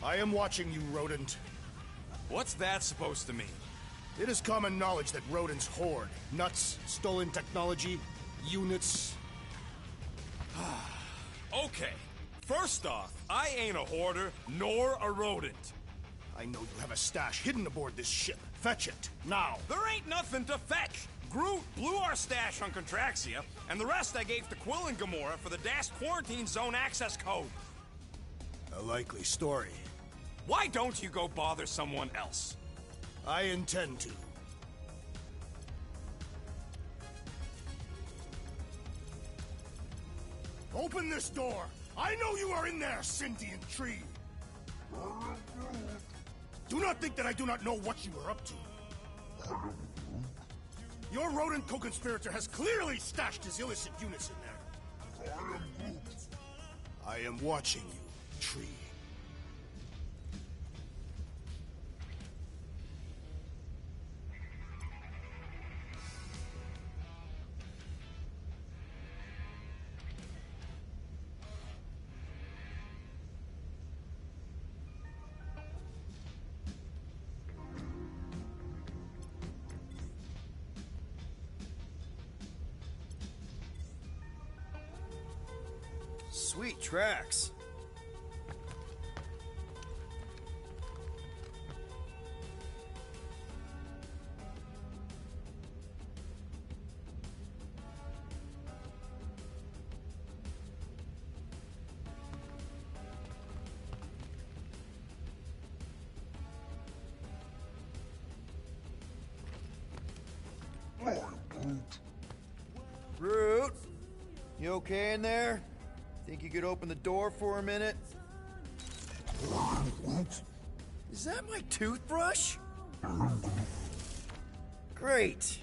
I am watching you, rodent. What's that supposed to mean? It is common knowledge that rodents hoard nuts, stolen technology, units. Okay. First off, I ain't a hoarder, nor a rodent. I know you have a stash hidden aboard this ship. Fetch it, now. There ain't nothing to fetch. Groot blew our stash on Contraxia, and the rest I gave to Quill and Gamora for the DAS quarantine zone access code. A likely story. Why don't you go bother someone else? I intend to. Open this door! I know you are in there, sentient tree! Do not think that I do not know what you are up to. Your rodent co-conspirator has clearly stashed his illicit units in there. I am watching you, tree. Sweet tracks. Groot, you okay in there? Think you could open the door for a minute? Is that my toothbrush? Great.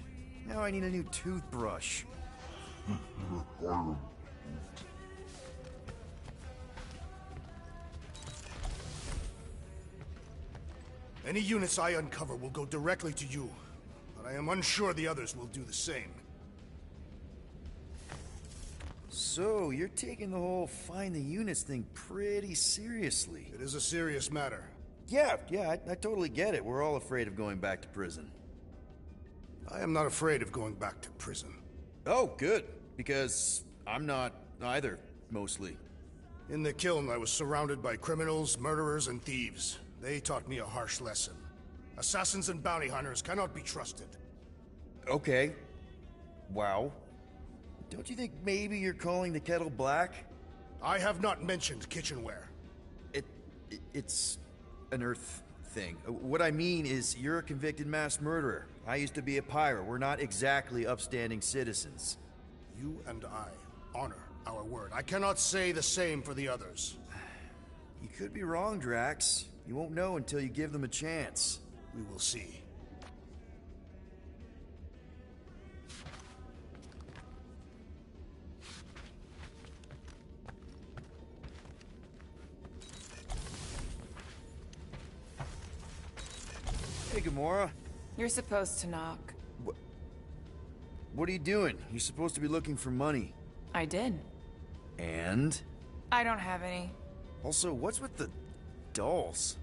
Now I need a new toothbrush. Any units I uncover will go directly to you, but I am unsure the others will do the same. So, you're taking the whole find the units thing pretty seriously. It is a serious matter. Yeah, I totally get it. We're all afraid of going back to prison. I am not afraid of going back to prison. Oh, good. Because I'm not either, mostly. In the kiln, I was surrounded by criminals, murderers, and thieves. They taught me a harsh lesson. Assassins and bounty hunters cannot be trusted. Okay. Wow. Don't you think maybe you're calling the kettle black? I have not mentioned kitchenware. It's an Earth thing. What I mean is, you're a convicted mass murderer. I used to be a pirate. We're not exactly upstanding citizens. You and I honor our word. I cannot say the same for the others. You could be wrong, Drax. You won't know until you give them a chance. We will see. Hey, Gamora. You're supposed to knock. What are you doing? You're supposed to be looking for money. I did. And? I don't have any. Also, what's with the dolls?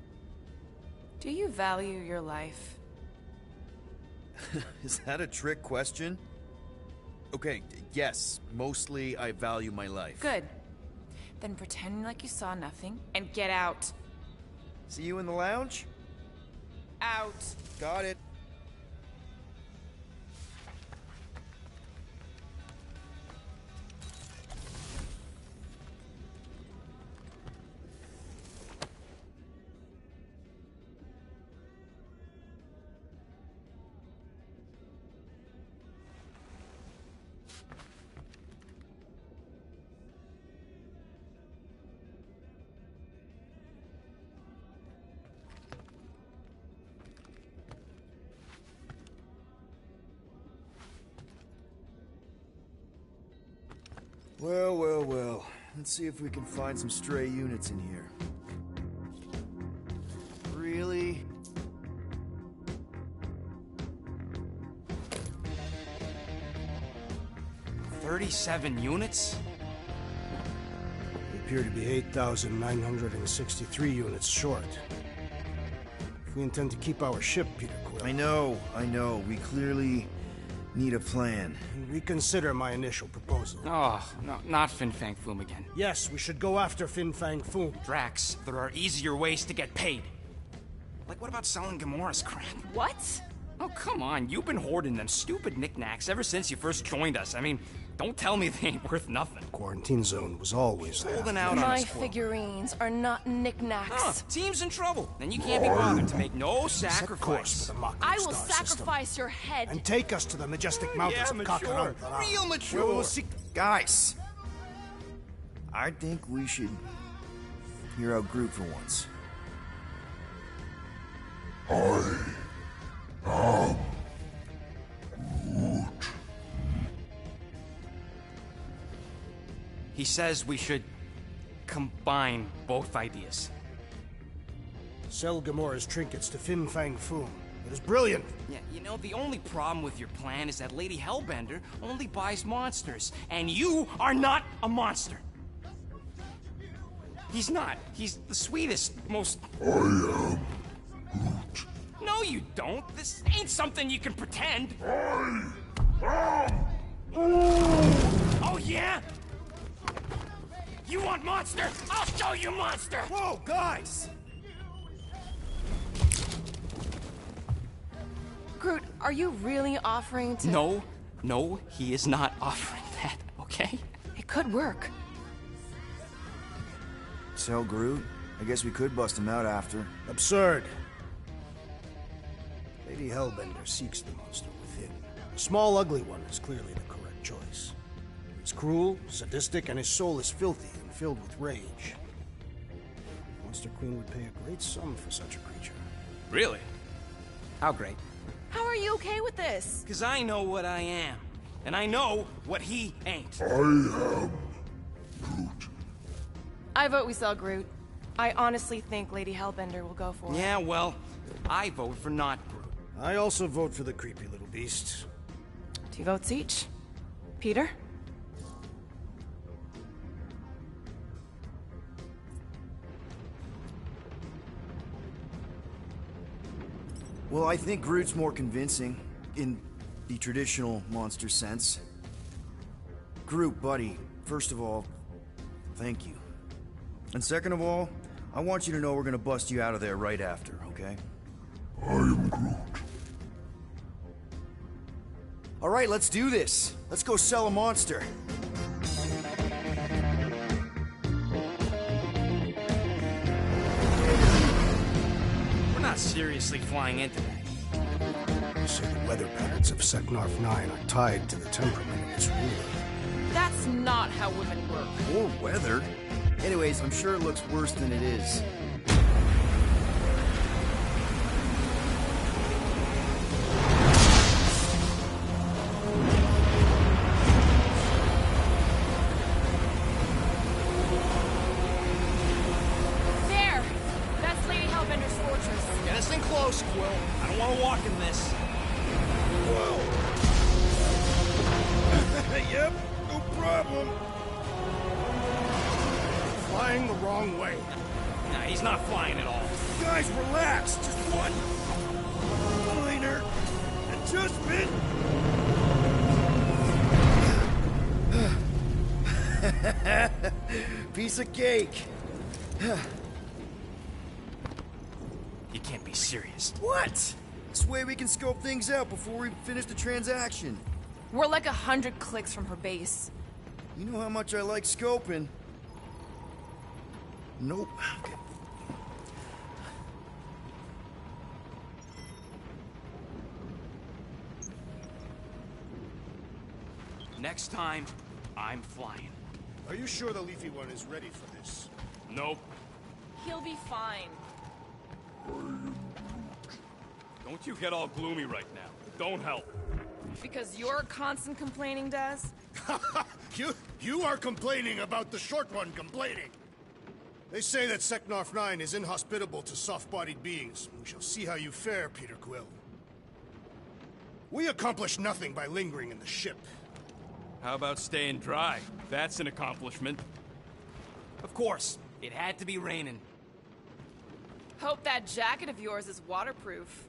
Do you value your life? Is that a trick question? Okay, yes, mostly I value my life. Good. Then pretend like you saw nothing and get out. See you in the lounge? Out. Got it. Well. Let's see if we can find some stray units in here. Really? "37 units? appear to be 8,963 units short. If we intend to keep our ship, Peter Quill... I know. We clearly need a plan. And reconsider my initial proposal. Oh, no, not Fin Fang Foom again. Yes, we should go after Fin Fang Foom. Drax, there are easier ways to get paid. Like, what about selling Gamora's crap? What? Oh, come on. You've been hoarding them stupid knickknacks ever since you first joined us. I mean, don't tell me they ain't worth nothing. Quarantine zone was always there. Holding out on My us, Quill. figurines are not knickknacks. Huh, team's in trouble. Then you can't be bothered to make no Set course sacrifice. for the Mako I will star sacrifice system. your head. And take us to the majestic mountains Yeah, of mature. Kakaranda. Real mature. Well, see, guys, I think we should hear out Groot for once. He says we should combine both ideas. Sell Gamora's trinkets to Fin Fang Foom. It is brilliant. Yeah, you know, the only problem with your plan is that Lady Hellbender only buys monsters, and you are not a monster. He's not. He's the sweetest, most... I am Groot. No, you don't. This ain't something you can pretend. Oh, yeah? You want monster? I'll show you monster! Whoa, guys! Groot, are you really offering to... No, he is not offering that, okay? It could work. Sell Groot? I guess we could bust him out after. Absurd. Lady Hellbender seeks the monster within. The small, ugly one is clearly the correct choice. It's cruel, sadistic, and his soul is filthy and filled with rage. Monster Queen would pay a great sum for such a creature. Really? How great? How are you okay with this? Because I know what I am. And I know what he ain't. I vote we sell Groot. I honestly think Lady Hellbender will go for it. Yeah, well, I vote for not Groot. I also vote for the creepy little beast. 2 votes each. Peter? Well, I think Groot's more convincing, in the traditional monster sense. Groot, buddy, first of all, thank you. And second of all, I want you to know we're gonna bust you out of there right after, okay? I am Groot. All right, let's do this. Let's go sell a monster. We're not seriously flying into that. They say the weather patterns of Seknarf 9 are tied to the temperament of its ruler. That's not how women work. Or weather. Anyways, I'm sure it looks worse than it is. There! That's Lady Hellbender's fortress. Get us in close, Quill. I don't want to walk in this. Yep, no problem. Flying the wrong way. Nah, he's not flying at all. Guys, relax. Just one minor adjustment. Piece of cake. You can't be serious. What? This way we can scope things out before we finish the transaction. We're like 100 clicks from her base. You know how much I like scoping. Nope. Okay. Next time, I'm flying. Are you sure the Leafy One is ready for this? Nope. He'll be fine. Don't you get all gloomy right now. Don't help. Because your constant complaining does? You are complaining about the short one complaining. They say that Seknarf 9 is inhospitable to soft-bodied beings. We shall see how you fare, Peter Quill. We accomplish nothing by lingering in the ship. How about staying dry? That's an accomplishment. Of course, it had to be raining. Hope that jacket of yours is waterproof.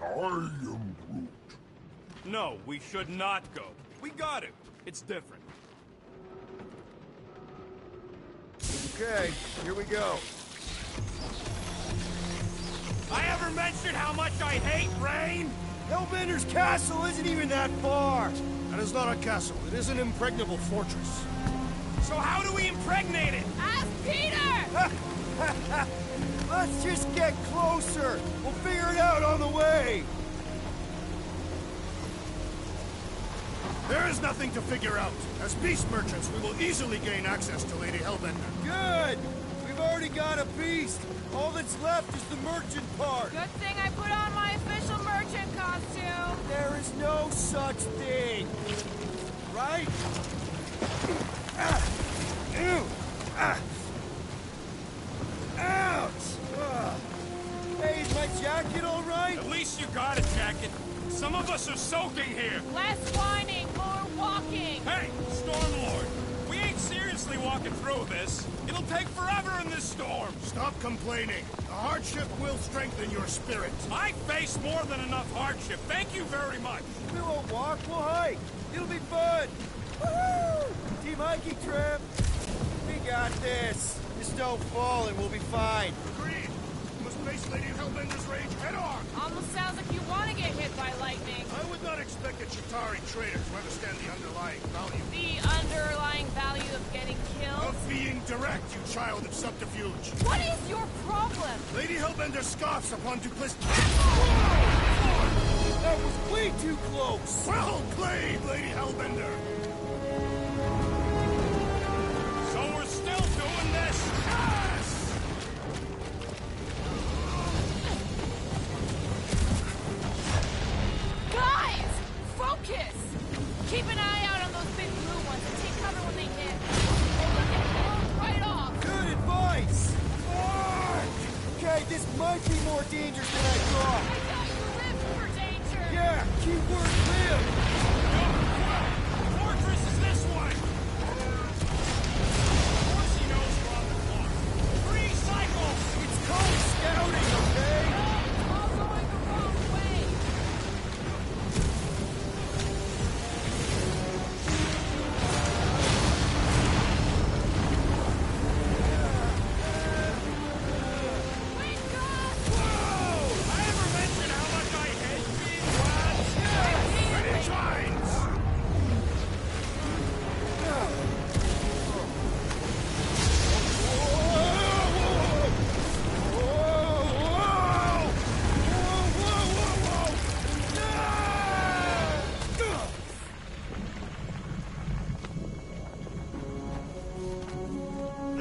I am Groot. No, we should not go. We got it. It's different. Okay, here we go. I ever mentioned how much I hate rain? Hellbender's castle isn't even that far. That is not a castle. It is an impregnable fortress. So how do we impregnate it? Ask Peter! Let's just get closer. We'll figure it out on the way. There is nothing to figure out. As beast merchants, we will easily gain access to Lady Hellbender. Good. We've already got a beast. All that's left is the merchant part. Good thing I put on my official merchant costume. There is no such thing. Right? Ew. Ouch. Hey, is my jacket all right? At least you got a jacket. Some of us are soaking here. Less whining, more walking. Hey, Stormlord, we ain't seriously walking through this. It'll take forever in this storm. Stop complaining. The hardship will strengthen your spirit. I face more than enough hardship. Thank you very much. We won't walk, we'll hike. It'll be fun. Woohoo! Team hiking trip. We got this. Just don't fall and we'll be fine. Agreed. We must face Lady Hellbender's rage head on. Almost sounds like you want to get hit by lightning. I would not expect a Chitauri trader to understand the underlying value. The underlying value of getting killed? Of being direct, you child of subterfuge. What is your problem? Lady Hellbender scoffs upon duplicity. That was way too close. Well played, Lady Hellbender. So we're still doing this? Yes! Guys! Focus! Keep an eye out on those big blue ones and take cover when they hit. Or look at them right off. Good advice. Okay, this might be more dangerous than I I thought. thought you lived for danger. Yeah, keyword live. The fortress is this way. Of course he knows we're on the clock. 3 cycles. It's called scouting, okay? All going the wrong way. Wake up! I ever mentioned how much I hate being wet? Many times.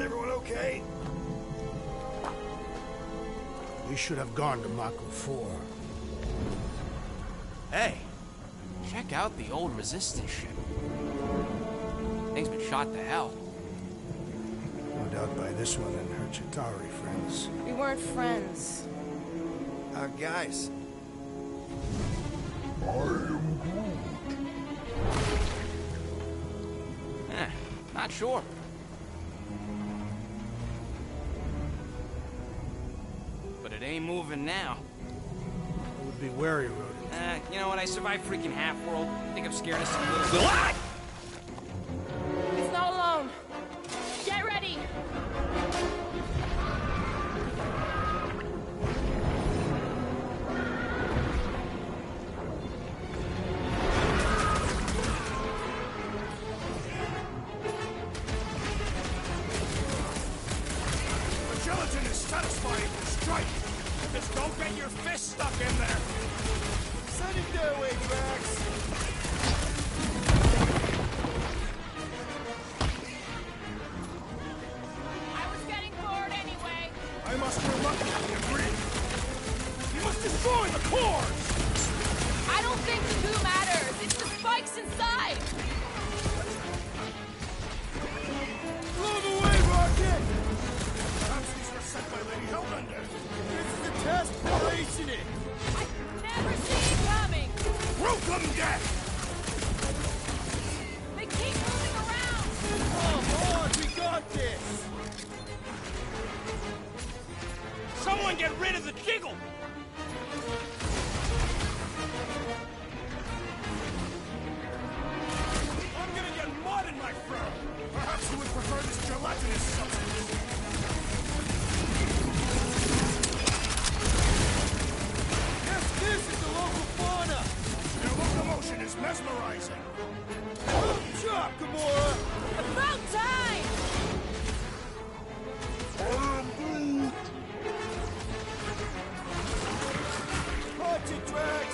Everyone okay? We should have gone to Mako 4. Hey, check out the old resistance ship. Thing's been shot to hell. No doubt by this one and her Chitauri friends. We weren't friends. Guys. I am Groot. Not sure. But it ain't moving now. I would be wary, rodent. You know what? I survived freaking Half-World. I think I'm scared of some little... What? It's not alone. Get ready. The gelatin is satisfying the strike. Just don't get your fist stuck in there. Send it their way, Drax. I was getting bored anyway. I must reluctantly agree. We must destroy the cores! I don't think who matters. It's the spikes inside. Blow them away, Rocket! Perhaps these were sent by Lady Hellbender. This is a test for racing it. Never see it coming. Welcome, death! They keep moving around. mesmerizing. Chop, Gamora! About time! I am Groot. Punch it, Drax!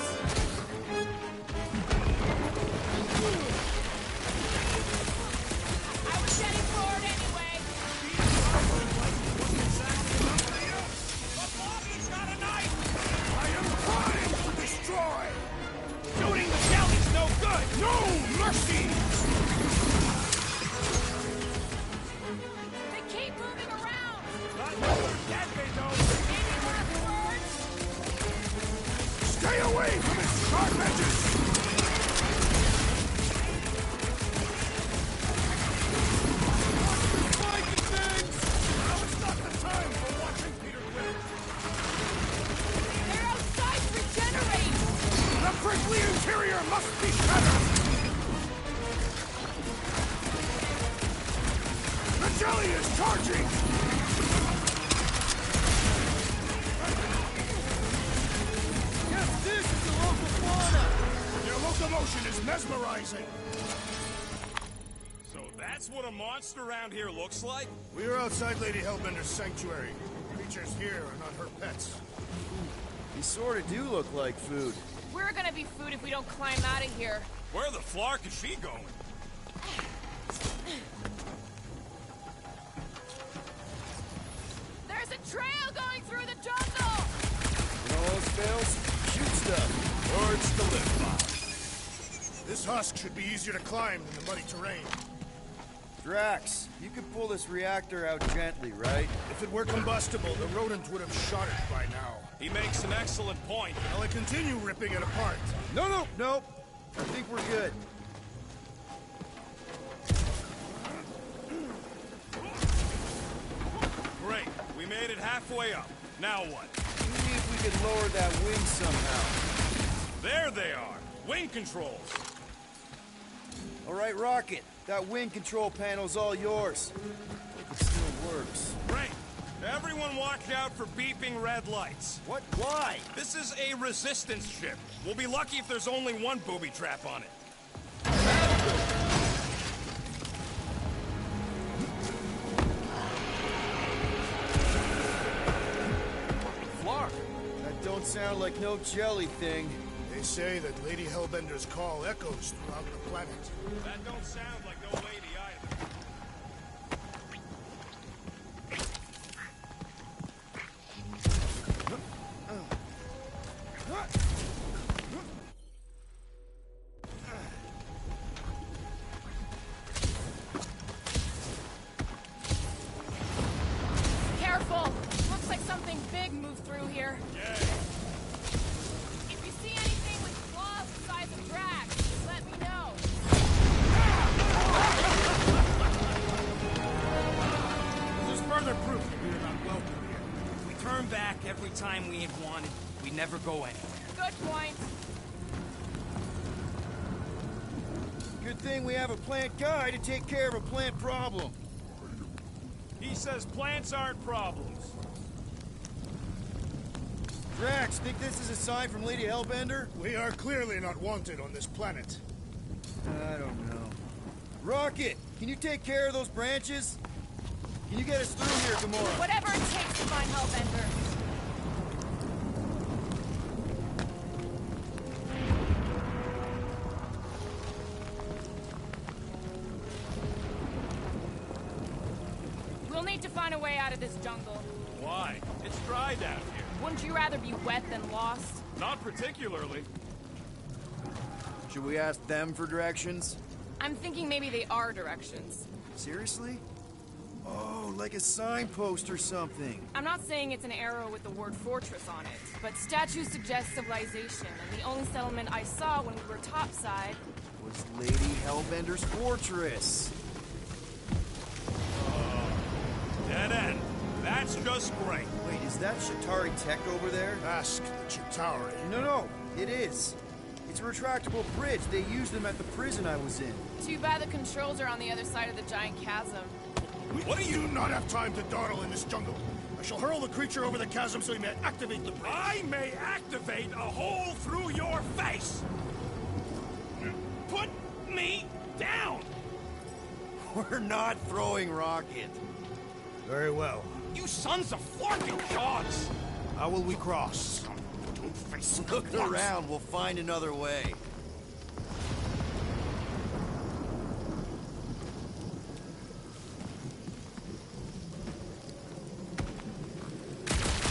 I was heading forward anyway. But Bobby's got a knife! I am trying to destroy! Shooting the jelly's no good! No mercy! They keep moving around. Not when they're dead, they don't! Any last words? Stay away from its sharp edges! Now is not the time for watching Peter Quill! They're outside to regenerate. The prickly interior must be shattered! The jelly is charging! Yes, this is the local fauna! Your locomotion is mesmerizing! So that's what a monster around here looks like? We are outside Lady Hellbender's sanctuary. Creatures here are not her pets. You sort of do look like food. We're gonna be food if we don't climb out of here. Where the flark is she going? There's a trail going through the jungle. When all else fails, shoot stuff. Words to live by. This husk should be easier to climb than the muddy terrain. Drax, you could pull this reactor out gently, right? If it were combustible, the rodent would have shot it by now. He makes an excellent point. Will I continue ripping it apart? No. I think we're good. Great. We made it halfway up. Now what? See if we can lower that wing somehow. There they are. Wing controls. All right, Rocket. That wing control panel's all yours. If it still works. Great. Everyone watch out for beeping red lights. What? Why? This is a resistance ship. We'll be lucky if there's only one booby trap on it. Flark. That don't sound like no jelly thing. They say that Lady Hellbender's call echoes throughout the planet. That don't sound like no lady either. Careful. Looks like something big moved through here. Yeah. If you see anything with claws the size of Drax, let me know. This is further proof that we are not welcome here. If we turn back every time we ain't wanted, we never go anywhere. Good point. Good thing we have a plant guy to take care of a plant problem. He says plants aren't problems. Drax, think this is a sign from Lady Hellbender? We are clearly not wanted on this planet. I don't know. Rocket, can you take care of those branches? Can you get us through here, Gamora? Whatever it takes to find Hellbender. We'll need to find a way out of this jungle. Why? It's dry down here. Wouldn't you rather be wet than lost? Not particularly. Should we ask them for directions? I'm thinking maybe they are directions. Seriously? Oh, like a signpost or something. I'm not saying it's an arrow with the word fortress on it, but statues suggest civilization, and the only settlement I saw when we were topside... Was Lady Hellbender's fortress. Dead end. That's just great. Wait, is that Shatari tech over there? Ask the Chitauri. No, it is. It's a retractable bridge. They used them at the prison I was in. Too bad the controls are on the other side of the giant chasm. What do you not have time to dawdle in this jungle? I shall hurl the creature over the chasm so he may activate the bridge. I may activate a hole through your face! We're not throwing rockets. Very well. You sons of flarking dogs! How will we cross? Two-faced Look clucks. around, we'll find another way.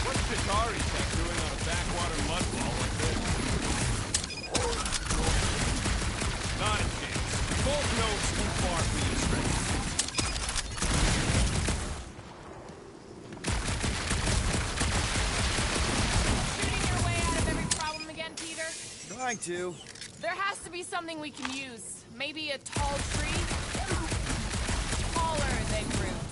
What's Atari Tech doing on a backwater mud ball like this? Not a chance. Both know it's too far for you to stretch. Shooting your way out of every problem again, Peter? Trying to. There has to be something we can use. Maybe a tall tree? Taller than Groot.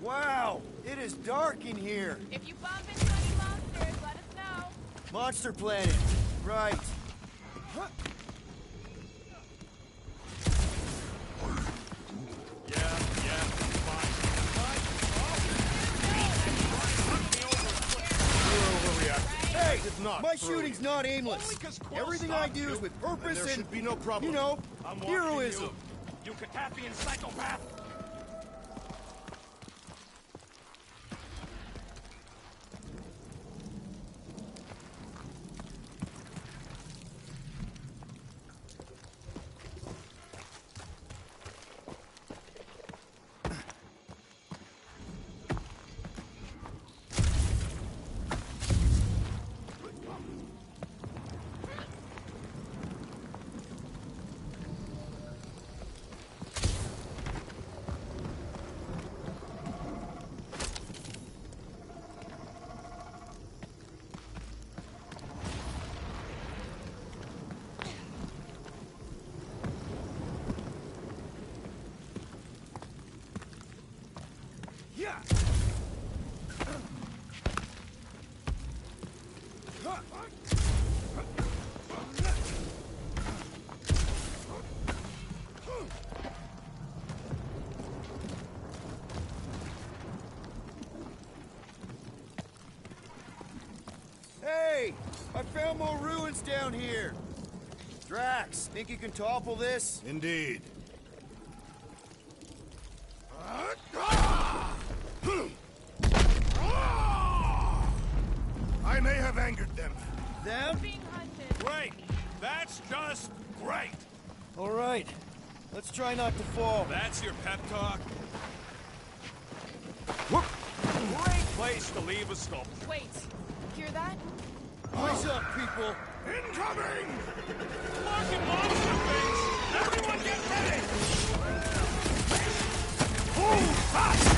Wow, it is dark in here. If you bump into any monsters, let us know. Monster Planet. Right. Yeah, fine. Hey, It's not my free. shooting's not aimless. Only 'cause Quill Everything I stopped do you. is with And purpose there and, should be no problem. you know, I'm watching heroism. You Cataphian psychopath! Hey, I found more ruins down here. Drax, think you can topple this? Indeed. I may have angered them. Them? Being hunted. Great! That's just great! All right. Let's try not to fall. That's your pep talk? Great place to leave a sculpture. Wait, hear that? Rise up, people. Incoming! Fucking monster things! Everyone get ready! Hold fast!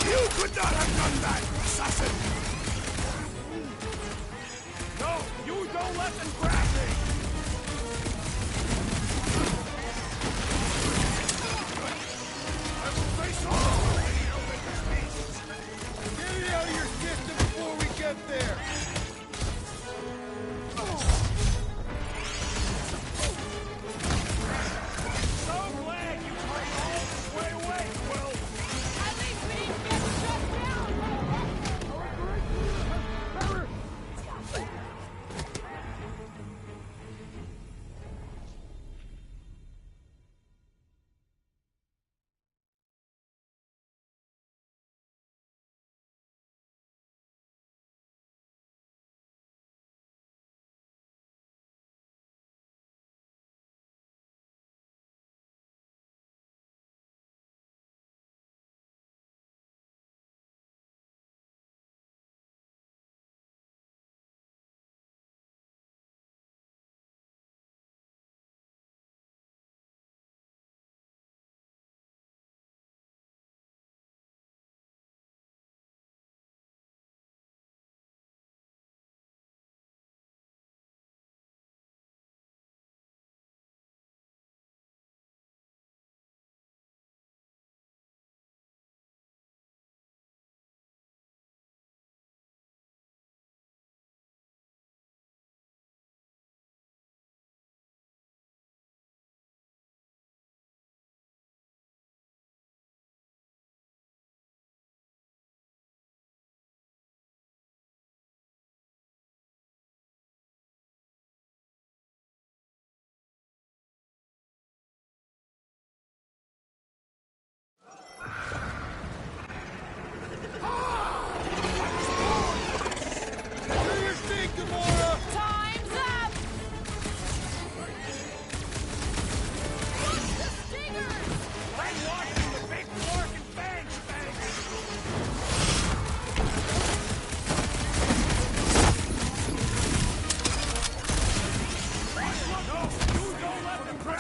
You could not have done that, assassin! No, you don't let them grab me! I will face all of beasts! Get it out of your system before we get there. So glad you hurried all this way away, Quill! At least we didn't get shut down!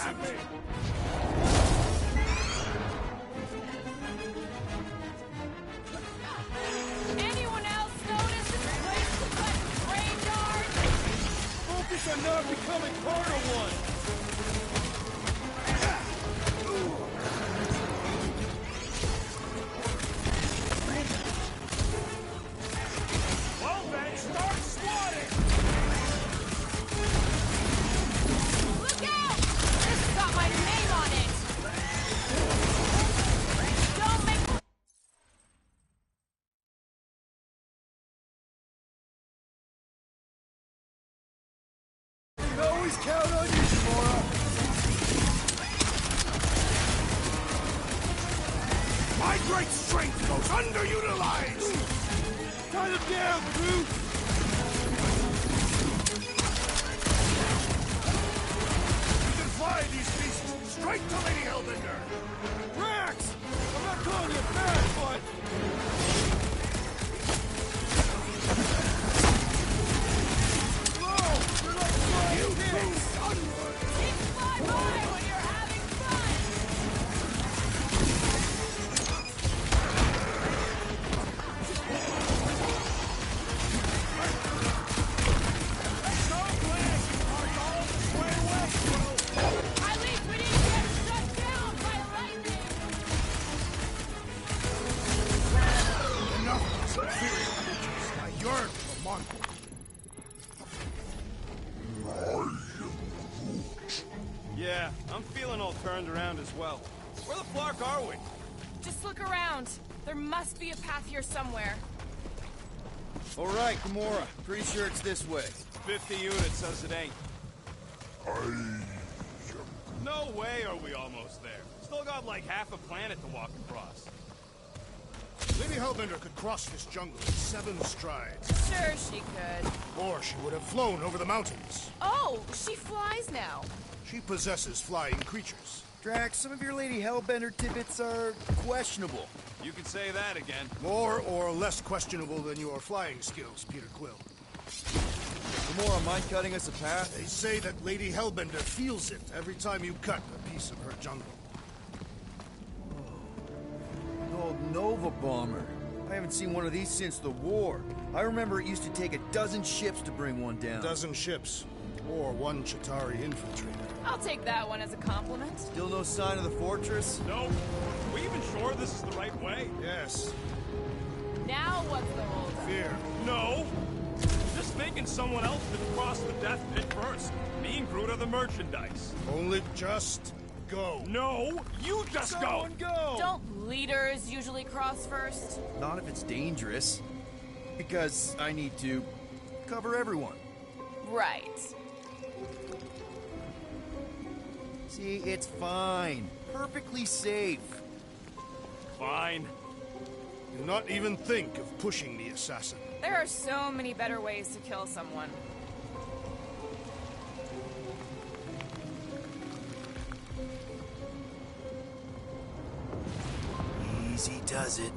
at me! Anyone else notice this place looks like a graveyard? Focus on not becoming part of one! Well then, start swatting! Look out! This has got my name on it! Don't make... You can always count on you, Mora! My great strength goes underutilized! Tie them down, Groot! You can fly these beasts straight to Lady Hellbender! Drax! I'm not calling you bad, but... Whoa! You're like flying you pigs! Keep fly by when you're having fun! So glad you parked all this way west, bro! At least we didn't get shut down by lightning! Enough of these inferior creatures. I yearn for Marco. Yeah, I'm feeling all turned around as well. Where the flark are we? Just look around. There must be a path here somewhere. All right, Gamora. Pretty sure it's this way. 50 units says it ain't. No way are we almost there. Still got like half a planet to walk across. Lady Hellbender could cross this jungle in 7 strides. Sure she could. Or she would have flown over the mountains. Oh, she flies now. She possesses flying creatures. Drax, some of your Lady Hellbender tidbits are questionable. You can say that again. More or less questionable than your flying skills, Peter Quill. Gamora, mind cutting us a path? They say that Lady Hellbender feels it every time you cut a piece of her jungle. An old Nova bomber. I haven't seen one of these since the war. I remember it used to take 12 ships to bring one down. 12 ships. Or 1 Chitauri infiltrator. I'll take that one as a compliment. Still no sign of the fortress? Nope. Are we even sure this is the right way? Yes. Now what's the holdup? Fear. No. Just thinking someone else should cross the death pit first. Me and Groot are the merchandise. Only just go. No, you just go. Go! Don't leaders usually cross first? Not if it's dangerous. Because I need to cover everyone. Right. See, it's fine. Perfectly safe. Fine. Do not even think of pushing the assassin. There are so many better ways to kill someone. Easy does it.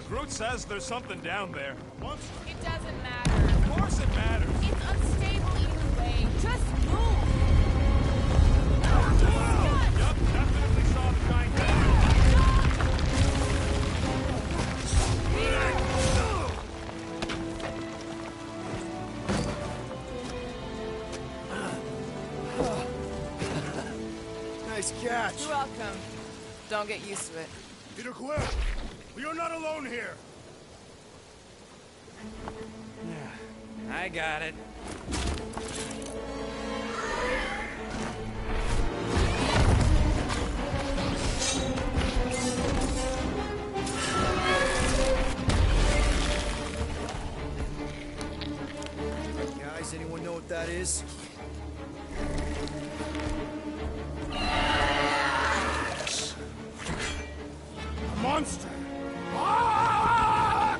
Groot says there's something down there. It doesn't matter. Of course it matters. It's unstable either way. Just move. Yup, definitely saw the giant guy. Nice catch. You're welcome. Don't get used to it. Peter Quill, we are not alone here. I got it. Guys, anyone know what that is? A monster. Ah!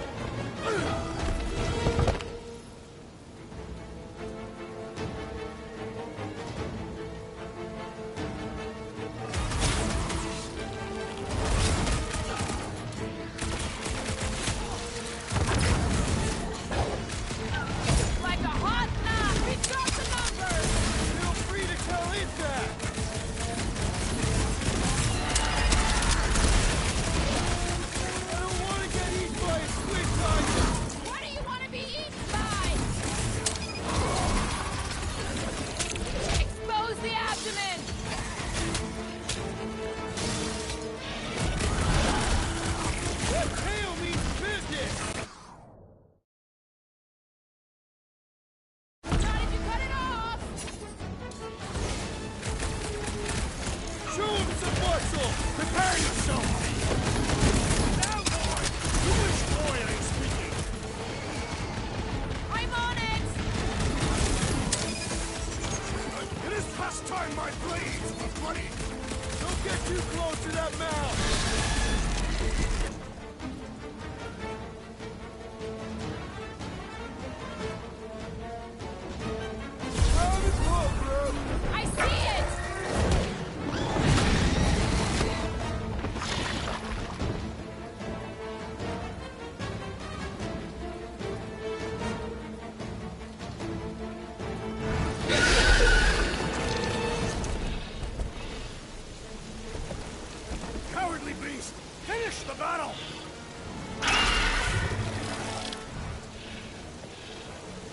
battle!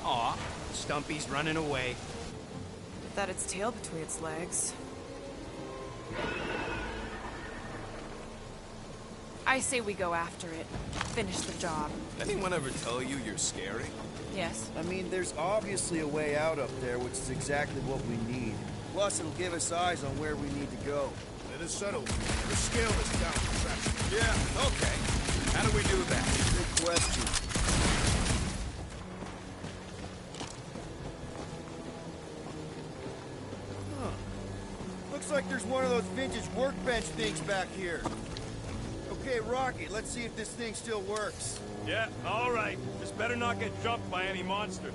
Aw, Stumpy's running away. That its tail between its legs. I say we go after it. Finish the job. Anyone ever tell you you're scary? Yes. I mean, there's obviously a way out up there, which is exactly what we need. Plus, it'll give us eyes on where we need to go. It is settled. Let's scale this down contraption. Yeah, okay. How do we do that? Good question. Huh. Looks like there's one of those vintage workbench things back here. Okay, Rocky, let's see if this thing still works. Yeah, all right. Just better not get jumped by any monsters.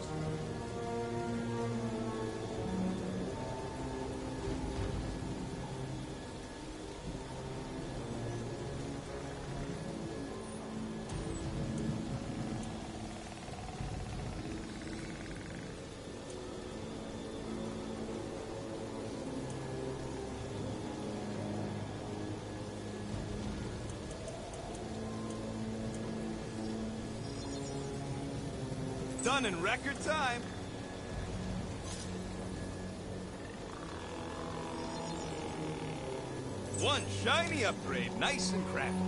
Done in record time. One shiny upgrade, nice and crafty.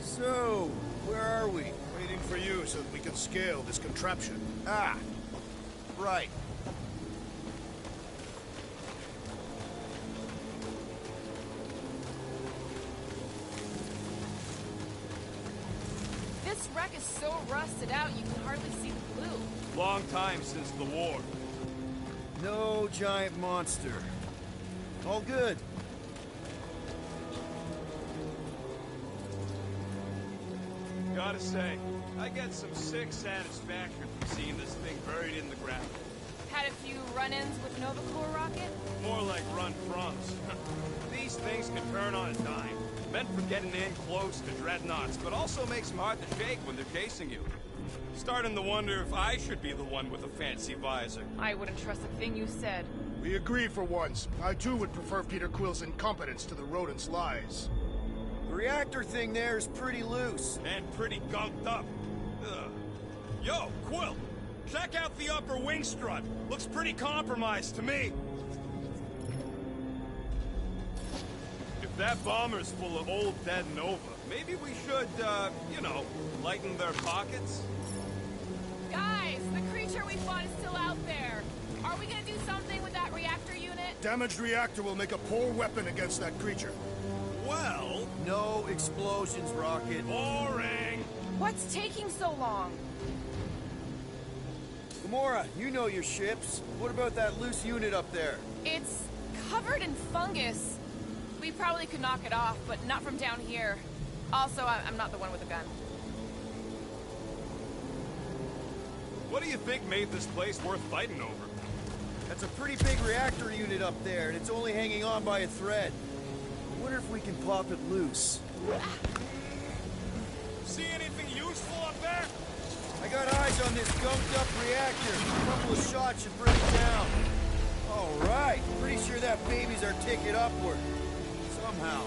So, where are we? Waiting for you so that we can scale this contraption. Ah, right. This wreck is so rusted out you can hardly see the blue. Long time since the war. No giant monster. All good. Gotta say, I get some sick satisfaction from seeing this thing buried in the ground. Had a few run-ins with Nova Corps rocket? More like run-froms. These things can turn on a dime. Meant for getting in close to dreadnoughts, but also makes them hard to shake when they're chasing you. Starting to wonder if I should be the one with a fancy visor. I wouldn't trust a thing you said. We agree for once. I too would prefer Peter Quill's incompetence to the rodent's lies. The reactor thing there is pretty loose. And pretty gunked up. Ugh. Yo, Quill! Check out the upper wing strut. Looks pretty compromised to me. If that bomber's full of old dead Nova, maybe we should, you know, lighten their pockets? Guys, the creature we fought is still out there. Are we gonna do something with that reactor unit? Damaged reactor will make a poor weapon against that creature. Well... No explosions, Rocket. Boring! What's taking so long? Gamora, you know your ships. What about that loose unit up there? It's covered in fungus. We probably could knock it off, but not from down here. Also, I'm not the one with a gun. What do you think made this place worth fighting over? That's a pretty big reactor unit up there, and it's only hanging on by a thread. I wonder if we can pop it loose. See anything useful up there? I got eyes on this gunked up reactor. A couple of shots should bring it down. All right. Pretty sure that baby's our ticket upward. Somehow.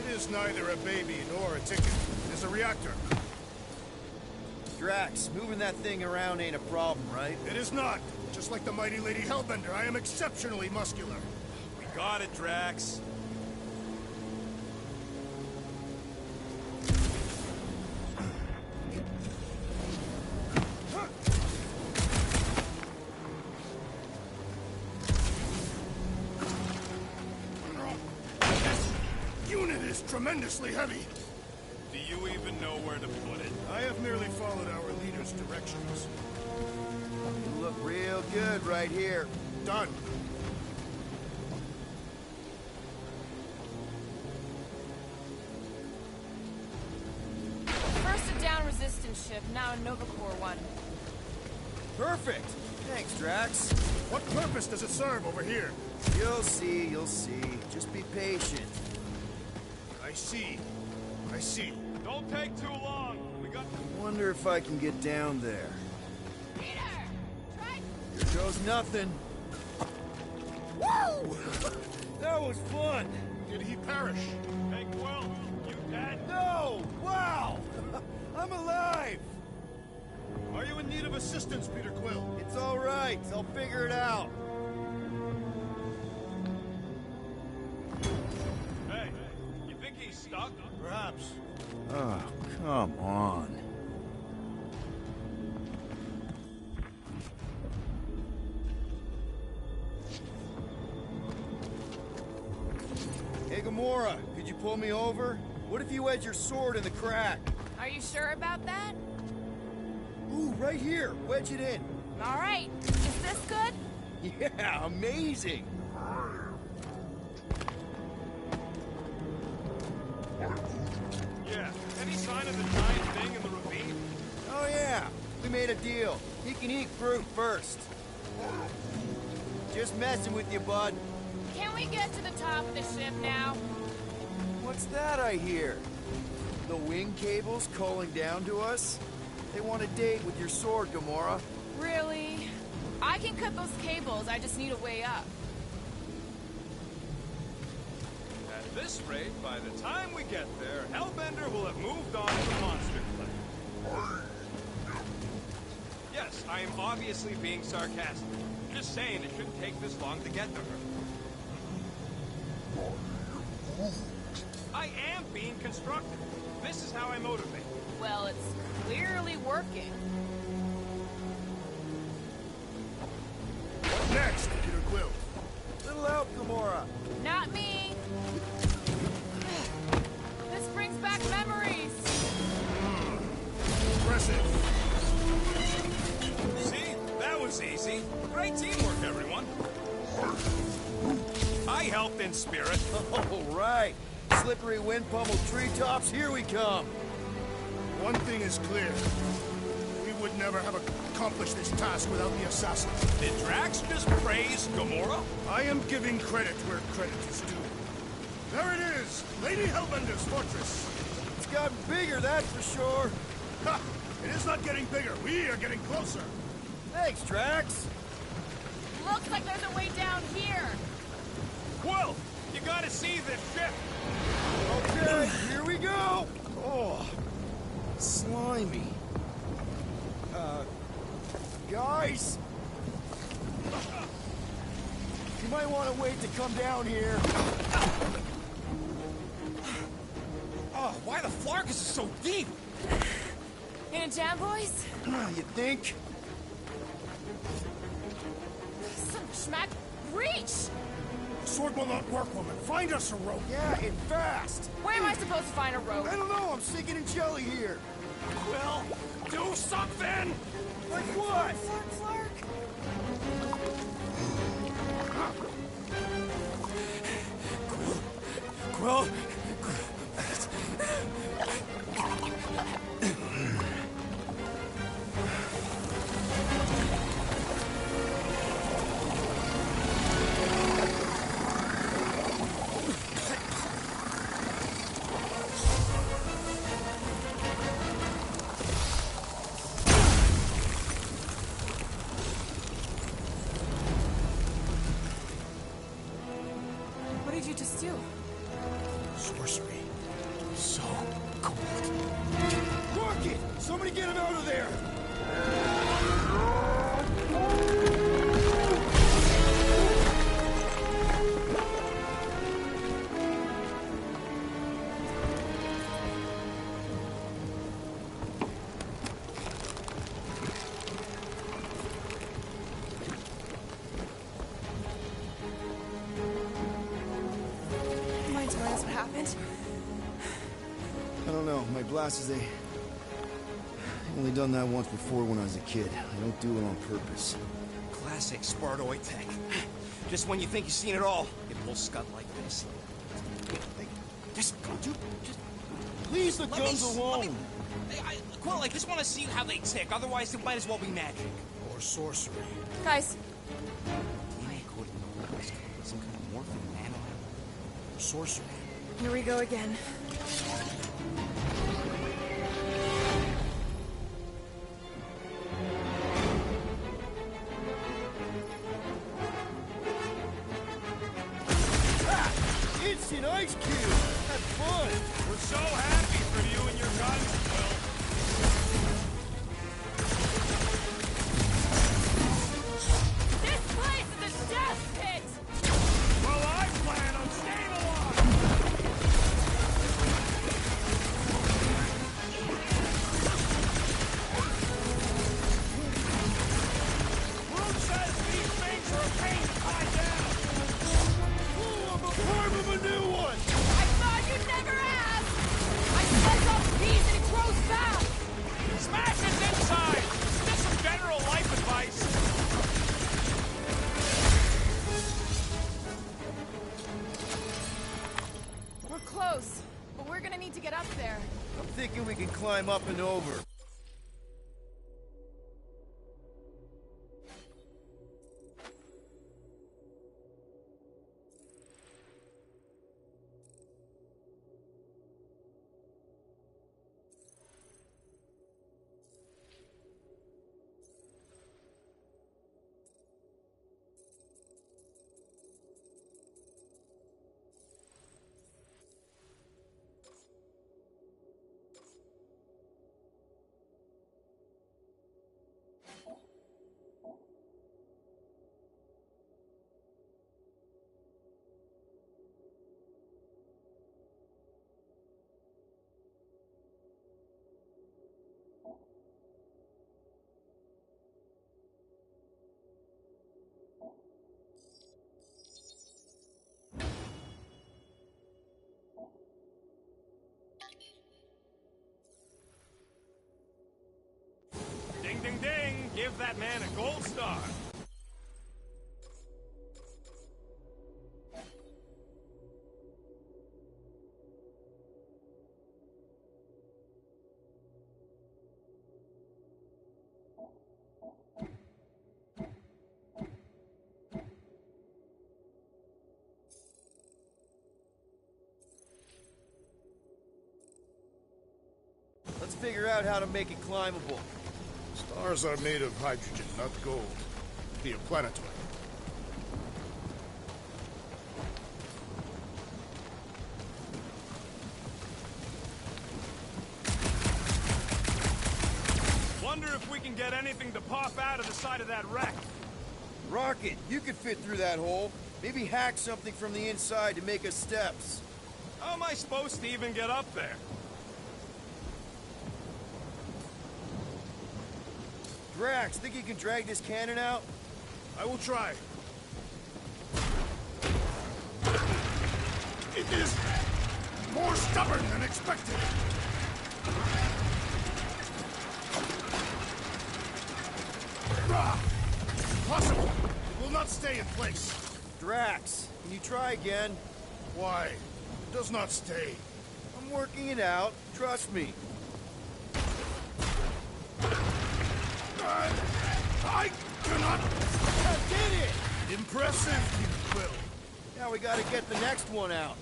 It is neither a baby nor a ticket. It is a reactor. Drax, moving that thing around ain't a problem, right? It is not. Just like the mighty Lady Hellbender, I am exceptionally muscular. We got it, Drax. Tremendously heavy. Do you even know where to put it? I have merely followed our leader's directions. You look real good right here. Done. First a down resistance ship, now a Nova Corps one. Perfect. Thanks, Drax. What purpose does it serve over here? You'll see, you'll see. Just be patient. I see. I see. Don't take too long. We got... Wonder if I can get down there. Peter! Try... Here goes nothing. Woo! That was fun. Did he perish? Hey, Quill, you dead? No! Wow! I'm alive! Are you in need of assistance, Peter Quill? It's all right. I'll figure it out. Hey, you think he's stuck? Perhaps. Oh, come on. Hey, Gamora, could you pull me over? What if you wedge your sword in the crack? Are you sure about that? Ooh, right here. Wedge it in. All right. Is this good? Yeah, amazing. Yeah. Any sign of the giant thing in the ravine? Oh, yeah. We made a deal. He can eat fruit first. Just messing with you, bud. Can we get to the top of the ship now? What's that I hear? The wing cables calling down to us? They want a date with your sword, Gamora. Really? I can cut those cables, I just need a way up. At this rate, by the time we get there, Hellbender will have moved on to the monster planet. Yes, I am obviously being sarcastic. Just saying it shouldn't take this long to get to her. I am being constructive. This is how I motivate. Well, it's clearly working. What next, Peter Quill? Little help, Gamora. Not me. This brings back memories. Impressive. See? That was easy. Great teamwork, everyone. I helped in spirit. All right. Slippery wind-pummeled treetops, here we come. One thing is clear. We would never have accomplished this task without the assassin. Did Drax just praise Gamora? I am giving credit where credit is due. There it is! Lady Hellbender's fortress! It's gotten bigger, that's for sure. Ha! It is not getting bigger. We are getting closer. Thanks, Drax. Looks like there's a way down here. Quill, you gotta see this ship. Okay, here we go. Oh, slimy. Guys? You might want to wait to come down here. Oh, why the Flarkus is so deep? In a jam, boys? You think? Son of a schmack. Reach! The sword will not work, woman. Find us a rope. Yeah, and fast. Where am I supposed to find a rope? I don't know, I'm sinking in jelly here. Quill, do something! Like what? Flark, Flark. Quill? What did you just do? Sorcery. So cold. Rocket! Somebody get him out of there! Mind telling us what happened? I don't know. My glasses, they... only done that once before when I was a kid. I don't do it on purpose. Classic Spartoid tech. Just when you think you've seen it all, it will scud like this. Hey, just go, dude. Just Leave the let guns me, alone! Quill, I just want to see how they tick. Otherwise, it might as well be magic. Or sorcery. Guys, Some kind of morphing nano. Or sorcery. here we go again. thinking we can climb up and over. Ding, ding, ding! Give that man a gold star! Let's figure out how to make it climbable. Stars are made of hydrogen, not gold. Be a planetoid. Wonder if we can get anything to pop out of the side of that wreck. Rocket, you could fit through that hole. Maybe hack something from the inside to make us steps. How am I supposed to even get up there? Drax, think you can drag this cannon out? I will try. It is more stubborn than expected. Impossible! It will not stay in place. Drax, can you try again? Why? It does not stay. I'm working it out. Trust me. I cannot... I did it! Impressive, you will. Now we gotta get the next one out.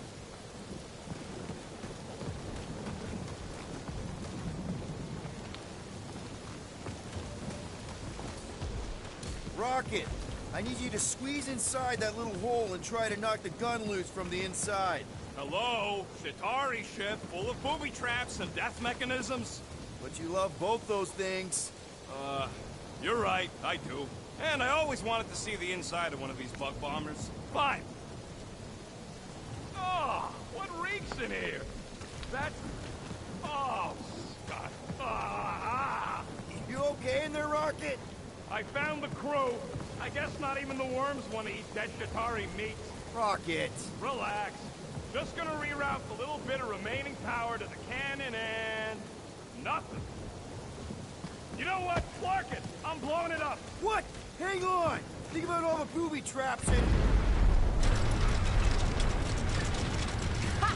Rocket, I need you to squeeze inside that little hole and try to knock the gun loose from the inside. Hello? Shatari ship full of booby traps and death mechanisms? But you love both those things. You're right, I do. And I always wanted to see the inside of one of these bug bombers. Fine. Oh, what reeks in here? That's... Oh, Scott. Ah! You okay in there, Rocket? I found the crew. I guess not even the worms want to eat dead Shatari meat. Rocket. Relax. Just gonna reroute the little bit of remaining power to the cannon and... nothing. You know what? Clark it! I'm blowing it up! What? Hang on! Think about all the booby traps and... Ha!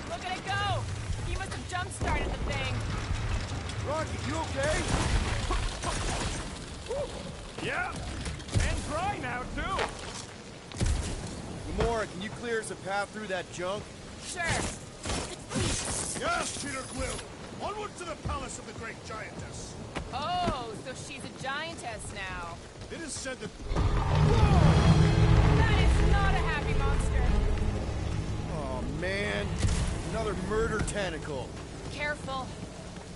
Look at it go! He must have jump-started the thing. Rocket, you okay? Yeah! And dry now, too! Gamora, can you clear us a path through that junk? Sure. Yes, Peter Quill. Onward to the palace of the great giantess. Oh, so she's a giantess now. It is said that... That is not a happy monster. Oh, man. Another murder tentacle. Careful.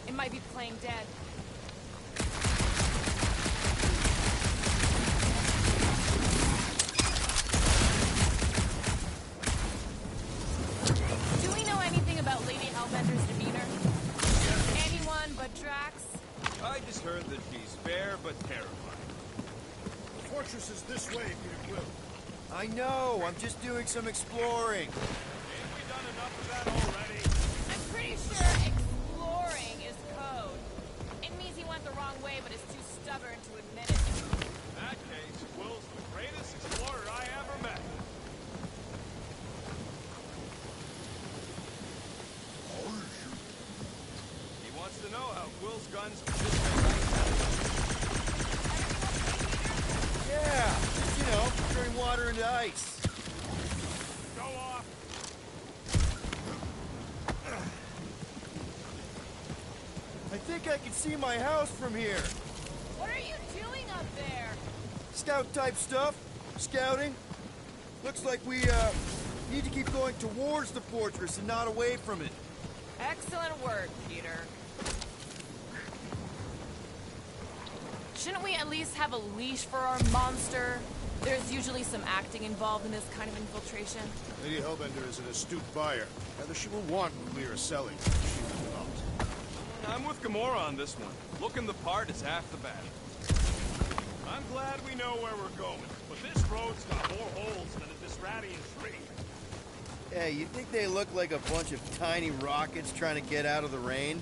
It might be playing dead. Do we know anything about Lady Hellbender's demeanor? Anyone but Drax? I just heard that she's fair but terrifying. The fortress is this way, Peter Quill. I know. I'm just doing some exploring. Ain't we done enough of that already? I'm pretty sure exploring is code. It means he went the wrong way but is too stubborn to admit it. In that case, Quill's the greatest explorer I ever met. happens to know how Will's guns just Yeah, you know, turning water into ice. go off. I think I can see my house from here. What are you doing up there? Scout-type stuff. Scouting. Looks like we, need to keep going towards the fortress and not away from it. Excellent work, Peter. Shouldn't we at least have a leash for our monster? There's usually some acting involved in this kind of infiltration. Lady Hellbender is an astute buyer. Either she will want what we are selling, or she will not. I'm with Gamora on this one. Looking the part is half the battle. I'm glad we know where we're going, but this road's got more holes than a Disradian tree. Hey, you think they look like a bunch of tiny rockets trying to get out of the rain?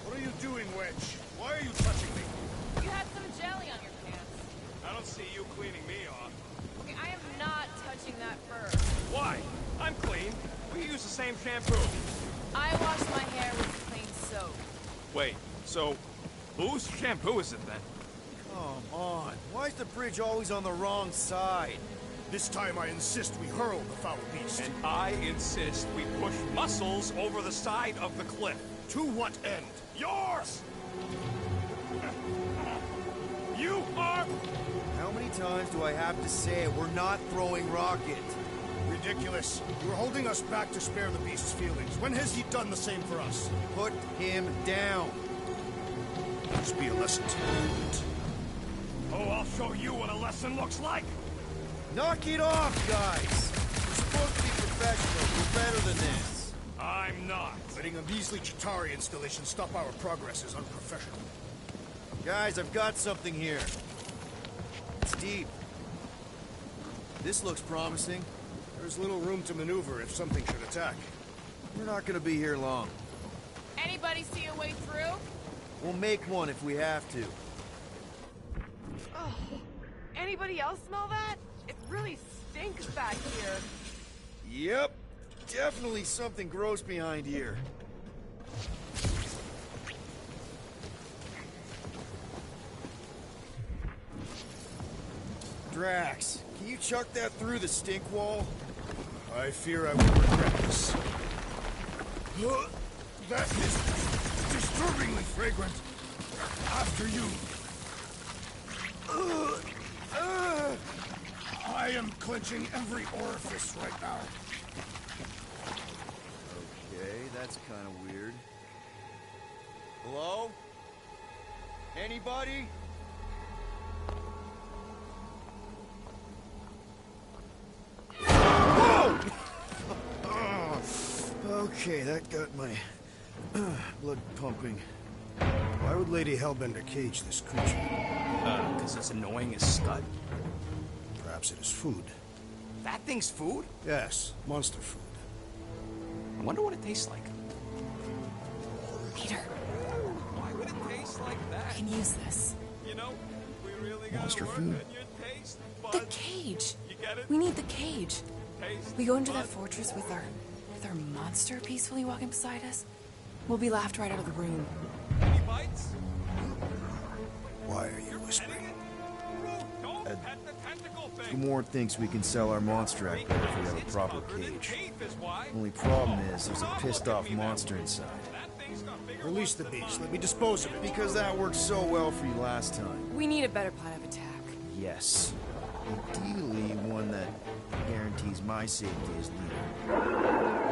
What are you doing, Wedge? Why are you touching me? You had some jelly on your pants. I don't see you cleaning me off. Okay, I am not touching that fur. Why? I'm clean. We use the same shampoo. I wash my hair with plain soap. Wait, so whose shampoo is it then? Come on. Why is the bridge always on the wrong side? This time I insist we hurl the foul beast. And I insist we push muscles over the side of the cliff. To what end? Yours! You are... How many times do I have to say it? We're not throwing rocket. Ridiculous. You were holding us back to spare the beast's feelings. When has he done the same for us? Put him down. This be a lesson to you. Oh, I'll show you what a lesson looks like! Knock it off, guys. We're supposed to be professionals. We're better than this. I'm not. Letting a measly Chitauri installation stop our progress is unprofessional. Guys, I've got something here. It's deep. This looks promising. There's little room to maneuver if something should attack. We're not gonna be here long. Anybody see a way through? We'll make one if we have to. Oh, anybody else smell that? It really stinks back here. Yep. Definitely something gross behind here. Drax, can you chuck that through the stink wall? I fear I will regret this. That is disturbingly fragrant. After you. I am clenching every orifice right now. Okay, that's kind of weird. Hello? Anybody? Whoa! Okay, that got my blood pumping. Why would Lady Hellbender cage this creature? Because it's annoying as scud. Perhaps it is food. That thing's food? Yes, monster food. I wonder what it tastes like. Peter, Why would it taste like I that? can use this. You know, we really gotta Monster work food? on your taste The buds. cage. You get it? We need the cage. Taste We go into that buds. fortress with our monster peacefully walking beside us. We'll be laughed right out of the room. Any bites? Why are you whispering? Don't pet the tentacle thing. Gamora thinks we can sell our monster act better if we have a proper cage. Only problem is there's a pissed off monster inside. Release the beast. Let me dispose of it. Because that worked so well for you last time. We need a better plan of attack. Yes. Ideally, one that guarantees my safety as leader.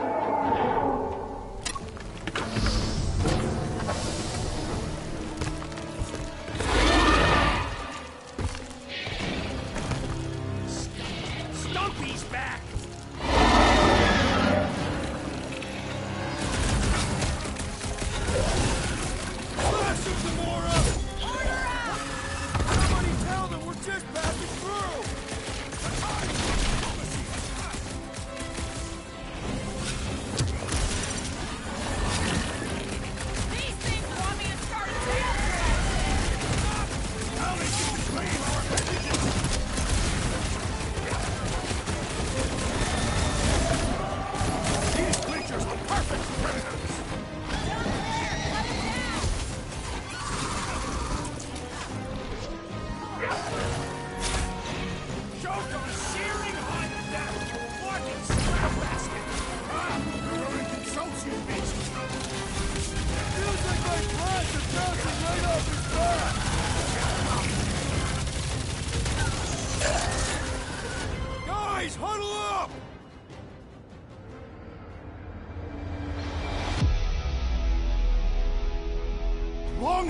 Stumpy's back! Blast him, Gamora! Somebody tell them we're just passing through! These things want me to start a tailgate! Now they can reclaim our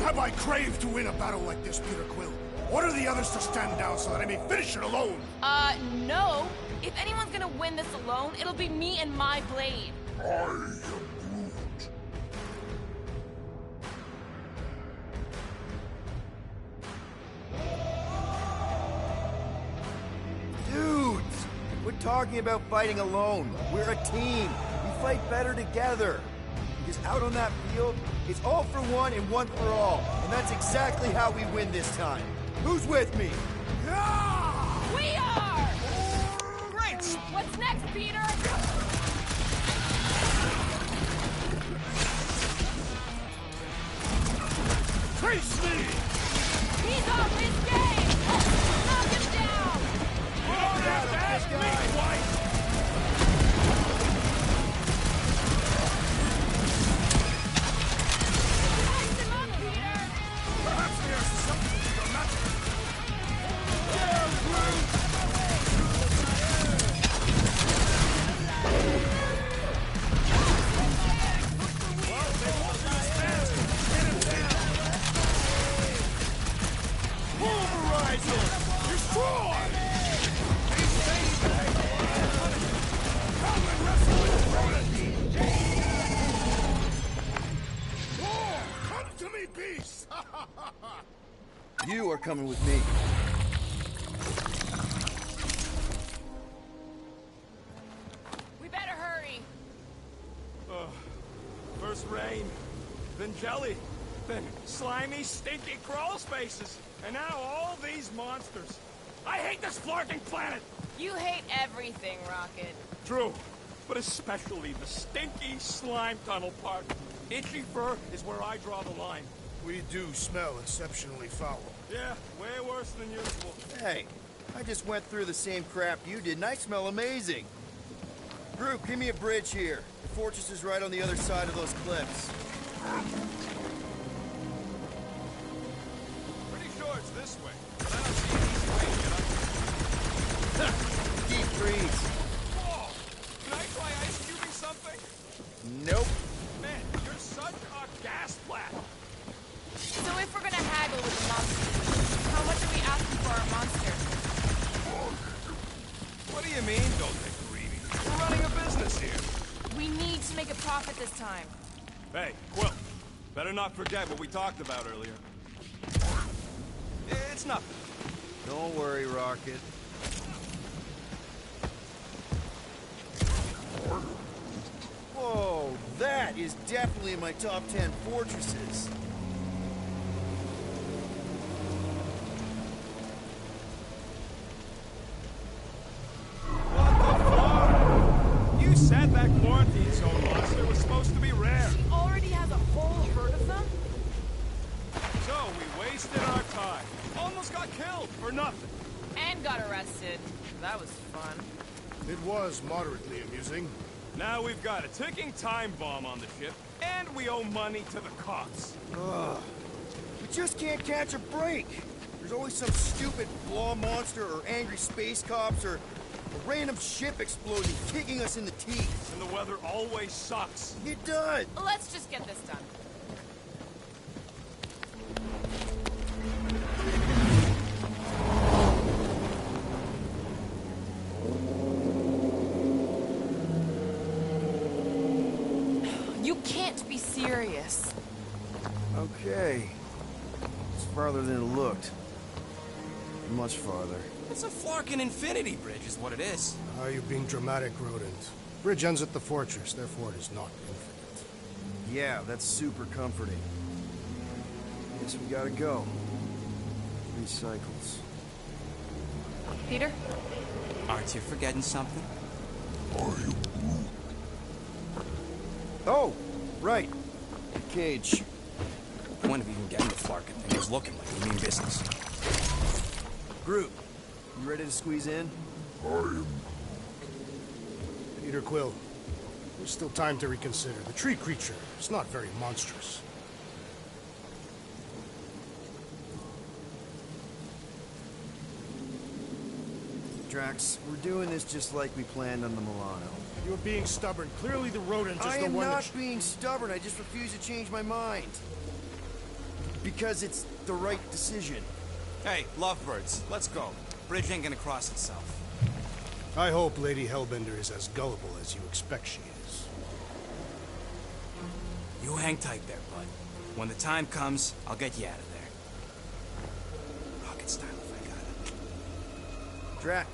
have I craved to win a battle like this, Peter Quill? Order the others to stand down so that I may finish it alone. No. If anyone's gonna win this alone, it'll be me and my blade. I am Groot. Dudes! We're talking about fighting alone. We're a team. We fight better together. Because out on that field, it's all for one and one for all. And that's exactly how we win this time. Who's with me? Yeah! We are! Great! What's next, Peter? Face me! He's off his game! Knock him down! You don't have to ask me twice! Light him up, Peter! Perhaps there's something dramatic. Pulverize him! Destroy! Come and wrestle with the rodent! War! Come to me, beast! You are coming with me. We better hurry. First rain, then jelly, then slimy, stinky crawl spaces, and now all these monsters. I hate this flarking planet! You hate everything, Rocket. True, but especially the stinky slime tunnel part. Itchy fur is where I draw the line. We do smell exceptionally foul. Yeah, way worse than usual. Hey, I just went through the same crap you did, and I smell amazing. Group, give me a bridge here. The fortress is right on the other side of those cliffs. Pretty sure it's this way, but I don't see an easy way to get up. Deep freeze. Whoa! Can I try ice cubing something? Nope. Man, you're such a gas plat. So if we're gonna haggle with the monsters, how much are we asking for our monster? What do you mean, don't get greedy? We're running a business here. We need to make a profit this time. Hey, Quill, better not forget what we talked about earlier. It's nothing. Don't worry, Rocket. Whoa, that is definitely in my top 10 fortresses. You said that quarantine zone monster was supposed to be rare. She already has a whole herd of them? So we wasted our time. Almost got killed for nothing. And got arrested. That was fun. It was moderately amusing. Now we've got a ticking time bomb on the ship, and we owe money to the cops. Ugh. We just can't catch a break. There's always some stupid flaw monster or angry space cops or a random ship exploding, kicking us in the teeth. And the weather always sucks. It does. Let's just get this done. You can't be serious. Okay. It's farther than it looked. Much farther. It's a flarkin' infinity bridge is what it is. Are you being dramatic, Rodent? Bridge ends at the fortress, therefore it is not infinite. Yeah, that's super comforting. Guess we gotta go. 3 cycles. Peter? Aren't you forgetting something? Oh, right. The cage. The point of even getting the flarkin' thing is looking like we mean business. Groot, you ready to squeeze in? Peter Quill, there's still time to reconsider. The tree creature is not very monstrous. Drax, we're doing this just like we planned on the Milano. You're being stubborn. Clearly the rodent is I the am one not that... being stubborn, I just refuse to change my mind. Because it's the right decision. Hey, lovebirds, let's go. Bridge ain't gonna cross itself. I hope Lady Hellbender is as gullible as you expect she is. You hang tight there, bud. When the time comes, I'll get you out of there. Rocket style if I got it. Drat.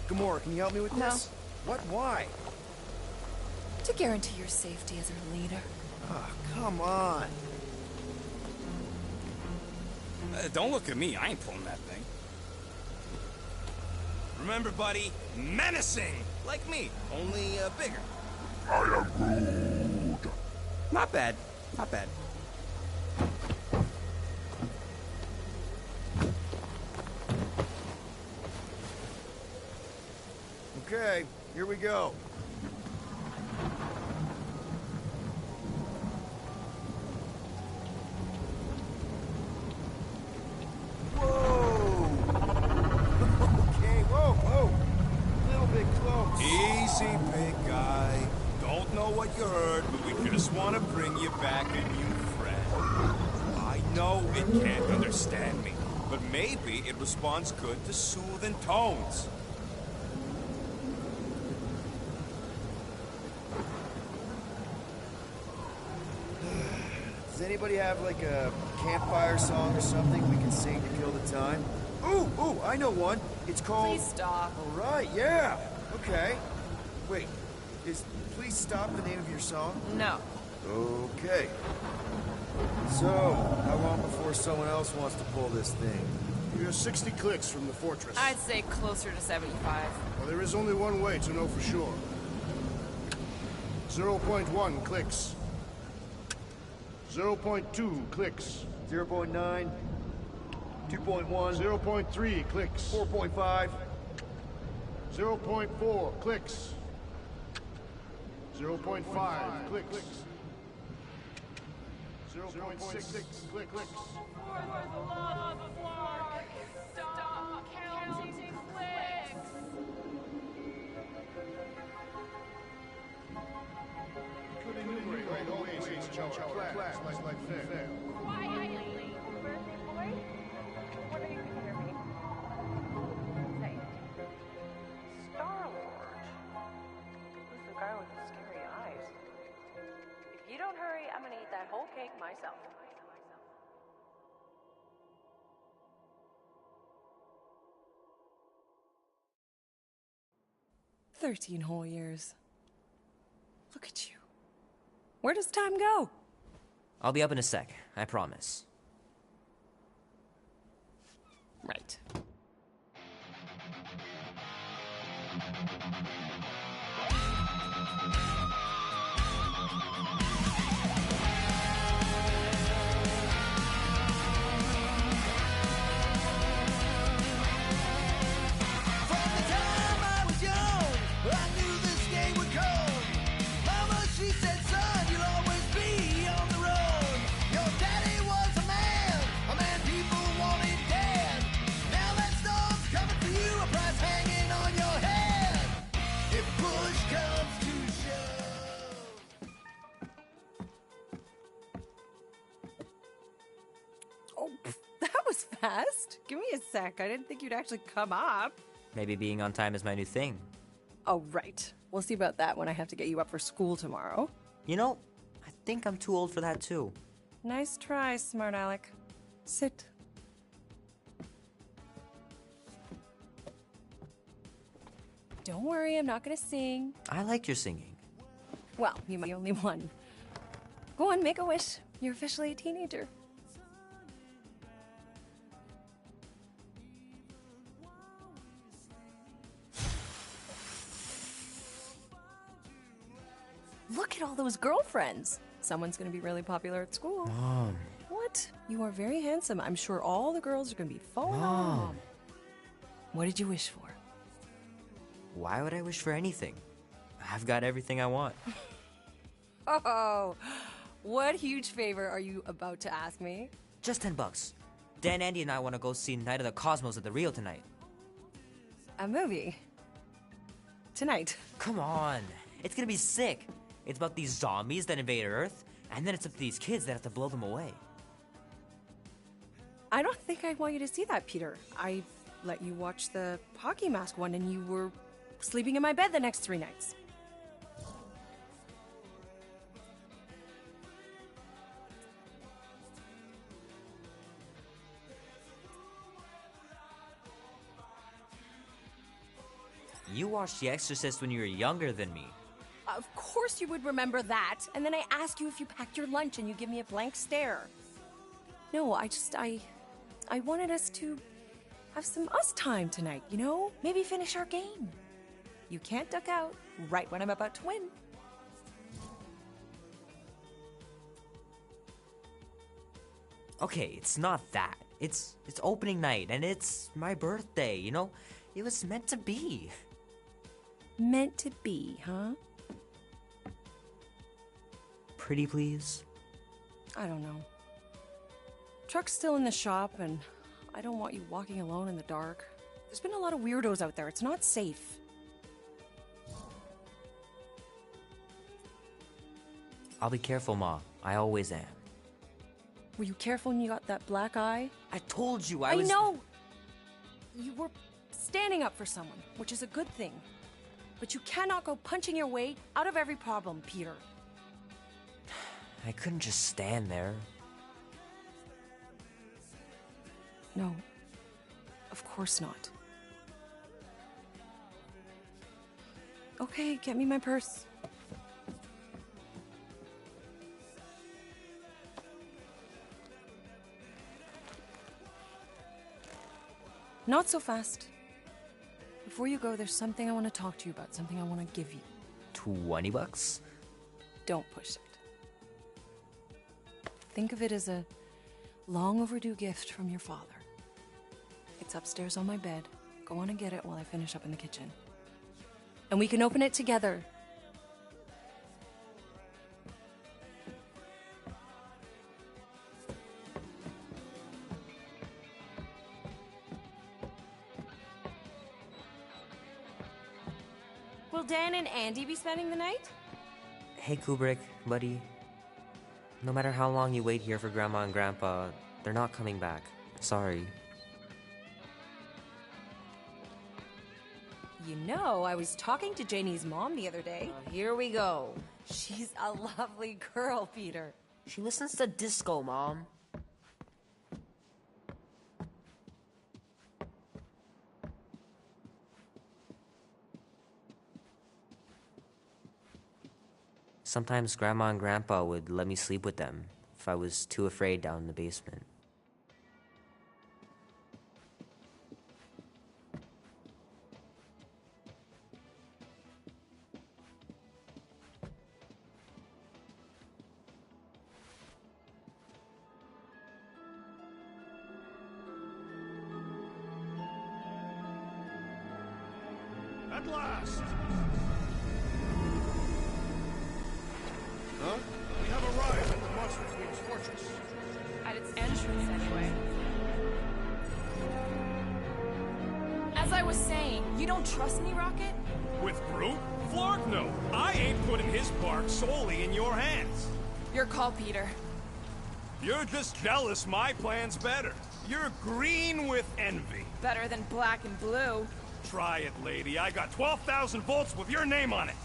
Gamora, can you help me with No. this? What? Why? To guarantee your safety as our leader. Ah, come on. Don't look at me, I ain't pulling that thing. Remember, buddy, menacing! Like me, only bigger. I am Groot. Not bad, not bad. Okay, here we go. Whoa! Okay, whoa! A little bit close. Easy, big guy. Don't know what you heard, but we just want to bring you back a new friend. I know it can't understand me, but maybe it responds good to soothing tones. Does anybody have like a campfire song or something we can sing to kill the time? Ooh, I know one. It's called... Please stop. All right, yeah. Okay. Wait, is Please Stop the name of your song? No. Okay. So, how long before someone else wants to pull this thing? You're 60 clicks from the fortress. I'd say closer to 75. Well, there is only one way to know for sure. 0.1 clicks. 0.2 clicks. 0.9, 2.1, 0.3 clicks. 4.5, 0.4 clicks. 0.5 clicks. 0.6 clicks. For the love of Clark, stop counting clicks. Could enumerate all the ways in which our class like fair. Quietly. Birthday boy? What are you to hear me? Say it. Star-Lord. Who's the guy with the scary eyes? If you don't hurry, I'm gonna eat that whole cake myself. 13 whole years. Look at you. Where does time go? I'll be up in a sec, I promise. Right. Fast? Give me a sec. I didn't think you'd actually come up. Maybe being on time is my new thing. Oh, right. We'll see about that when I have to get you up for school tomorrow. You know, I think I'm too old for that too. Nice try, smart Alec. Sit. Don't worry, I'm not gonna sing. I like your singing. Well, you might be the only one. Go on, make a wish. You're officially a teenager. Look at all those girlfriends. Someone's gonna be really popular at school. Mom. What? You are very handsome. I'm sure all the girls are gonna be falling off. What did you wish for? Why would I wish for anything? I've got everything I want. Oh, what huge favor are you about to ask me? Just $10. Dan, Andy, and I want to go see Night of the Cosmos at the Rio tonight. A movie? Tonight? Come on. It's gonna be sick. It's about these zombies that invade Earth. And then it's up to these kids that have to blow them away. I don't think I want you to see that, Peter. I let you watch the hockey mask one and you were sleeping in my bed the next 3 nights. You watched The Exorcist when you were younger than me. Of course you would remember that. And then I ask you if you packed your lunch and you give me a blank stare. No, I wanted us to have some us time tonight, you know? Maybe finish our game. You can't duck out right when I'm about to win. Okay, it's not that. It's opening night and it's my birthday, you know? It was meant to be. Meant to be, huh? Pretty please? I don't know. Truck's still in the shop, and I don't want you walking alone in the dark. There's been a lot of weirdos out there. It's not safe. I'll be careful, Ma. I always am. Were you careful when you got that black eye? I told you I was... know! You were standing up for someone, which is a good thing. But you cannot go punching your way out of every problem, Peter. I couldn't just stand there. No. Of course not. Okay, get me my purse. Not so fast. Before you go, there's something I want to talk to you about, something I want to give you. $20? Don't push it. Think of it as a long overdue gift from your father. It's upstairs on my bed. Go on and get it while I finish up in the kitchen. And we can open it together. Will Dan and Andy be spending the night? Hey, Kubrick, buddy. No matter how long you wait here for Grandma and Grandpa, they're not coming back. Sorry. You know, I was talking to Janie's mom the other day. Here we go. She's a lovely girl, Peter. She listens to disco, Mom. Sometimes Grandma and Grandpa would let me sleep with them if I was too afraid down in the basement. At last! Huh? We have arrived at the Monster Queen's fortress. At its entrance, anyway. As I was saying, you don't trust me, Rocket? With Groot? Flark no. I ain't putting his bark solely in your hands. Your call, Peter. You're just jealous my plan's better. You're green with envy. Better than black and blue. Try it, lady. I got 12,000 volts with your name on it.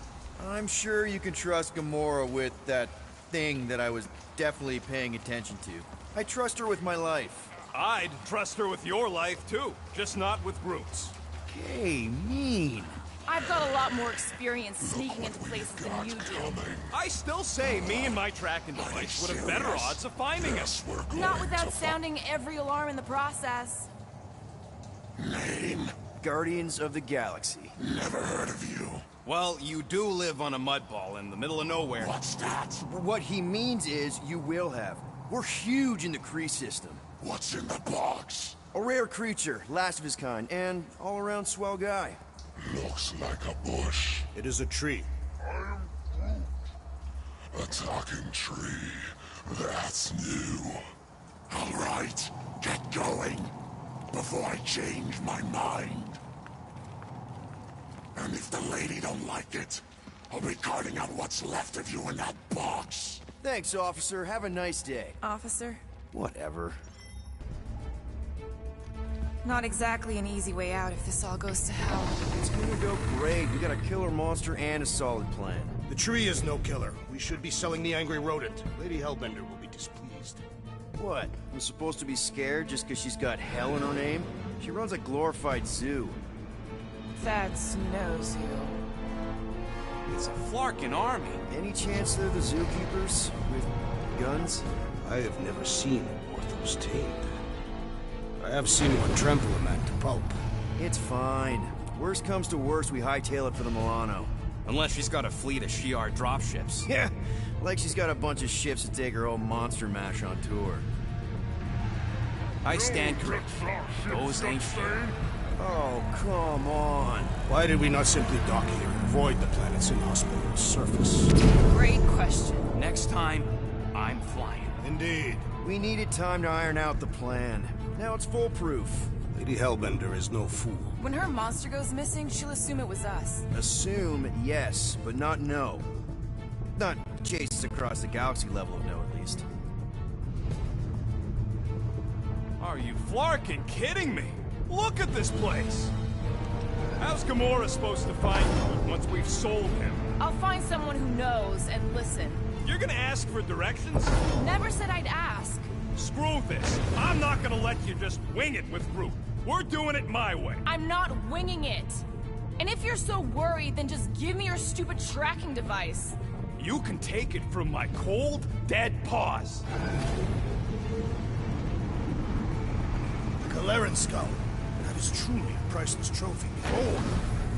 I'm sure you can trust Gamora with that thing that I was definitely paying attention to. I trust her with my life. I'd trust her with your life, too. Just not with Groot's. Okay, mean. I've got a lot more experience sneaking into places than you do. I still say me and my tracking device would have better odds of finding us. Not without sounding every alarm in the process. Name? Guardians of the Galaxy. Never heard of you. Well, you do live on a mud ball in the middle of nowhere. What's that? What he means is you will have. We're huge in the Kree system. What's in the box? A rare creature, last of his kind, and all-around swell guy. Looks like a bush. It is a tree. A talking tree. That's new. All right, get going. Before I change my mind. And if the lady don't like it, I'll be carting out what's left of you in that box. Thanks, officer. Have a nice day. Officer? Whatever. Not exactly an easy way out if this all goes to hell. It's gonna go great. We got a killer monster and a solid plan. The tree is no killer. We should be selling the angry rodent. Lady Hellbender will be displeased. What? I'm supposed to be scared just because she's got hell in her name? She runs a glorified zoo. That's no zoo. It's a Flarkin army. Any chance they're the zookeepers? With guns? I have never seen a Orthos tamed. I have seen one trample a man to pulp. It's fine. Worst comes to worst, we hightail it for the Milano. Unless she's got a fleet of Shi'ar dropships. Yeah, like she's got a bunch of ships to take her old monster mash on tour. I stand corrected. Those ain't fair. Oh, come on. Why did we not simply dock here and avoid the planet's inhospitable surface? Great question. Next time, I'm flying. Indeed. We needed time to iron out the plan. Now it's foolproof. Lady Hellbender is no fool. When her monster goes missing, she'll assume it was us. Assume, yes, but not know. Not chase us across the galaxy level of no, at least. Are you Flarkin kidding me? Look at this place! How's Gamora supposed to find you once we've sold him? I'll find someone who knows and listen. You're gonna ask for directions? Never said I'd ask. Screw this. I'm not gonna let you just wing it with Groot. We're doing it my way. I'm not winging it. And if you're so worried, then just give me your stupid tracking device. You can take it from my cold, dead paws. Galeran skull. That is truly a priceless trophy. Behold.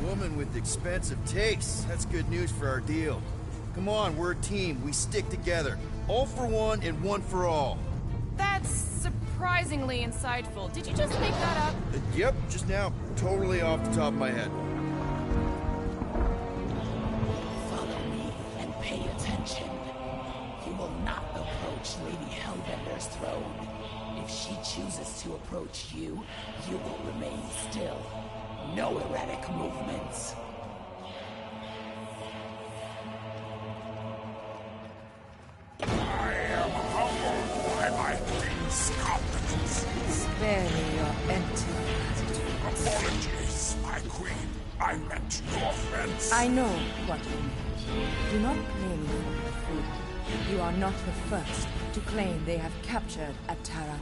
Woman with expensive tastes. That's good news for our deal. Come on, we're a team. We stick together. All for one and one for all. That's surprisingly insightful. Did you just make that up? Yep, just now. Totally off the top of my head. Follow me and pay attention. You will not approach Lady Hellbender's throne. If she chooses to approach you, you will remain still. No erratic movements. I am humbled by my queen's competence. Spare me your empty gratitude. Apologies, my queen. I meant no offense. I know what you mean. Do not blame me for your food. You are not the first to claim they have captured a Tara.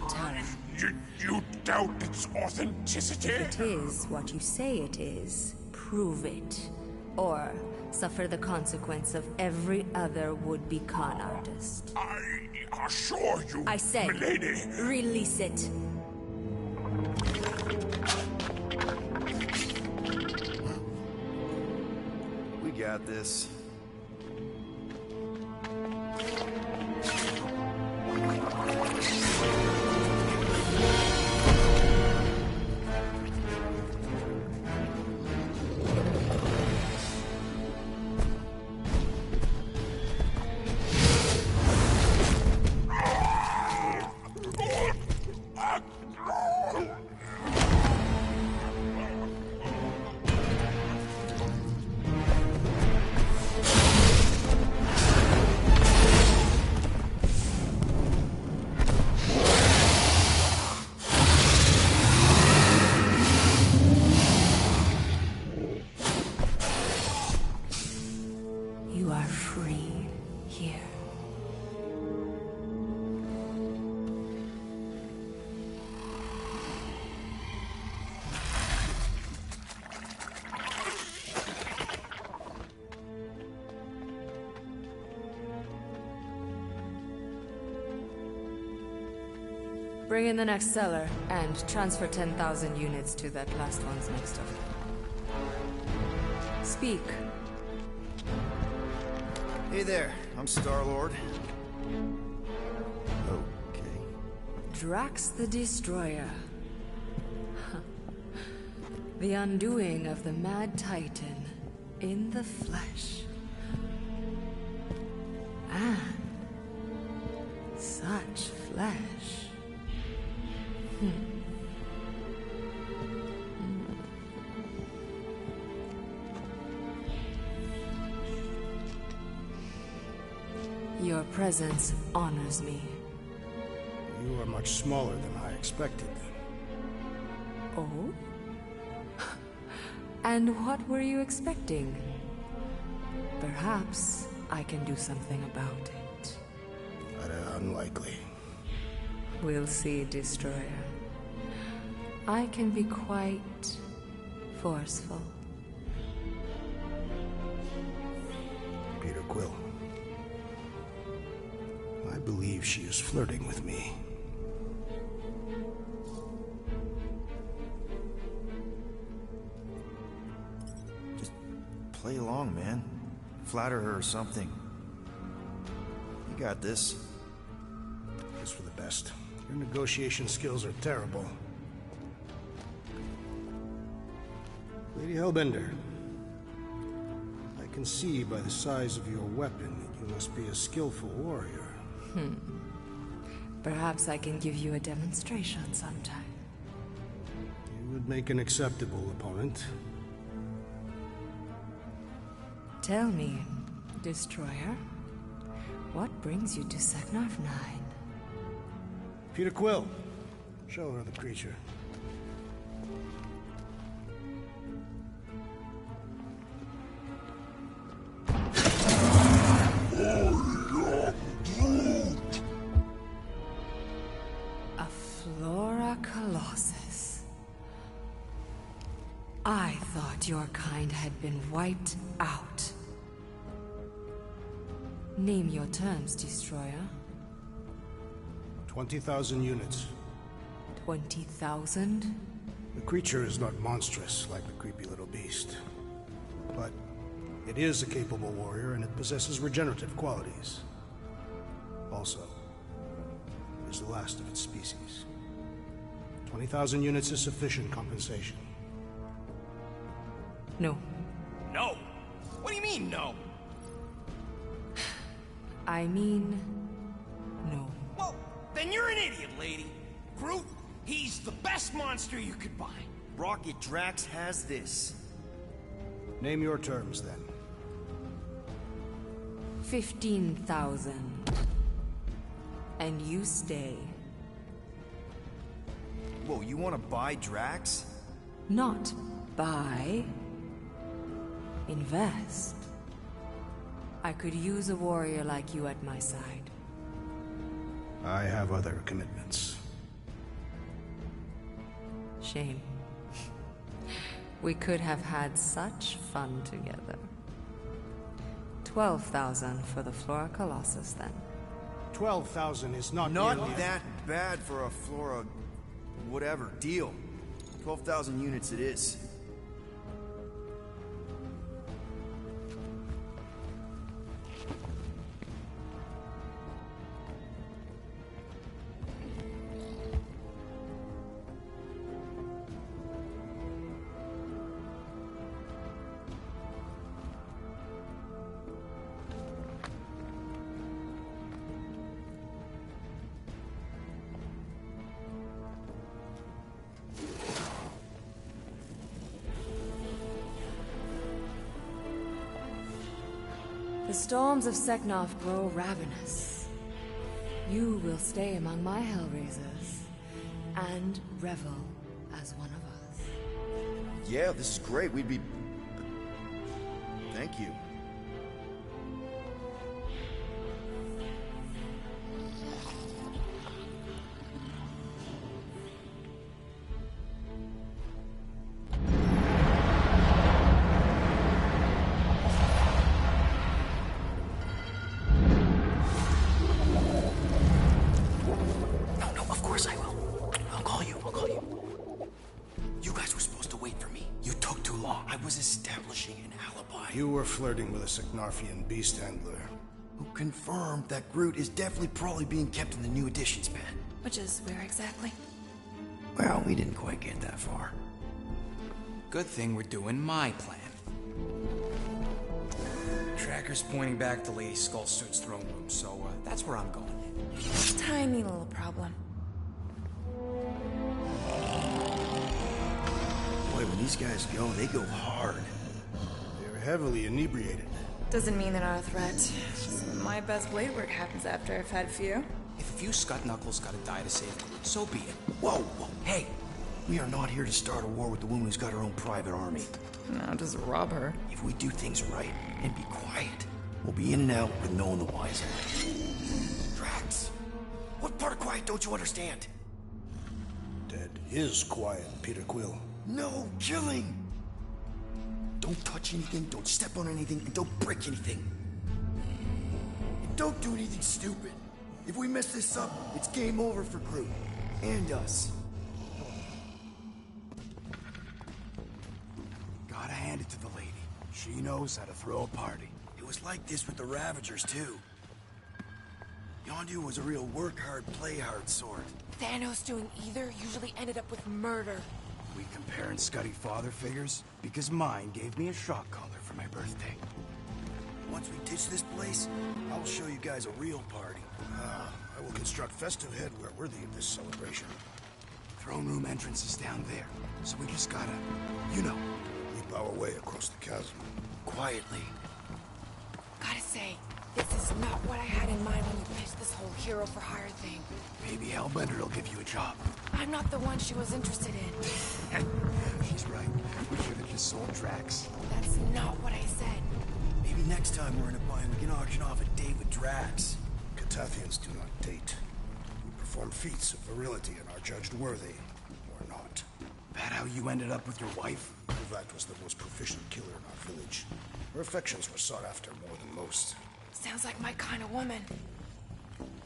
You doubt its authenticity? If it is what you say it is, prove it. Or suffer the consequence of every other would-be con artist. I assure you, I say, milady. Release it. We got this. You are free here. Bring in the next seller, and transfer 10,000 units to that last one's next of kin. Speak. Hey there, I'm Star-Lord. Okay. Drax the Destroyer. The undoing of the Mad Titan in the flesh. And such flesh. Your Your presence honors me. You are much smaller than I expected. Oh? And what were you expecting? Perhaps I can do something about it. Unlikely. We'll see, Destroyer. I can be quite forceful. Peter Quill. I believe she is flirting with me. Just play along, man. Flatter her or something. You got this. It's for the best. Your negotiation skills are terrible. Lady Hellbender, I can see by the size of your weapon that you must be a skillful warrior. Perhaps I can give you a demonstration sometime. You would make an acceptable opponent. Tell me, Destroyer, what brings you to Seknarf 9? Peter Quill, show her the creature. A Flora Colossus. I thought your kind had been wiped out. Name your terms, Destroyer. 20,000 units. 20,000? The creature is not monstrous like the creepy little beast. But it is a capable warrior and it possesses regenerative qualities. Also, it is the last of its species. 20,000 units is sufficient compensation. No. No? What do you mean, no? I mean, no. Well, then you're an idiot, lady. Groot, he's the best monster you could buy. Rocket Drax has this. Name your terms, then. 15,000. And you stay. Whoa, you want to buy Drax? Not buy. Invest. I could use a warrior like you at my side. I have other commitments. Shame. We could have had such fun together. 12,000 for the Flora Colossus, then. 12,000 is not Not nearly that bad for a Flora... whatever. Deal. 12,000 units it is. The storms of Seknarf grow ravenous. You will stay among my Hellraisers and revel as one of us. Yeah, this is great. We'd be... Thank you. You were flirting with a Seknarfian beast handler. Who confirmed that Groot is definitely probably being kept in the new editions pen. Which is where exactly? Well, we didn't quite get that far. Good thing we're doing my plan. Tracker's pointing back to Lady Skullsuit's throne room, so that's where I'm going. Tiny little problem. Boy, when these guys go, they go hard. They're heavily inebriated. Doesn't mean they're not a threat. Some of my best blade work happens after I've had a few. If a few Scud Knuckles gotta die to save them, so be it. Whoa, whoa, hey! We are not here to start a war with the woman who's got her own private army. No, just rob her. If we do things right and be quiet, we'll be in and out with no one the wiser. Drax! What part of quiet don't you understand? Dead is quiet, Peter Quill. No killing! Don't touch anything, don't step on anything, and don't break anything. Don't do anything stupid. If we mess this up, it's game over for Groot. And us. Gotta hand it to the lady. She knows how to throw a party. It was like this with the Ravagers, too. Yondu was a real work-hard, play-hard sort. Thanos doing either usually ended up with murder. We comparing Scuddy father figures? Because mine gave me a shock collar for my birthday. Once we ditch this place, I'll show you guys a real party. I will construct festive headwear worthy of this celebration. Throne room entrance is down there, so we just gotta, leap our way across the chasm. Quietly. Gotta say, this is not what I had in mind when you pitched this whole hero for hire thing. Maybe Hellbender'll give you a job. I'm not the one she was interested in. She's right. We should have just sold Drax. That's not what I said. Maybe next time we're in a bind, we can auction off a date with Drax. Catathians do not date. We perform feats of virility and are judged worthy, or not. That how you ended up with your wife? That was the most proficient killer in our village. Her affections were sought after more than most. Sounds like my kind of woman.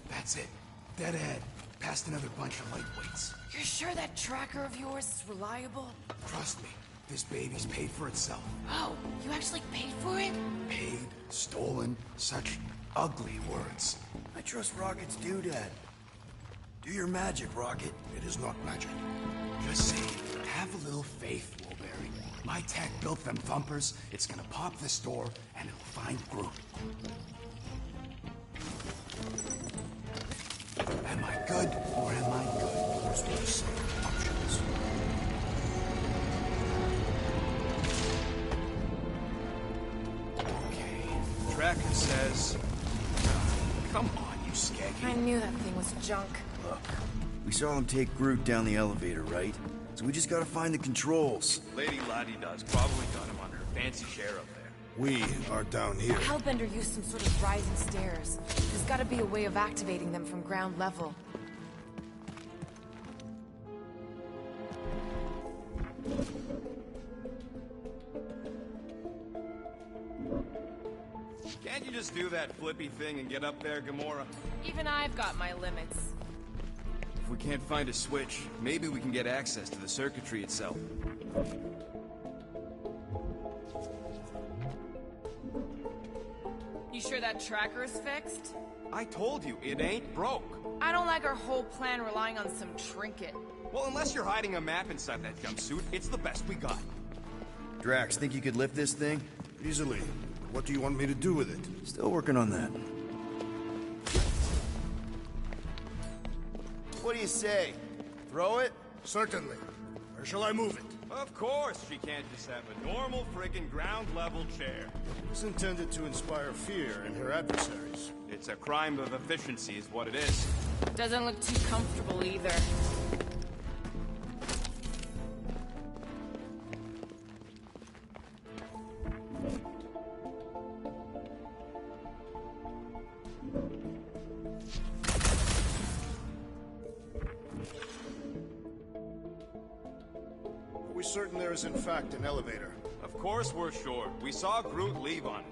That's it. Deadhead. Past another bunch of lightweights. You're sure that tracker of yours is reliable? Trust me, this baby's paid for itself. Oh, you actually paid for it? Paid, stolen, such ugly words. I trust Rocket's doodad. Do your magic, Rocket. It is not magic. Just say, have a little faith, Woolberry. My tech built them thumpers. It's gonna pop this door, and it'll find Groot. Am I good, or am I good? There's no second options. Okay. Tracker says... Come on, you skeggy. I knew that thing was junk. Look, we saw them take Groot down the elevator, right? So we just gotta find the controls. Lady Lottie-Does probably got him on her fancy chair up there. We are down here. Hellbender used some sort of rising stairs. There's gotta be a way of activating them from ground level. Can't you just do that flippy thing and get up there, Gamora? Even I've got my limits. If we can't find a switch, maybe we can get access to the circuitry itself. You sure that tracker's fixed? I told you, it ain't broke. I don't like our whole plan relying on some trinket. Well, unless you're hiding a map inside that jumpsuit, it's the best we got. Drax, think you could lift this thing? Easily. What do you want me to do with it? Still working on that. What do you say? Throw it? Certainly. Where shall I move it? Of course, she can't just have a normal friggin' ground-level chair. It's intended to inspire fear in her adversaries. It's a crime of efficiency is what it is. Doesn't look too comfortable either. Are we certain there is in fact an elevator? Of course we're sure. We saw Groot leave on it.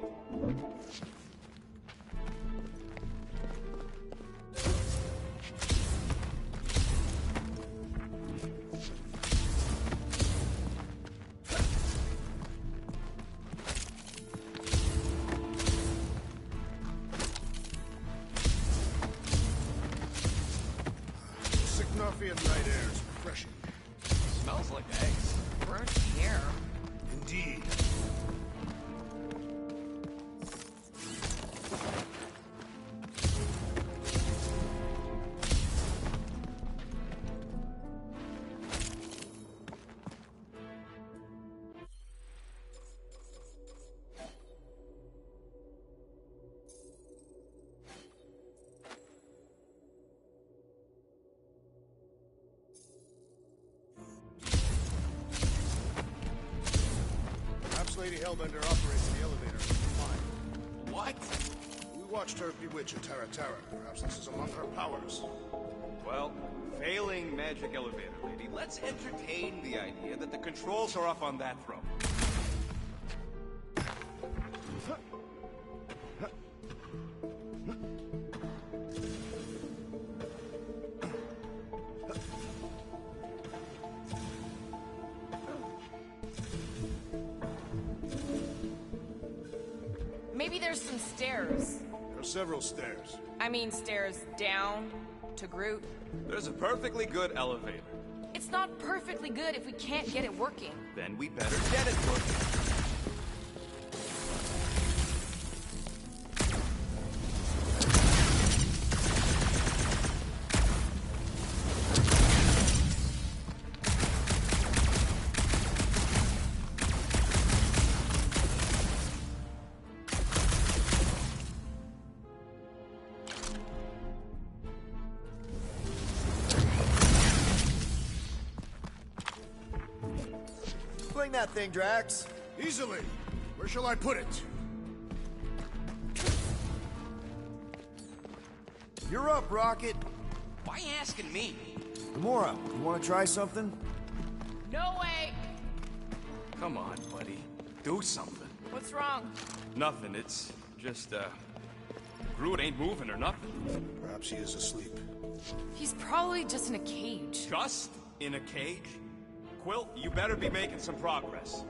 Signofian night air is refreshing. Smells like eggs. Burnt hair. Indeed. Lady Hellbender operates the elevator. Fine. What? We watched her bewitch a Terra Terra. Perhaps this is among her powers. Well, failing magic elevator lady, let's entertain the idea that the controls are off on that throne. Maybe there's some stairs. There are several stairs. I mean stairs down to Groot. There's a perfectly good elevator. It's not perfectly good if we can't get it working. Then we better get it working. Fling that thing, Drax. Easily. Where shall I put it? You're up, Rocket. Why you asking me? Gamora, you want to try something? No way! Come on, buddy. Do something. What's wrong? Nothing. It's just, Groot ain't moving or nothing. Perhaps he is asleep. He's probably just in a cage. Just in a cage? Quill, you better be making some progress.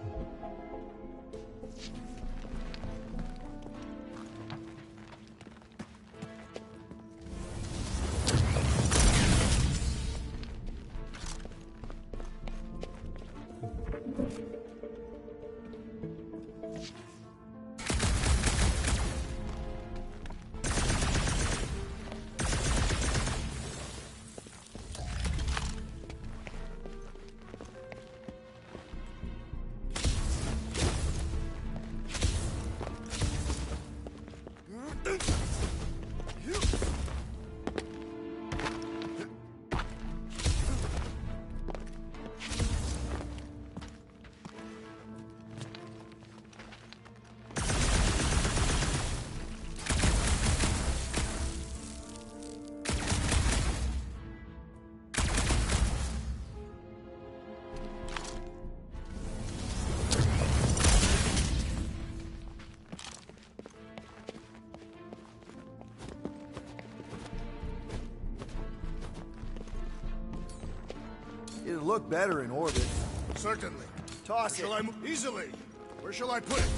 It'll look better in orbit. Certainly. Toss Where it. shall I move? Easily. Where shall I put it?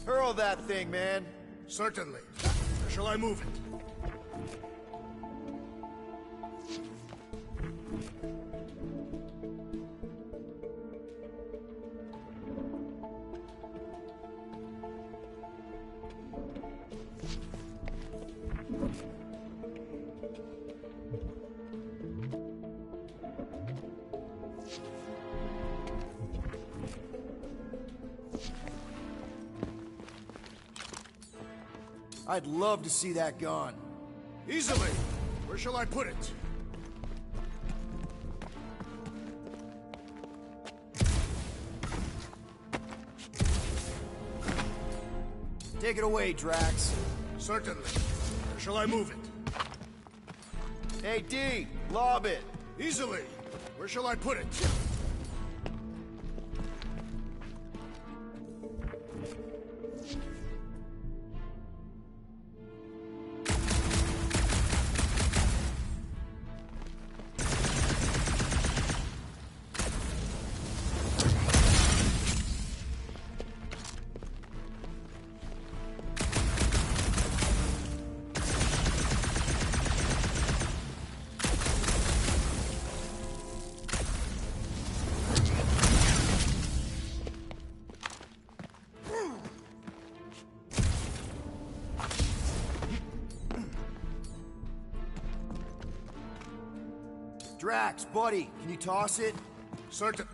Hurl that thing, man. Certainly. Where shall I move it? I'd love to see that gone. Easily. Where shall I put it? Take it away, Drax. Certainly. Where shall I move it? Hey, D, lob it. Easily. Where shall I put it? Drax, buddy, can you toss it? Certain.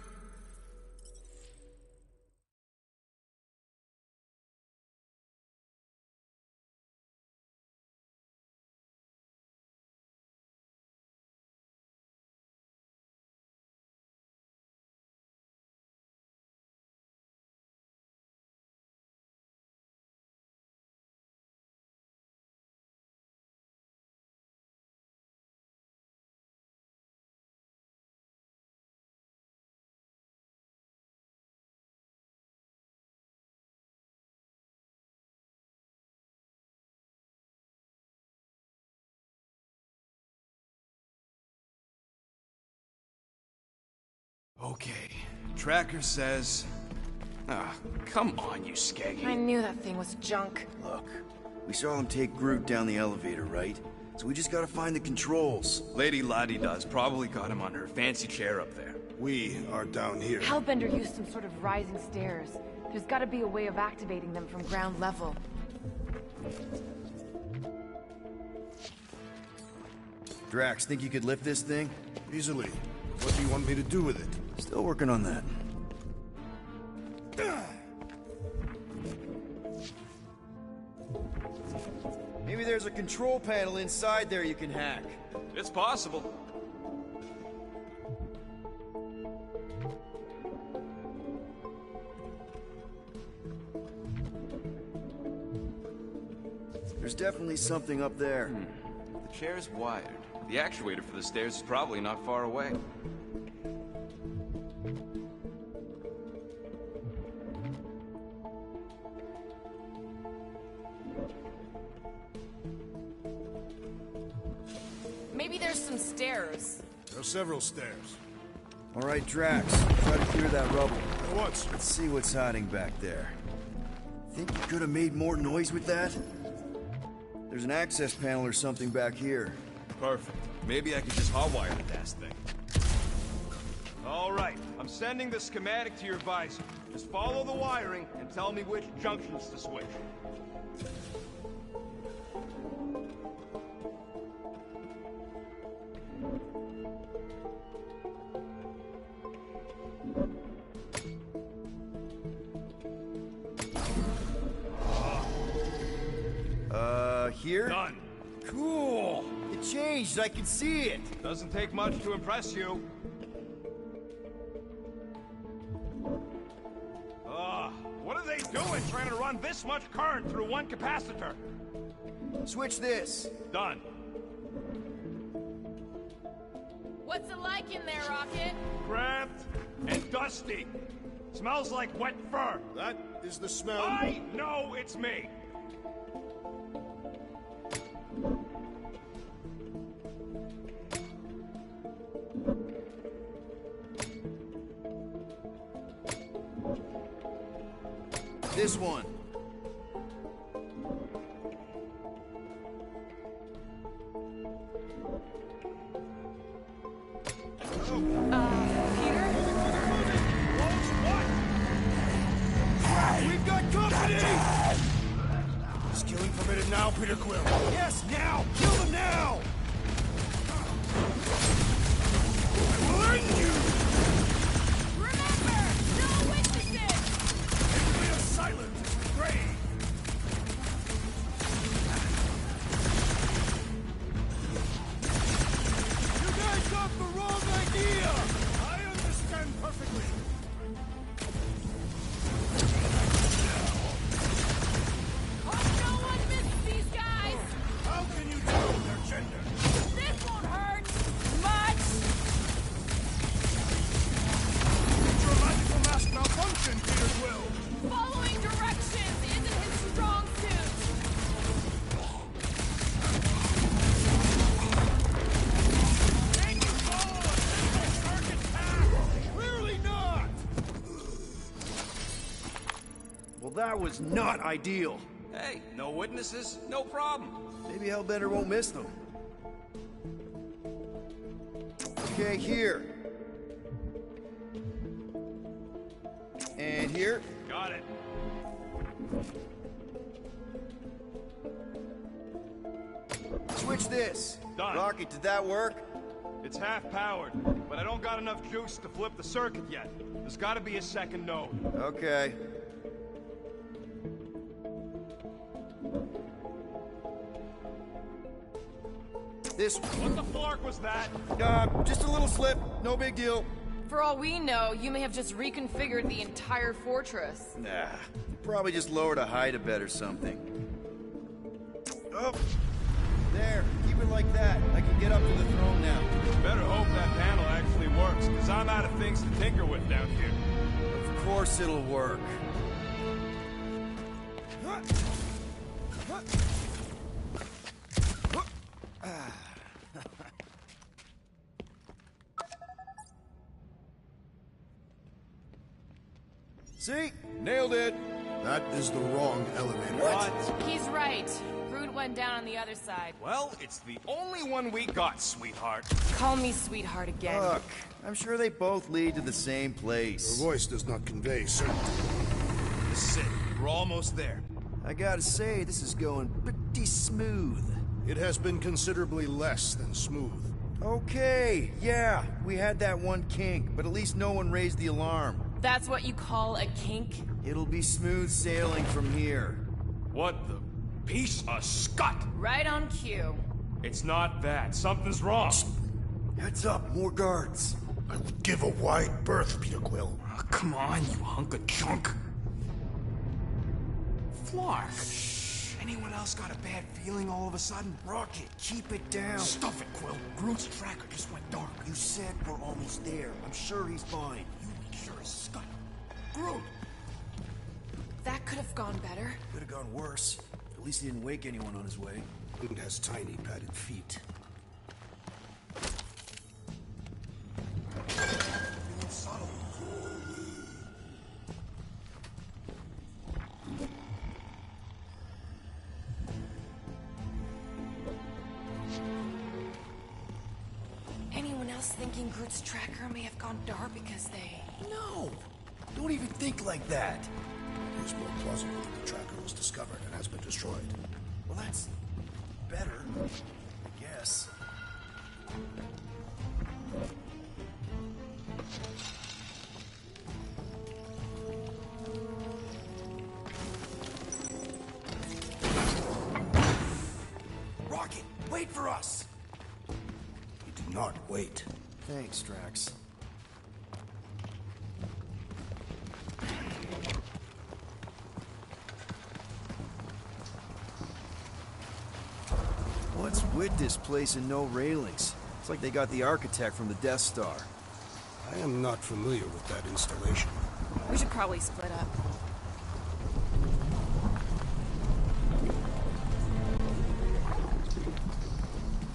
Okay. Tracker says... Ah, come on, you skeggy. I knew that thing was junk. Look, we saw him take Groot down the elevator, right? So we just gotta find the controls. Lady Ladi-Da's probably got him on her fancy chair up there. We are down here. Hellbender used some sort of rising stairs. There's gotta be a way of activating them from ground level. Drax, think you could lift this thing? Easily. What do you want me to do with it? Still working on that. Maybe there's a control panel inside there you can hack. It's possible. There's definitely something up there. The chair's wired. The actuator for the stairs is probably not far away. Maybe there's some stairs. There are several stairs. All right, Drax, try to clear that rubble. At once. Let's see what's hiding back there. Think you could have made more noise with that? There's an access panel or something back here. Perfect. Maybe I could just hotwire the dashed thing. All right, I'm sending the schematic to your visor. Just follow the wiring and tell me which junctions to switch. Here? Done. Cool! It changed, I can see it! Doesn't take much to impress you. What are they doing trying to run this much current through one capacitor? Switch this. Done. What's it like in there, Rocket? Cramped and dusty. Smells like wet fur. That is the smell. I know it's me. This one. Peter? We've got company! Is killing permitted now, Peter Quill? Yes, now! Kill them now! I will end you! Remember, no witnesses! We are silent, brave! You guys got the wrong idea! I understand perfectly. Hope no one misses these guys! How can you tell their gender? This won't hurt much! Your magical mask malfunction, Peter Quill! Following directions isn't his strong suit! Clearly not! Well, that was not ideal. Hey, no witnesses, no problem. Maybe Hellbender won't miss them. Okay, here. And here. Got it. Switch this. Done. Rocket, did that work? It's half-powered, but I don't got enough juice to flip the circuit yet. There's gotta be a second node. Okay. This one. What the flark was that? Just a little slip. No big deal. For all we know, you may have just reconfigured the entire fortress. Nah. Probably just lowered a height a bit or something. Oh. There. Keep it like that. I can get up to the throne now. Better hope that panel actually works, because I'm out of things to tinker with down here. Of course it'll work. See? Nailed it. That is the wrong elevator. What? He's right. Groot went down on the other side. Well, it's the only one we got, sweetheart. Call me sweetheart again. Look, I'm sure they both lead to the same place. Your voice does not convey certainty. This is it. We're almost there. I gotta say, this is going pretty smooth. It has been considerably less than smooth. Okay, yeah, we had that one kink, but at least no one raised the alarm. That's what you call a kink? It'll be smooth sailing from here. What the piece of scut? Right on cue. It's not that. Something's wrong. Heads up, more guards. I would give a wide berth, Peter Quill. Oh, come on, you hunk of junk. Flark. Anyone else got a bad feeling all of a sudden? Rocket, keep it down. Stuff it, Quill. Groot's tracker just went dark. You said we're almost there. I'm sure he's fine. You sure as scut. Groot! That could have gone better. Could have gone worse. At least he didn't wake anyone on his way. Groot has tiny padded feet. Subtle. Anyone else thinking Groot's tracker may have gone dark because they... No! Don't even think like that. It is more plausible that the tracker was discovered and has been destroyed. Well, that's better, I guess. Rocket, wait for us! He did not wait. Thanks, Drax. What's with this place and no railings? It's like they got the architect from the Death Star. I am not familiar with that installation. We should probably split up.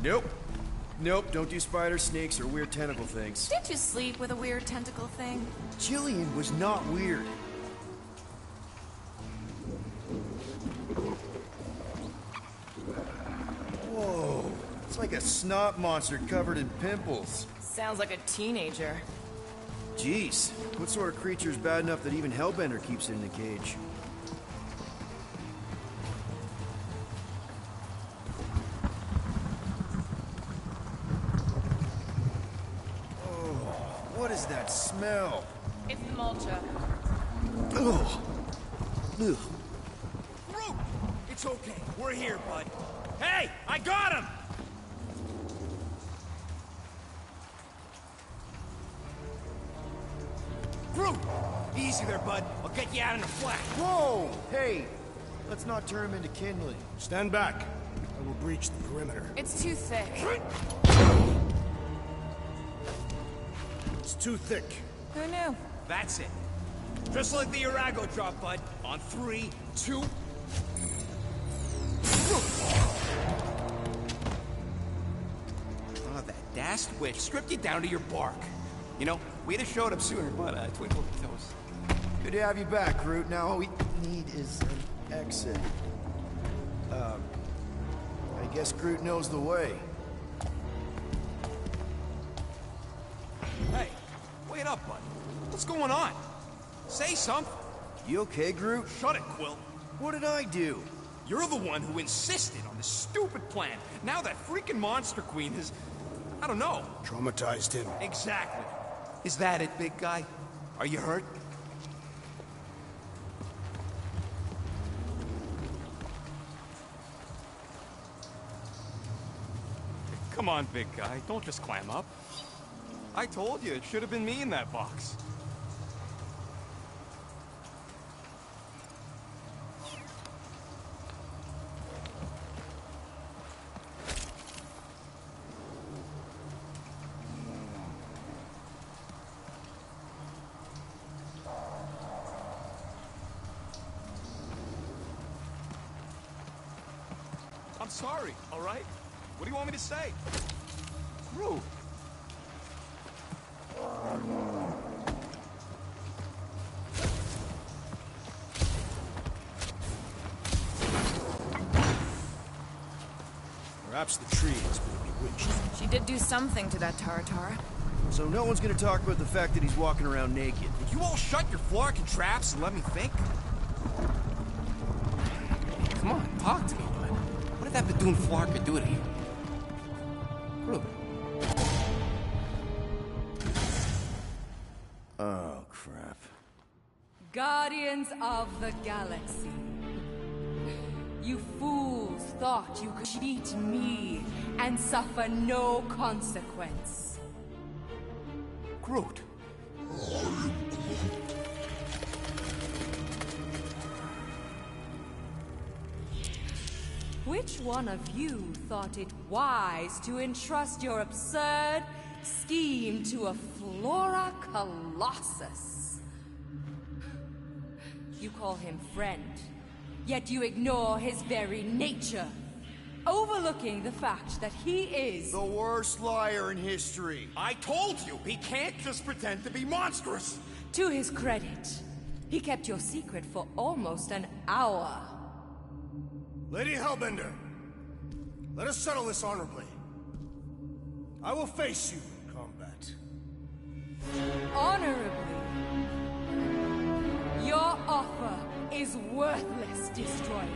Nope. Nope, don't do spider, snakes, or weird tentacle things. Did you sleep with a weird tentacle thing? Jillian was not weird. Whoa, it's like a snot monster covered in pimples. Sounds like a teenager. Jeez, what sort of creature is bad enough that even Hellbender keeps it in a cage? Oh, what is that smell? It's mulcha. Ugh. Ugh. Groot! It's okay. We're here, bud. Hey, I got him! Groot! Easy there, bud. I'll get you out in a flash. Whoa! Hey, let's not turn him into kindling. Stand back. I will breach the perimeter. It's too thick. It's too thick. Who knew? That's it. Just like the Urago drop, bud. On 3, 2... Oh, that dashed witch stripped you down to your bark. You know, we'd have showed up sooner, but twinkle your toes. Good to have you back, Groot. Now all we need is an exit. I guess Groot knows the way. Hey, wait up, bud. What's going on? Say something. You okay, Groot? Shut it, Quill. What did I do? You're the one who insisted on this stupid plan. Now that freaking Monster Queen has... I don't know. Traumatized him. Exactly. Is that it, big guy? Are you hurt? Come on, big guy. Don't just clam up. I told you, it should have been me in that box. I'm sorry, all right? What do you want me to say? Groot. Perhaps the tree has been bewitched. She did do something to that Tara. So no one's gonna talk about the fact that he's walking around naked. Would you all shut your Florican traps and let me think? Come on, talk to me, bud. What did that Bethune Flarka do to you? Prove it. Oh, crap. Guardians of the Galaxy. You fools thought you could cheat me and suffer no consequence. Groot. Which one of you thought it wise to entrust your absurd scheme to a Flora Colossus? You call him friend, yet you ignore his very nature, overlooking the fact that he is the worst liar in history. I told you, he can't just pretend to be monstrous. To his credit, he kept your secret for almost an hour. Lady Hellbender, let us settle this honorably. I will face you in combat. Honorably? Your offer is worthless, Destroyer.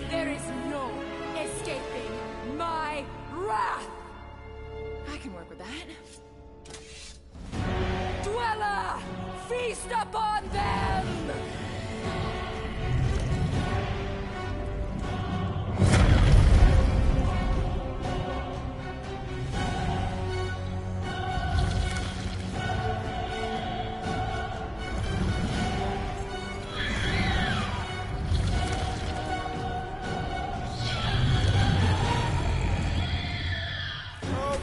There is no escaping my wrath! I can work with that. Dweller! Feast upon them!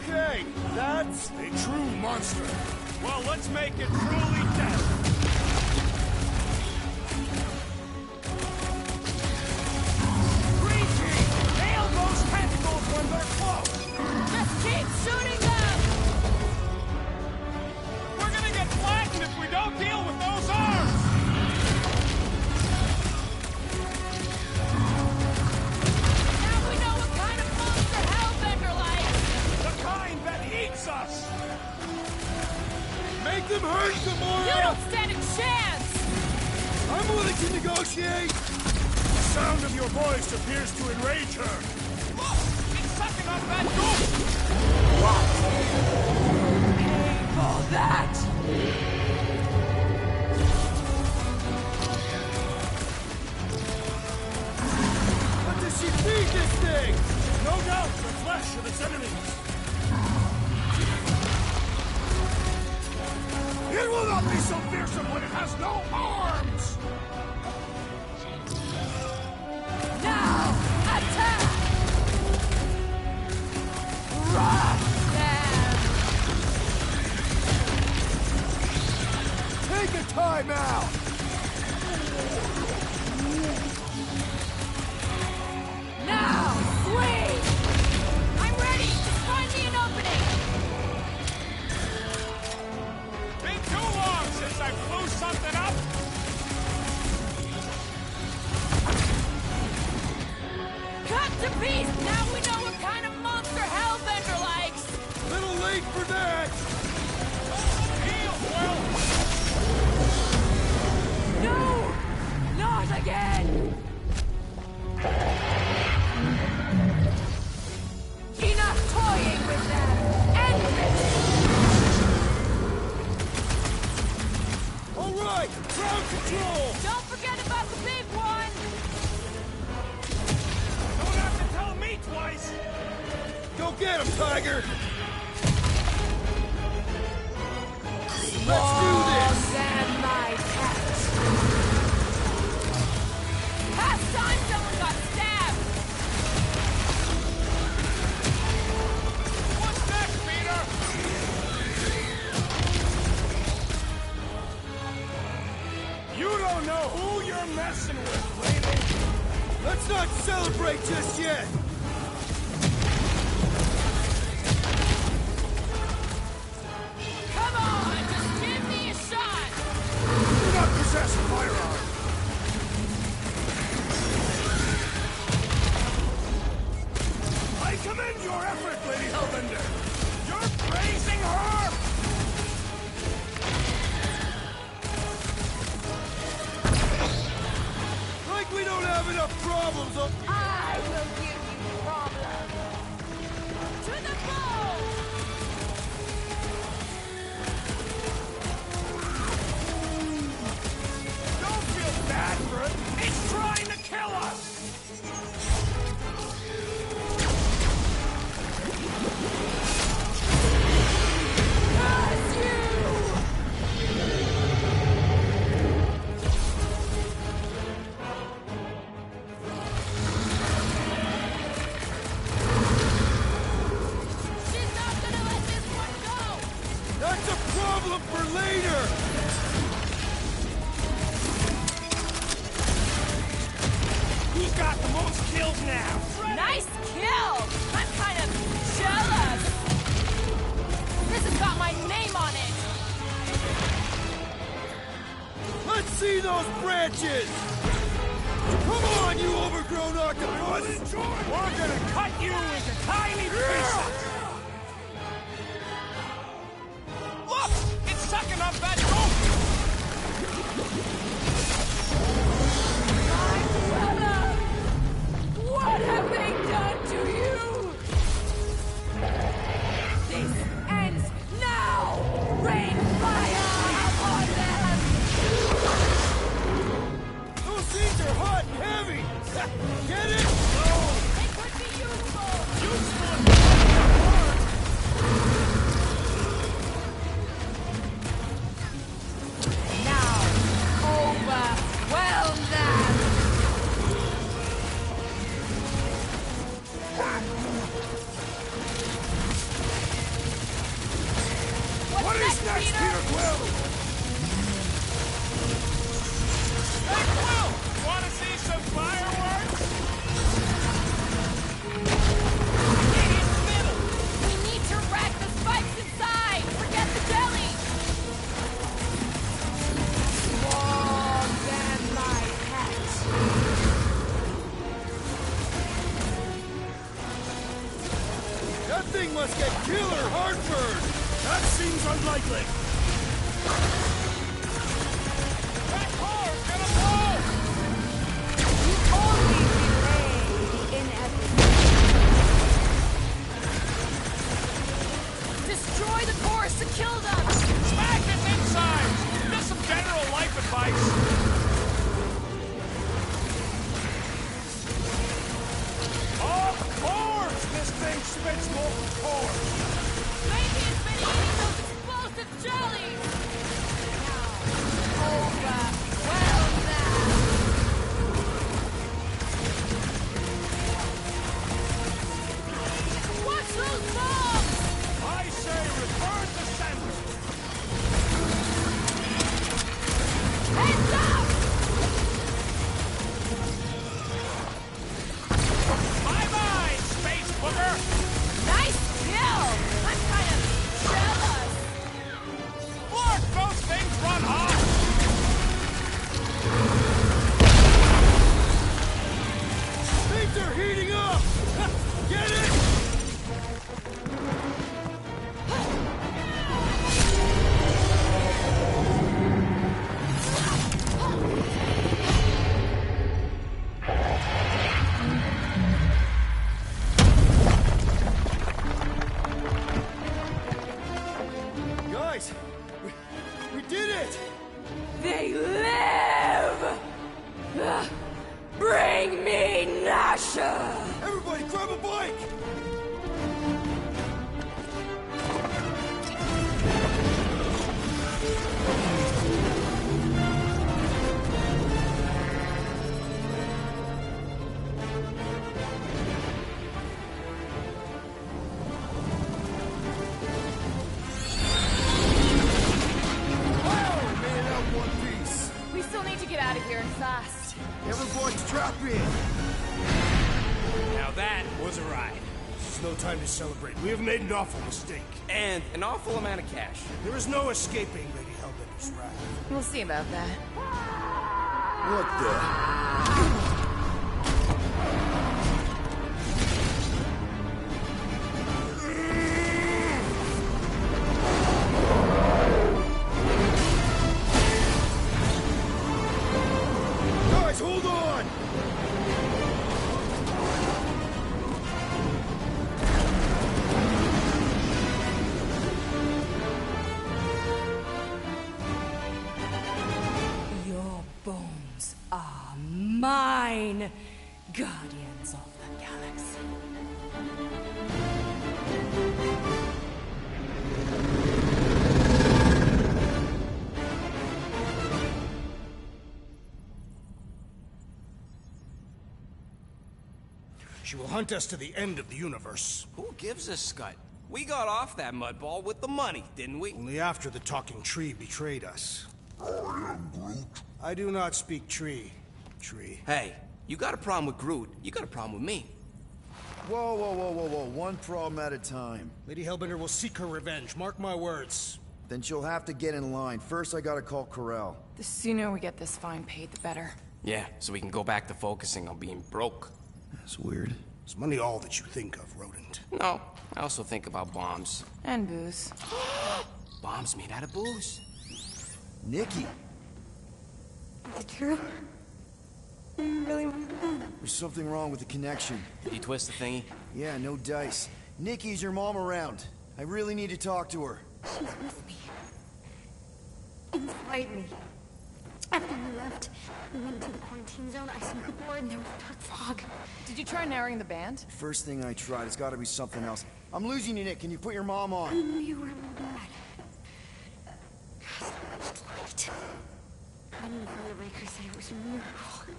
Okay, that's a true monster. Well, let's make it truly dead. Green team, nail those tentacles when they're close. Just keep shooting them! We're gonna get flattened if we don't deal with those arms! Now we know what kind of monster Hellbender likes! The kind that eats us. Make them hurt, Gamora! You don't stand a chance! I'm willing to negotiate! The sound of your voice appears to enrage her. Look, he's sucking up that goop. Pay for that! What does she feed this thing? No doubt the flesh of its enemies. It will not be so fearsome when it has no arms! Now, attack! Rush them! Take a time out! Now, swing! I'm ready! Just find me an opening! Been too long since I blew something up! Cut to piece! Now we know what kind of monster Hellbender likes! Little late for that! Heal, Will! No! Not again! Enough toying with them! End this! All right, ground control! Don't forget about the big one! Don't have to tell me twice! Go get him, Tiger! Let's do this! Than my cat! Last time someone got stabbed! What's next, Peter? You don't know who you're messing with, lady. Let's not celebrate just yet! Come on! Just give me a shot! Do not possess a firearm! I got problems, I will give you problems. To the bone! Don't feel bad for it. It's trying to kill us. Curse you! She's not gonna let this one go! That's a problem for later! Who's got the most kills now? Nice kill! I'm kind of jealous. This has got my name on it. Let's see those branches! Come on, you overgrown octopus! We're gonna cut you into tiny pieces! Look! It's sucking up that rope! What have they done to you? This ends now! Rain fire upon them! Those things are hot and heavy! Get it? They could be useful! Now, overwhelm them! What is next, Peter Quill? Hey, Quill! Wanna see some fireworks? Get in the middle! We need to rack the spikes inside! Forget the jelly! More than my pet! That thing must get killer heartburn! That seems unlikely! That car's gonna blow! You only delay the inevitable. Destroy the cores to kill them! Smack his inside! Just some general life advice. Of course! This thing spits molten cores! Maybe it's been eating those explosive jellies! Now, overwhelm them! Watch those bombs! I say return to sender! Heads up! Bye-bye, space booger! Nice kill! I'm kind of jealous! Look, those things run hot! Things are heating up! Get it? Guys, we did it! They live! Bring me Nasha! Everybody grab a bike! Wow, we made it out in one piece! We still need to get out of here and fast. Everyone's trapped in! Now that was a ride. This is no time to celebrate. We have made an awful mistake. And an awful amount of cash. There is no escaping Lady Hellbender's wrath. We'll see about that. What the? Guys, hold on! fine Guardians of the Galaxy. She will hunt us to the end of the universe. Who gives a scut? We got off that mudball with the money, didn't we? Only after the talking tree betrayed us. I am Groot. I do not speak tree. Tree. Hey, you got a problem with Groot, you got a problem with me. Whoa, whoa, whoa, whoa, whoa. One problem at a time. Lady Hellbender will seek her revenge, mark my words. Then she'll have to get in line. First, I gotta call Corel. The sooner we get this fine paid, the better. Yeah, so we can go back to focusing on being broke. That's weird. Is money all that you think of, rodent? No, I also think about bombs. And booze. Bombs made out of booze. Nikki! Is it true? Really? There's something wrong with the connection. Did you twist the thingy? Yeah, no dice. Nikki, is your mom around? I really need to talk to her. She's with me. Inside me. After we left, we went to the quarantine zone. I seen the board and there was dark fog. Did you try narrowing the band? First thing I tried, it's gotta be something else. I'm losing you, Nick. Can you put your mom I on? knew you were really bad. So much light. I need to find the Raker said it was a miracle.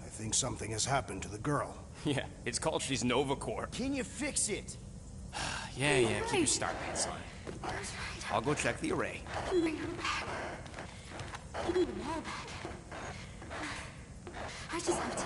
I think something has happened to the girl. Yeah, it's called she's Nova Corps. Can you fix it? Yeah, keep your star pants on. I'll go check the array. I can bring her back. I need them all back. I just have to...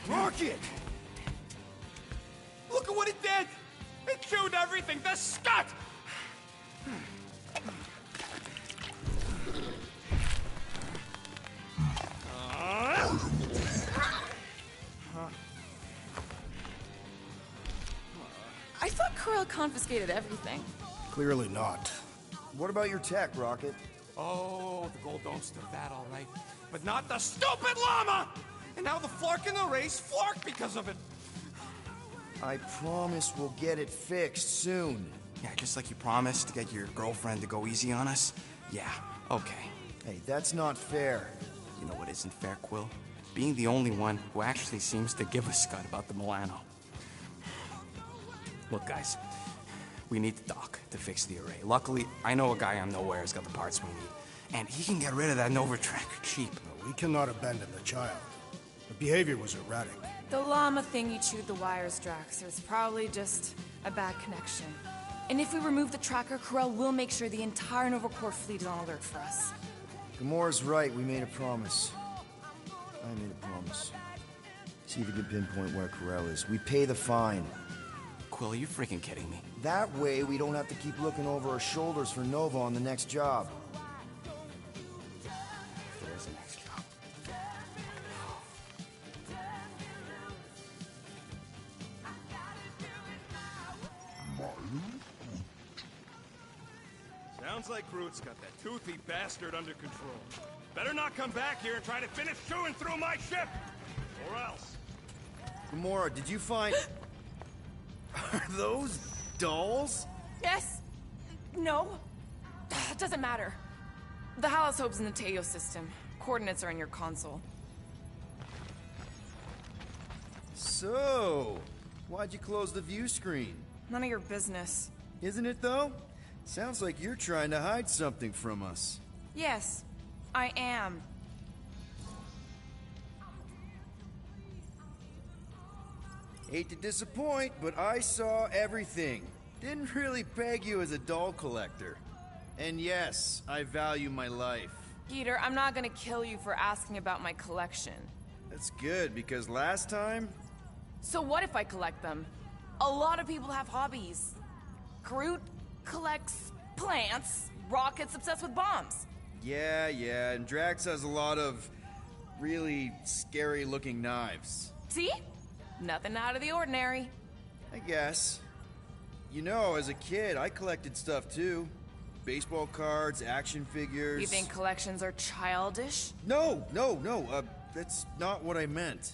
Rocket! Look at what it did! It chewed everything! The scut! I thought Corel confiscated everything. Clearly not. What about your tech, Rocket? Oh, the gold don't stir that all right. But not the stupid llama! And now the Flark in the race Flark because of it. I promise we'll get it fixed soon. Yeah, just like you promised to get your girlfriend to go easy on us? Yeah, okay. Hey, that's not fair. You know what isn't fair, Quill? Being the only one who actually seems to give a scut about the Milano. Look, guys, we need the doc to fix the array. Luckily, I know a guy on Nowhere has got the parts we need. And he can get rid of that Nova tracker cheap. No, we cannot abandon the child. The behavior was erratic. The llama thing you chewed the wires, Drax. It was probably just a bad connection. And if we remove the tracker, Corel will make sure the entire Nova Corps fleet is on alert for us. Gamora's right, we made a promise. I made a promise. See if you can pinpoint where Corel is. We pay the fine. Quill, are you freaking kidding me? That way, we don't have to keep looking over our shoulders for Nova on the next job. There is a next job. Sounds like Groot's got that toothy bastard under control. Better not come back here and try to finish chewing through my ship! Or else. Gamora, did you find... Are those dolls? Yes. No. It doesn't matter. The Haloscope's in the Teo system. Coordinates are in your console. So, why'd you close the view screen? None of your business. Isn't it, though? Sounds like you're trying to hide something from us. Yes, I am. Hate to disappoint, but I saw everything. Didn't really peg you as a doll collector. And yes, I value my life. Peter, I'm not gonna kill you for asking about my collection. That's good, because last time... So what if I collect them? A lot of people have hobbies. Groot collects plants, Rocket's obsessed with bombs. Yeah, and Drax has a lot of really scary-looking knives. See? Nothing out of the ordinary. I guess. You know, as a kid, I collected stuff too. baseball cards, action figures... You think collections are childish? No, that's not what I meant.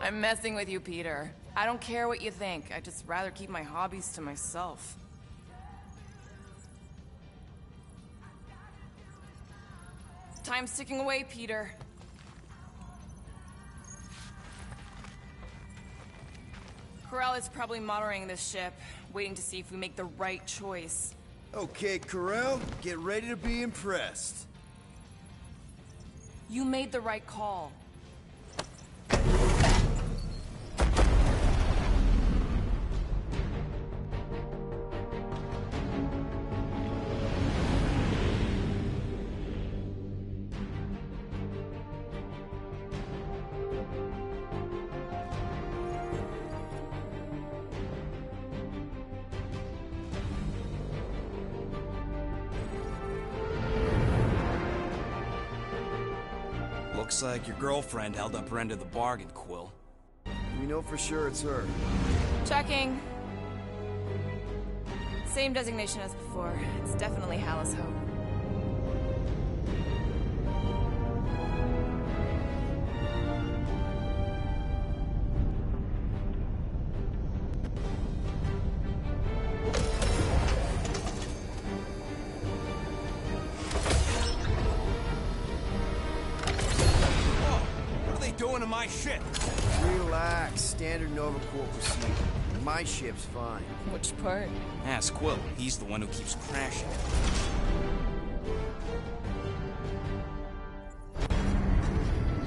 I'm messing with you, Peter. I don't care what you think. I'd just rather keep my hobbies to myself. Time's ticking away, Peter. Corell is probably monitoring this ship, waiting to see if we make the right choice. Okay, Corell, get ready to be impressed. You made the right call. Looks like your girlfriend held up her end of the bargain, Quill. We know for sure it's her. Checking. Same designation as before. It's definitely Hallis Hope. Doing to my ship? Relax. Standard Nova Corps procedure. My ship's fine. Which part? Ask Quill. He's the one who keeps crashing.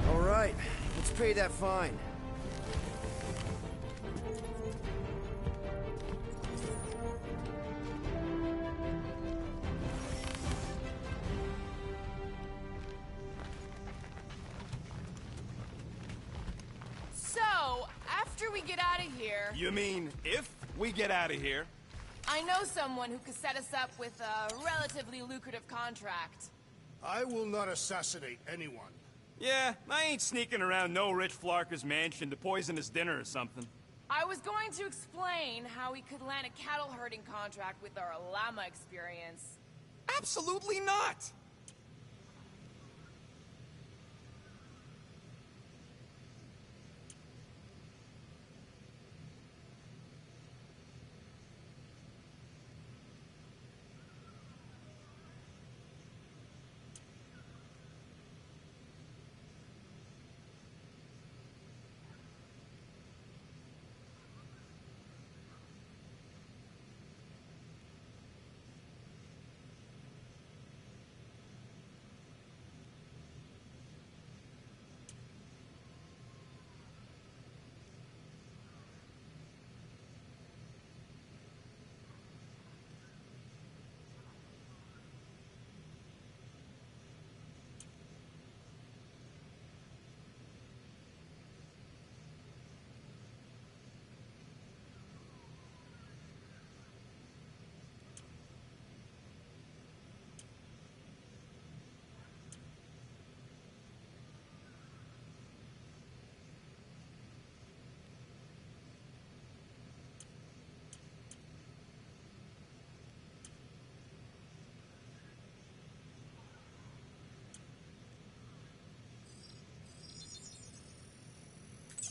All right. Let's pay that fine. You mean, if we get out of here? I know someone who could set us up with a relatively lucrative contract. I will not assassinate anyone. Yeah, I ain't sneaking around no rich flarker's mansion to poison his dinner or something. I was going to explain how we could land a cattle herding contract with our llama experience. Absolutely not!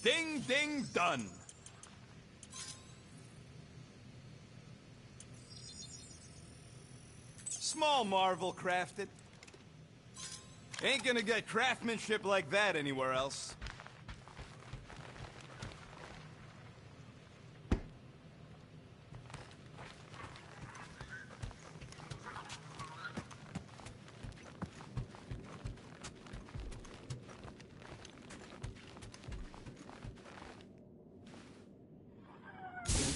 Ding, ding, done. Small marvel crafted. Ain't gonna get craftsmanship like that anywhere else.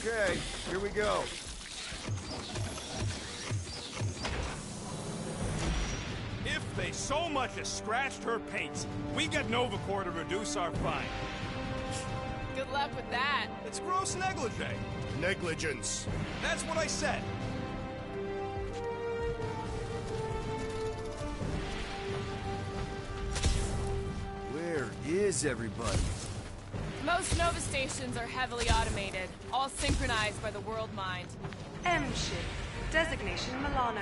Okay, here we go. If they so much as scratched her paints, we get Nova Corps to reduce our fine. Good luck with that. It's gross negligee. Negligence. That's what I said. Where is everybody? Most Nova stations are heavily automated, all synchronized by the world mind. M ship. Designation Milano.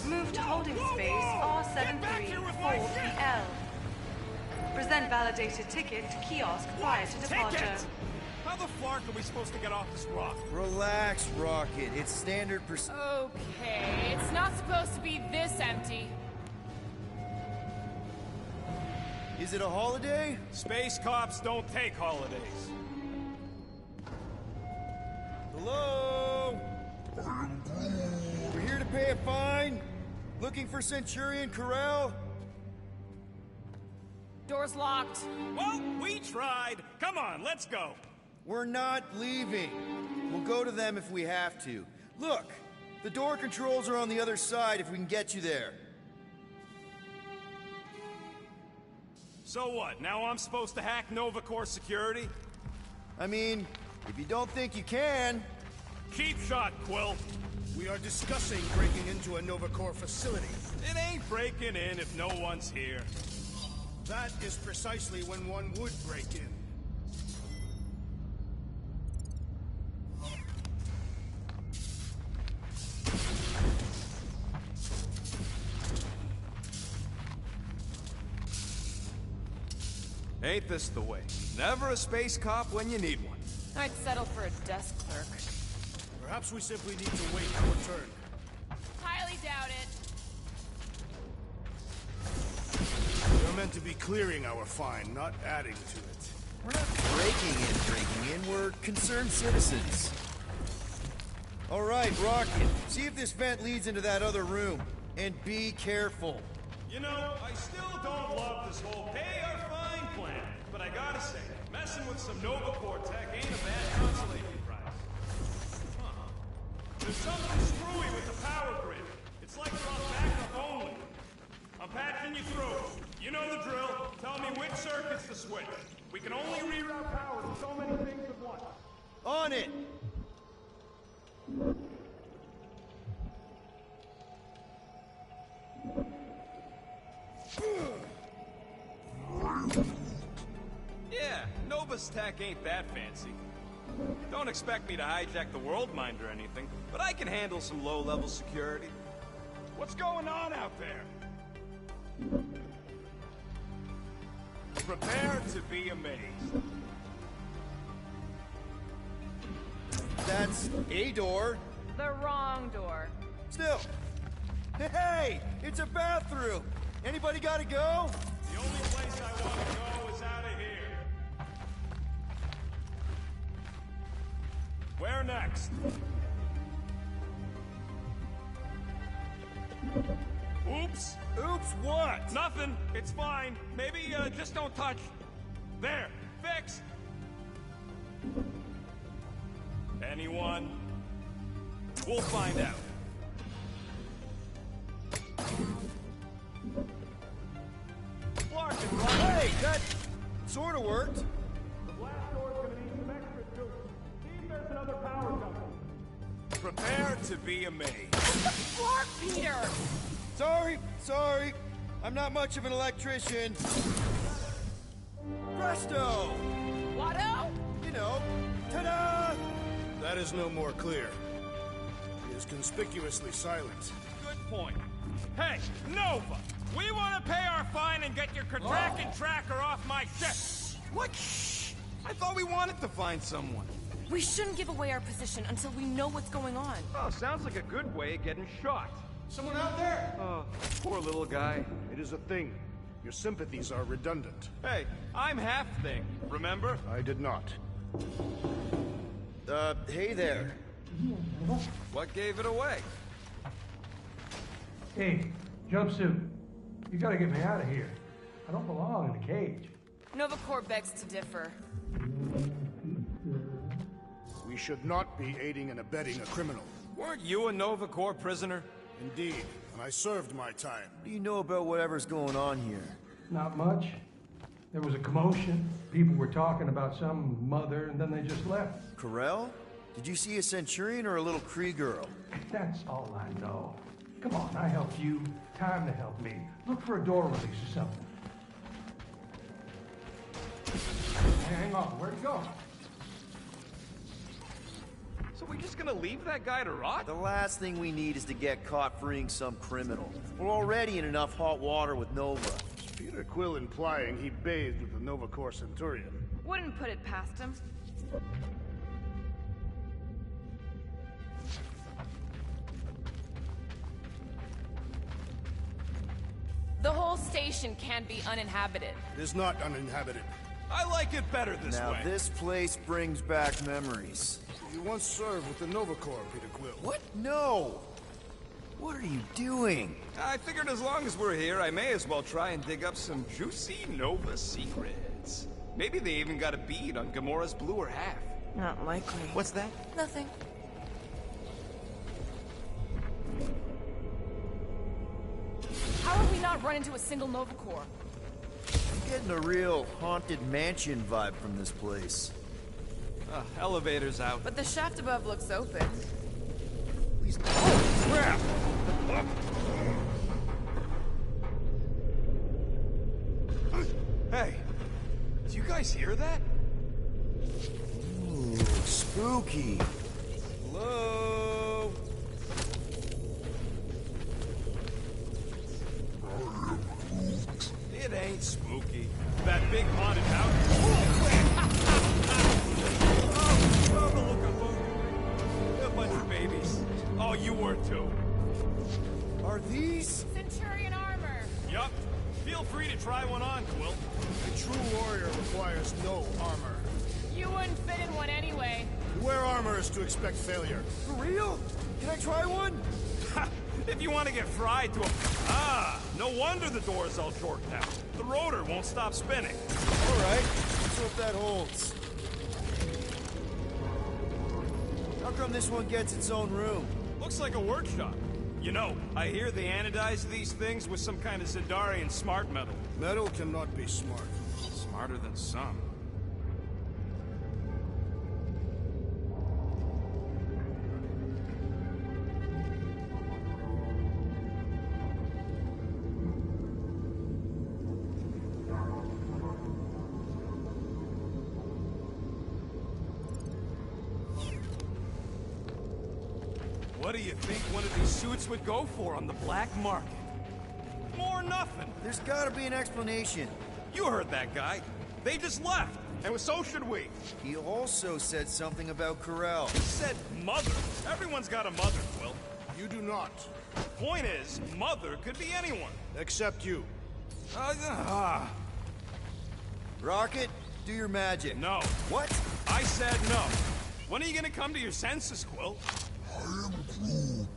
Move to holding space R734BL. Present validated ticket to kiosk prior to departure. Ticket? How the flark are we supposed to get off this rock? Relax, Rocket. It's standard Okay, it's not supposed to be this empty. Is it a holiday? Space cops don't take holidays. Hello? We're here to pay a fine? Looking for Centurion Corral? Door's locked. Well, we tried. Come on, let's go. We're not leaving. We'll go to them if we have to. Look, the door controls are on the other side if we can get you there. So what, now I'm supposed to hack Nova Corps security? I mean, if you don't think you can... Cheap shot, Quill. We are discussing breaking into a Nova Corps facility. It ain't breaking in if no one's here. That is precisely when one would break in. Ain't this the way? Never a space cop when you need one. I'd settle for a desk clerk. Perhaps we simply need to wait our turn. Highly doubt it. We're meant to be clearing our fine, not adding to it. We're not breaking in. We're concerned citizens. All right, Rocket. See if this vent leads into that other room. And be careful. You know, I still don't love this whole pay our fine plan. But I gotta say, messing with some Nova Corps tech ain't a bad consolation prize. There's something screwy with the power grid. It's like they're on backup only. I'm patching you through. You know the drill. Tell me which circuit's to switch. We can only reroute power to so many things at once. On it! Yeah, Nova's tech ain't that fancy. Don't expect me to hijack the world mind or anything, but I can handle some low-level security. What's going on out there? Prepare to be amazed. That's a door. The wrong door. Still. Hey, it's a bathroom. Anybody gotta go? The only place I want to go is out of here. Where next? Oops. Oops, what? Nothing. It's fine. Maybe, just don't touch. There. Fixed. Anyone? We'll find out. Hey, that sort of worked. The blast door's gonna need some extra juice. See if there's another power company. Prepare to be amazed. Flark, Peter! Sorry. I'm not much of an electrician. Presto! Watto? You know, ta-da! That is no more clear. He is conspicuously silent. Good point. Hey, Nova! We want to pay our fine and get your Kraken tracker off my ship! What? Shh! I thought we wanted to find someone. We shouldn't give away our position until we know what's going on. Oh, sounds like a good way of getting shot. Someone out there! Oh, poor little guy. It is a thing. Your sympathies are redundant. Hey, I'm half thing, remember? I did not. Hey there. What gave it away? Hey, jumpsuit. You gotta get me out of here. I don't belong in a cage. Nova Corps begs to differ. We should not be aiding and abetting a criminal. Weren't you a Nova Corps prisoner? Indeed, and I served my time. What do you know about whatever's going on here? Not much. There was a commotion. People were talking about some mother, and then they just left. Corel? Did you see a Centurion or a little Kree girl? That's all I know. Come on, I helped you. Time to help me. Look for a door release or something. Hang on? Where'd he go? So we're just gonna leave that guy to rot? The last thing we need is to get caught freeing some criminal. We're already in enough hot water with Nova. Peter Quill implying he bathed with the Nova Corps Centurion. Wouldn't put it past him. The whole station can't be uninhabited. It is not uninhabited. I like it better this Now way. this place brings back memories. You once served with the Nova Corps, Peter Quill. What? No! What are you doing? I figured as long as we're here, I may as well try and dig up some juicy Nova secrets. Maybe they even got a bead on Gamora's bluer half. Not likely. What's that? Nothing. How have we not run into a single Nova Corps? I'm getting a real haunted mansion vibe from this place. Elevator's out. But the shaft above looks open. Please. Oh, crap! Hey, do you guys hear that? Ooh, spooky. Hello? It ain't spooky. That big haunted house. Oh, look at them. A bunch of babies. Oh, you were too. Are these? Centurion armor! Yup. Feel free to try one on, Quill. A true warrior requires no armor. You wouldn't fit in one anyway. To wear armor is to expect failure. For real? Can I try one? If you want to get fried to a... Ah, no wonder the door's all jorked out. The rotor won't stop spinning. All right, let's hope that holds. How come this one gets its own room? Looks like a workshop. You know, I hear they anodize these things with some kind of Zendarian smart metal. Metal cannot be smart. Smarter than some. What do you think one of these suits would go for on the black market? More nothing. There's gotta be an explanation. You heard that guy. They just left, and so should we. He also said something about Corel. He said mother. Everyone's got a mother, Quill. You do not. Point is, mother could be anyone. Except you. Rocket, do your magic. No. What? I said no. When are you gonna come to your senses, Quill? I am Groot.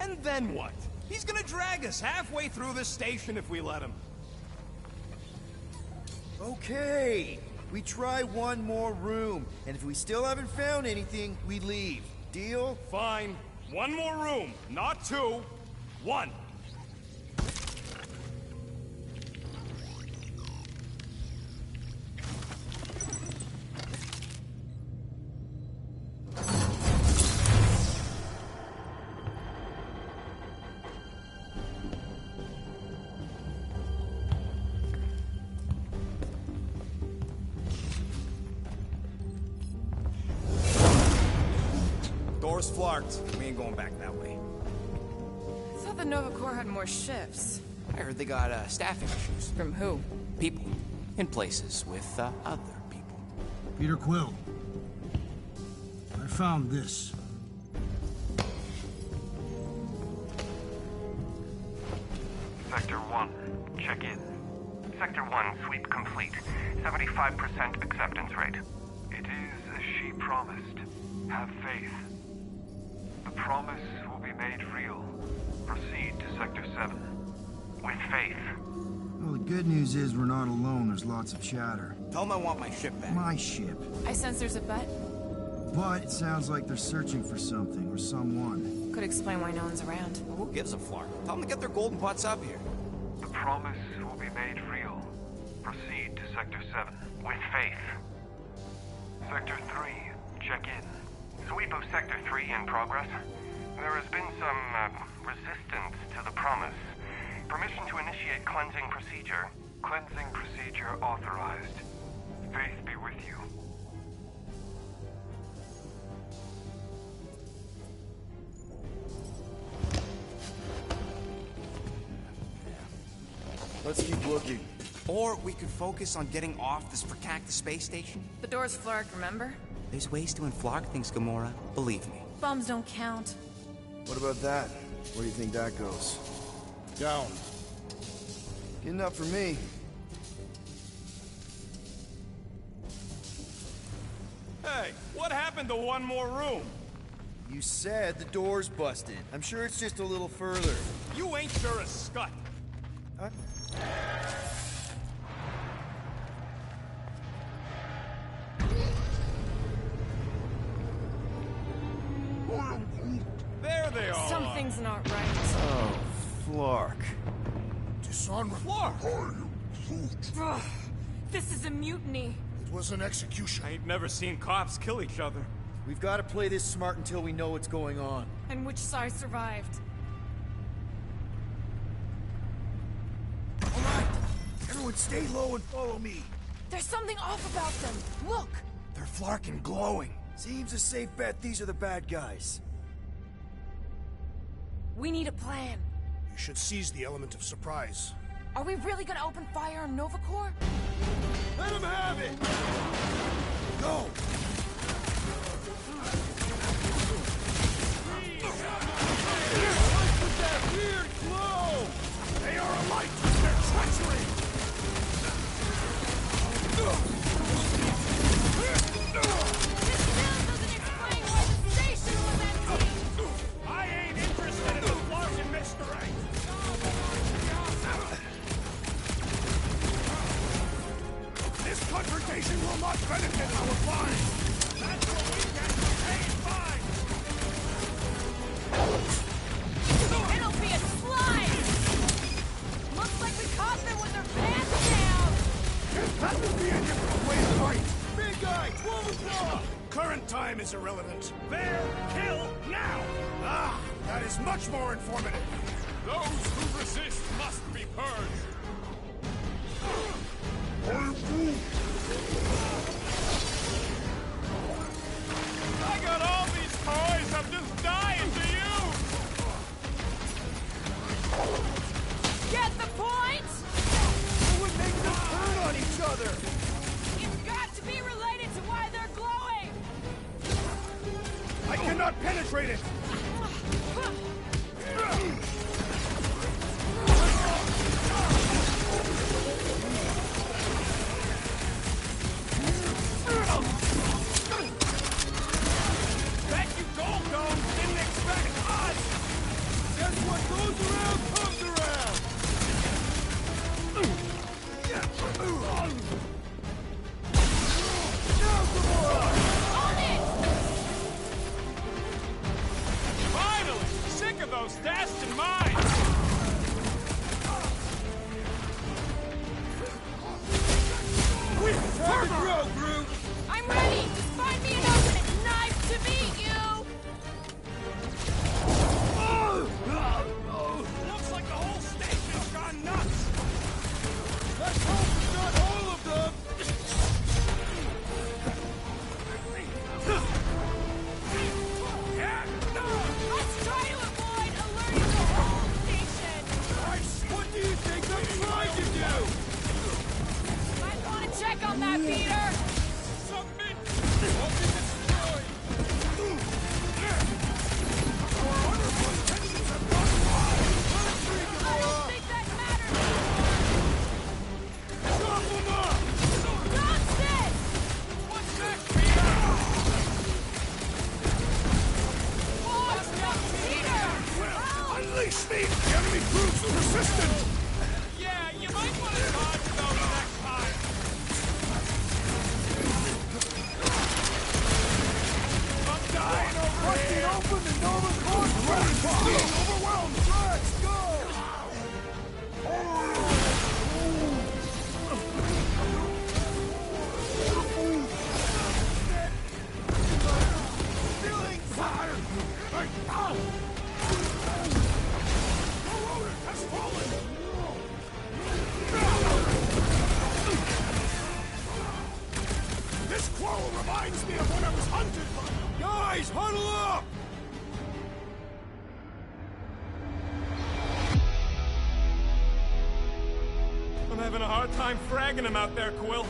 And then what? He's gonna drag us halfway through this station if we let him. Okay. We try one more room, and if we still haven't found anything, we leave. Deal? Fine. One more room. Not two. One. Door's flarked. We ain't going back that way. I thought the Nova Corps had more shifts. I heard they got staffing issues. From who? People. In places with other people. Peter Quill. I found this. Sector 1, check in. Sector 1, sweep complete. 75% acceptance rate. It is as she promised. Have faith. The promise will be made real. Proceed to Sector 7. With faith. Well, the good news is we're not alone. There's lots of chatter. Tell them I want my ship back. My ship. I sense there's a bet. But it sounds like they're searching for something or someone. Could explain why no one's around. Well, who gives a flark? Tell them to get their golden butts up here. The promise will be made real. Proceed to Sector 7. With faith. Sector 3, check in. Sweep of Sector 3 in progress. There has been some, resistance to the promise. Permission to initiate cleansing procedure. Cleansing procedure authorized. Faith be with you. Let's keep looking. Or we could focus on getting off this protect space station. The door's flarked, remember? There's ways to unflark things, Gamora. Believe me. Bombs don't count. What about that? Where do you think that goes? Down. Good enough for me. Hey, what happened to one more room? You said the door's busted. I'm sure it's just a little further. You ain't sure as scut. Huh? There they all Something's not right. Oh, Flark. Dishonorable. Ugh, this is a mutiny. It was an execution. I ain't never seen cops kill each other. We've got to play this smart until we know what's going on. And which side survived? All right. Everyone stay low and follow me. There's something off about them. Look! They're flarking glowing. Seems a safe bet these are the bad guys. We need a plan. You should seize the element of surprise. Are we really gonna open fire on Nova Corps? Let him have it! Go! What's with that weird glow? They are alight with their treachery! This still doesn't explain why the station was empty! I ain't interested in the flarking mystery. This confrontation will not benefit our flying! That's what we get for paying fine! It'll be a slide! Looks like we caught them with their pants down! That would be a different way to fight! Big guy, Wolverine! Current time is irrelevant. There, kill, now! Ah, that is much more informative. Those who resist must be purged. I got all these toys. I'm just dying to use. Get the point? It would make them turn on each other! It's got to be related to why they're glowing! I cannot penetrate it! Bet you Gold Dome didn't expect us. Guess what goes around comes around! Finally, sick of those dashed mines. I'm ready! Just find me an opening! Knife to meet you! Looks like the whole station's gone nuts. Let's hope it's not all of them! Let's try to avoid alerting the whole station! What do you think I'm trying to do? Might want to check on that, Peter! Submit. Or be destroyed. I don't think that matters! Chop them up! Johnston! What's next, Peter? Watch out, Peter! Unleash me! The enemy proves persistent! Yeah, you might want to dodge those next time. Reminds me of when I was hunted by... Guys, huddle up! I'm having a hard time fragging him out there, Quill.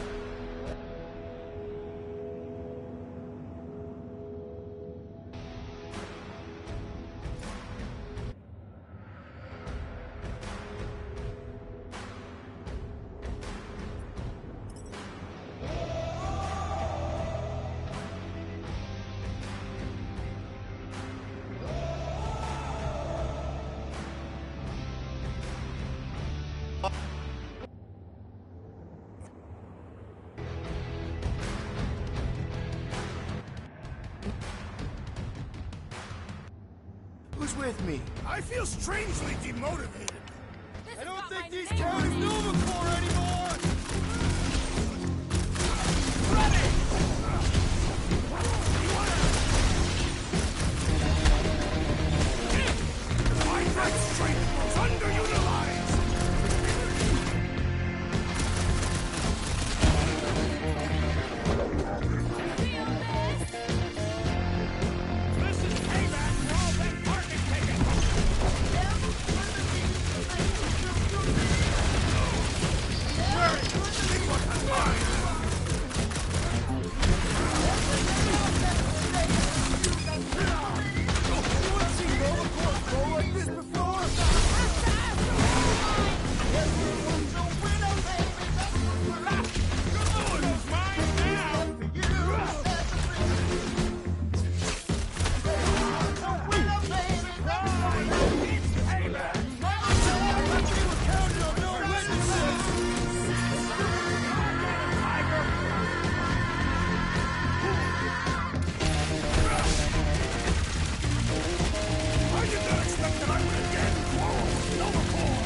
Who's with me? I feel strangely demotivated. I don't think these counties Novacore anymore! My breath strength was underutilized! This is payback for all that market taking! See what I find! I did not expect that I would again quarrel with Novacore!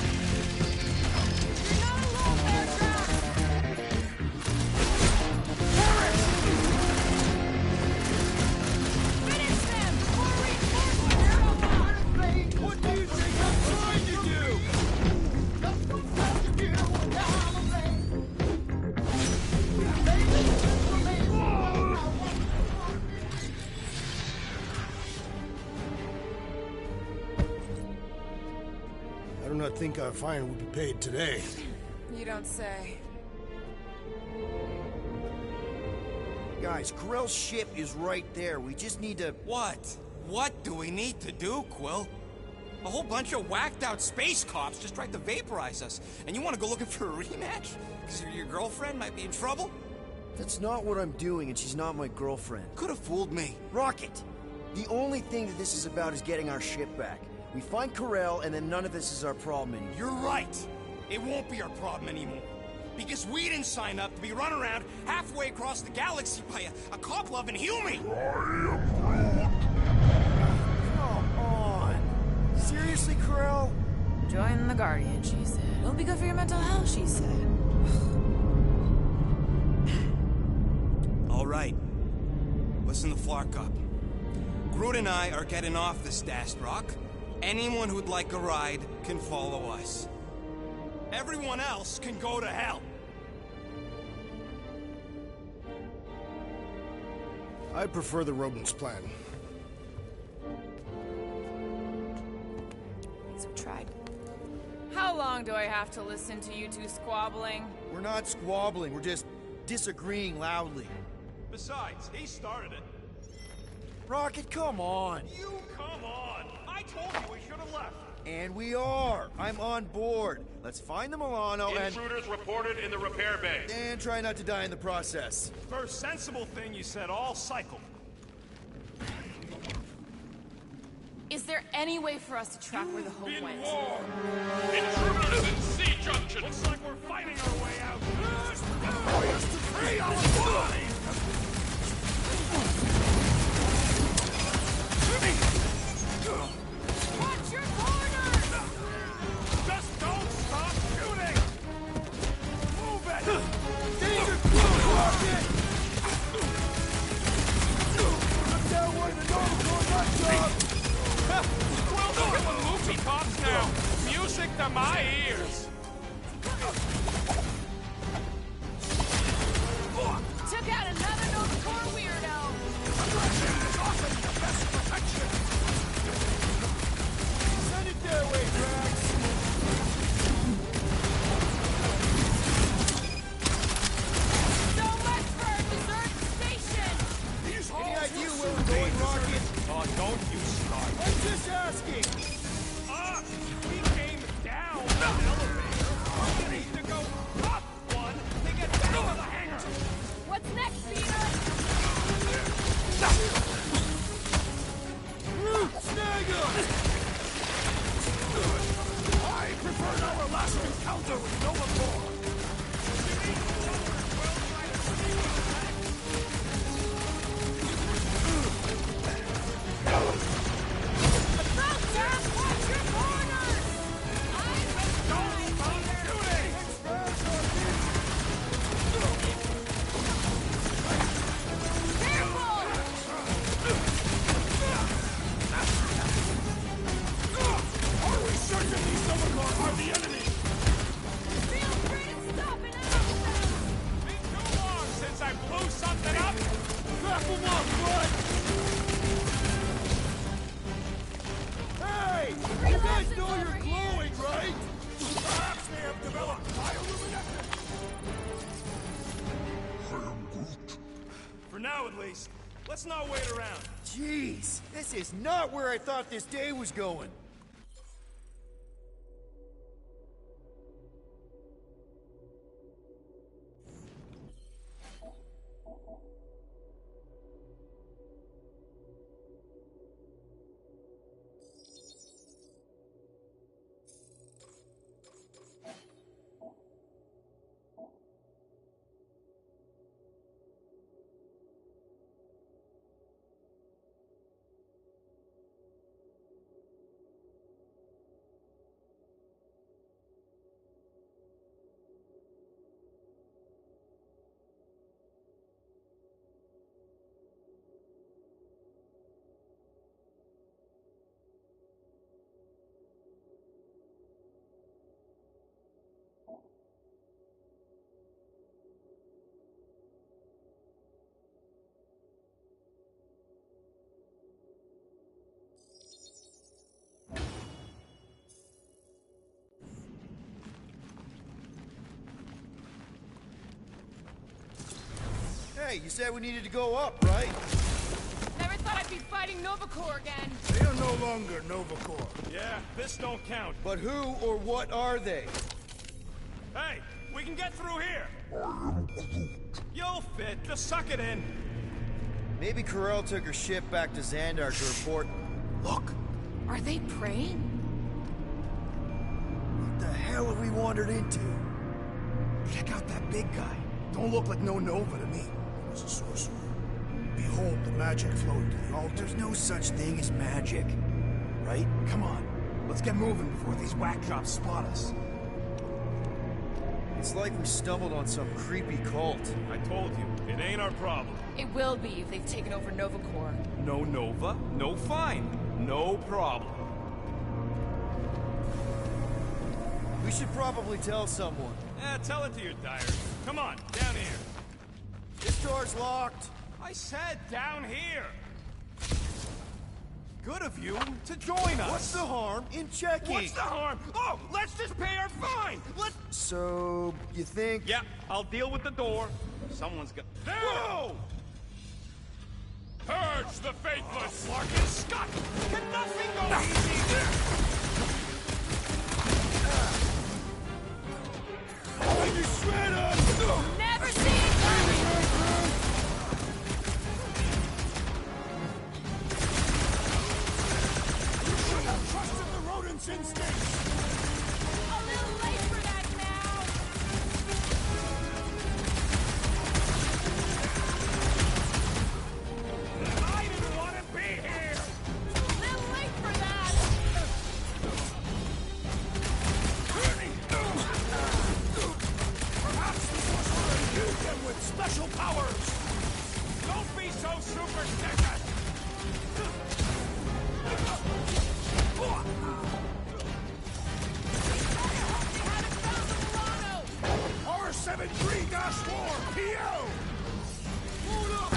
What do you think I'm trying to do? I do not think our fine will be paid today. You don't say. Guys, Corell's ship is right there. We just need to... What? What do we need to do, Quill? A whole bunch of whacked-out space cops just tried to vaporize us, and you want to go looking for a rematch? Because your girlfriend might be in trouble? That's not what I'm doing, and she's not my girlfriend. Could have fooled me. Rocket! The only thing that this is about is getting our ship back. We find Corell, and then none of this is our problem anymore. You're right. It won't be our problem anymore. Because we didn't sign up to be run around halfway across the galaxy by a cop-loving human. Come on! Seriously, Corell? Join the Guardian, she said. It'll be good for your mental health, she said. All right. Listen to Flark up. Groot and I are getting off this Dast Rock. Anyone who'd like a ride can follow us. Everyone else can go to hell. I prefer the rodents' plan. So tried. How long do I have to listen to you two squabbling? We're not squabbling, we're just disagreeing loudly. Besides, he started it. Rocket, come on! You come on! I told you we should have left. And we are! I'm on board. Let's find the Milano and... Intruders reported in the repair bay. And try not to die in the process. First sensible thing you said all cycle. Is there any way for us to track where the Hope went? Intruders in C junction. Looks like we're fighting our way out. Watch your corner! Just don't stop shooting! Move it! Danger close, Rocket! Look down one of the Novacore nut job! Well, look at the movie pops now. Music to my ears. Took out another Novacore weirdo! at least. Let's not wait around. Jeez, this is not where I thought this day was going. Hey, you said we needed to go up, right? Never thought I'd be fighting Novacore again. They are no longer Novacore. Yeah, this don't count. But who or what are they? Hey, we can get through here. You'll fit. Just suck it in. Maybe Corel took her ship back to Xandar to report. Look! Are they praying? What the hell have we wandered into? Check out that big guy. Don't look like no Nova to me. He was a sorcerer. Behold the magic flowing to the altar. There's no such thing as magic, right? Come on, let's get moving before these whack jobs spot us. It's like we stumbled on some creepy cult. I told you, it ain't our problem. It will be if they've taken over Novacore. No Nova, no fine. No problem. We should probably tell someone. Tell it to your diary. Come on, down here. This door's locked. I said down here. Good of you to join us. What's the harm in checking? What's the harm? Oh, let's just pay our fine. Let's... So, you think... Yeah, I'll deal with the door. Someone's got... There! Whoa! Purge the faithless! Larkin Scott! Can nothing go easy? You shredder! Never see it coming! You should have trusted the rodent's instincts! A little late for that now! I didn't want to be here! A little late for that! Perhaps the sorcerer imbued them with special powers! Don't be so superstitious! R73-4, PO! Hold up,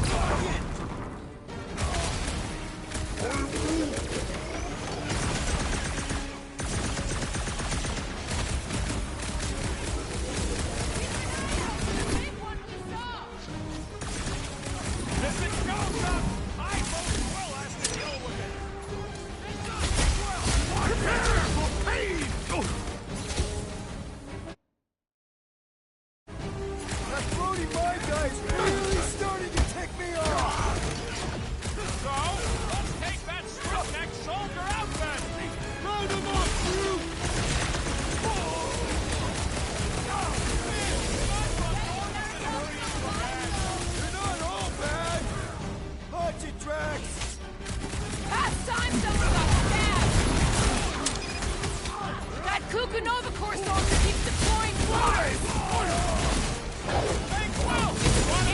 If it goes up, I most well has to deal with it. prepare for pain! That floaty mind guy's really starting to tick me off! So, let's take that stiff-neck soldier out then! Round him up, crew! You're not all bad! Punch it, Drax! Past time someone got stabbed! That Cuckoo Novacore soldier keeps deploying force! Hey, Quill! You wanna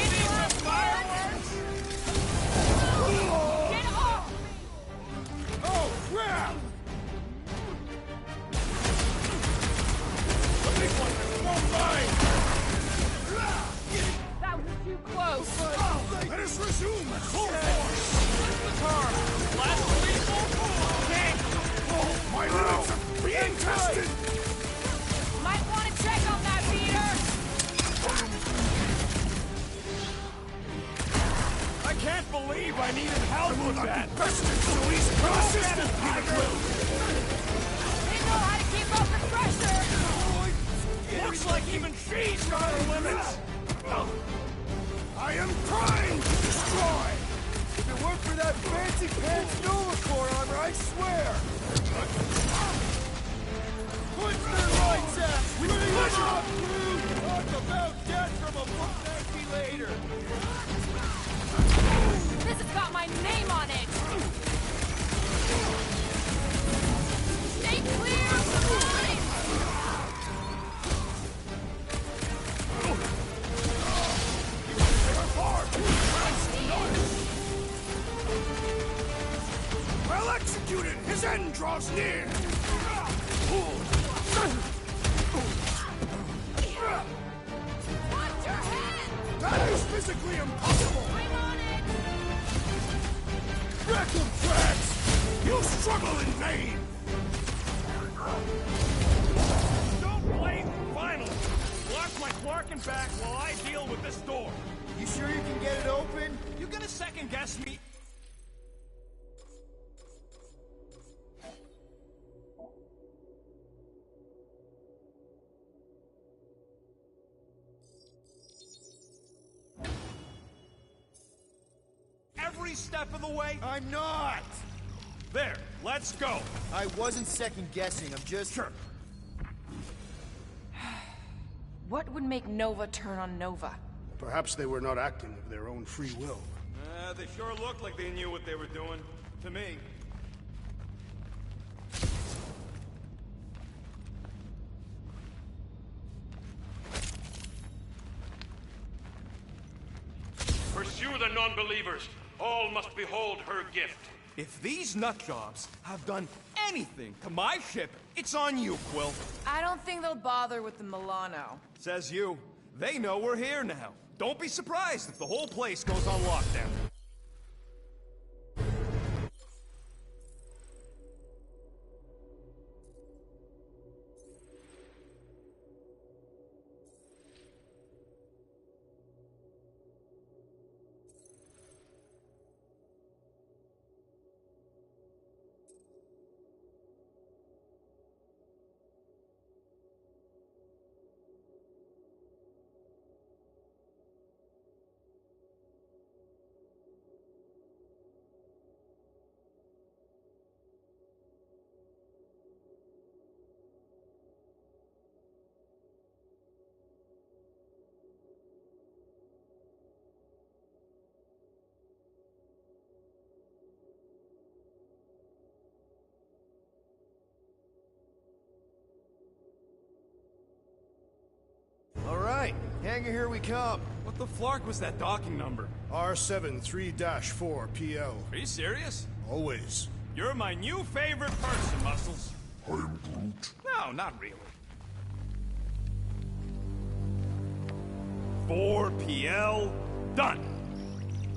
believe I needed help with that. So he's persistent, Tiger! They know how to keep up the pressure! Looks like even she's got her limits. I am trying to destroy! If it weren't for that fancy pants Nova Corps armor, I swear! Put their lights out! Bring it up! Talk about death from a book nasty later! This has got my name on it! Stay clear of the line! Well executed! His end draws near! Watch your head! That is physically impossible! I'm on it! Reckless tracks! You struggle in vain! Don't blame finally. Watch my Clarkin back while I deal with this door. You sure you can get it open? You gonna second guess me? Every step of the way? I'm not! There, let's go. I wasn't second-guessing, I'm just... Sure. What would make Nova turn on Nova? Perhaps they were not acting of their own free will. They sure looked like they knew what they were doing. To me. Pursue the non-believers. All must behold her gift. If these nutjobs have done anything to my ship, it's on you, Quill. I don't think they'll bother with the Milano. Says you. They know we're here now. Don't be surprised if the whole place goes on lockdown. Alright, hangar, here we come. What the flark was that docking number? R73-4 PL. Are you serious? Always. You're my new favorite person, Muscles. I'm Groot. No, not really. 4 PL, done.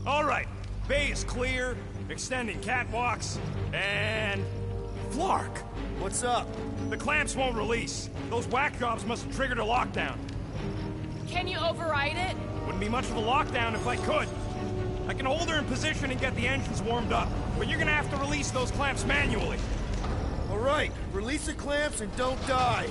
All right, bay is clear, extending catwalks, and... Flark! What's up? The clamps won't release. Those whack jobs must have triggered a lockdown. Can you override it? Wouldn't be much of a lockdown if I could. I can hold her in position and get the engines warmed up, but you're gonna have to release those clamps manually. Alright, release the clamps and don't die.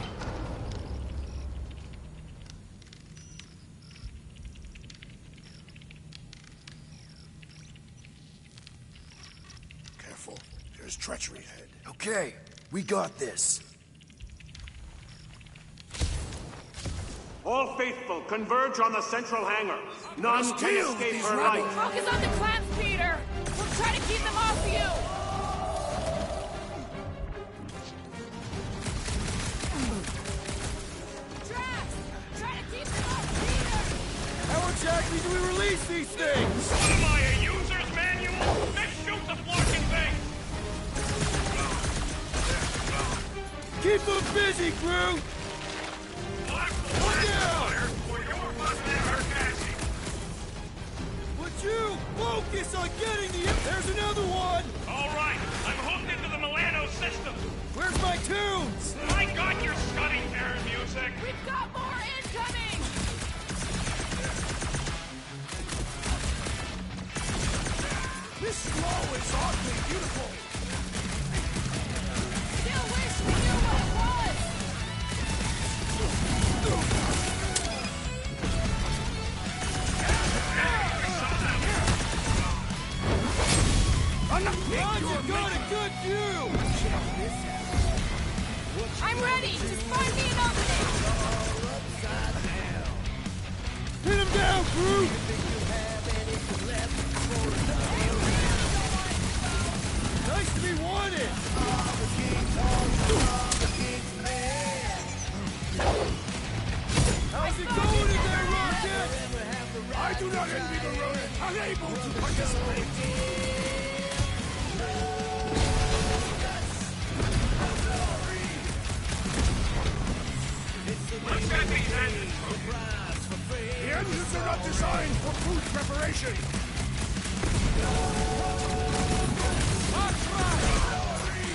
Careful. There's treachery ahead. Okay, we got this. All faithful, converge on the central hangar. None can escape her light. Focus on the clamps, Peter! We'll try to keep them off you! Traps! Try to keep them off Peter! How exactly do we release these things? What am I, a user's manual? Let's shoot the flarking thing! Keep them busy, crew! Would you focus on getting the... There's another one! All right, I'm hooked into the Milano system. Where's my tunes? I got your scudding there music. We've got more incoming! This glow is oddly beautiful. Still wish we knew what it was! You've got a good view! Check this out. I'm ready! Just find me an opening! Hit him down, Groot! Nice to be wanted! How's it going in there, Rocket? I do not envy the rodent, unable to participate. Look at these engines! The engines are not designed for food preparation!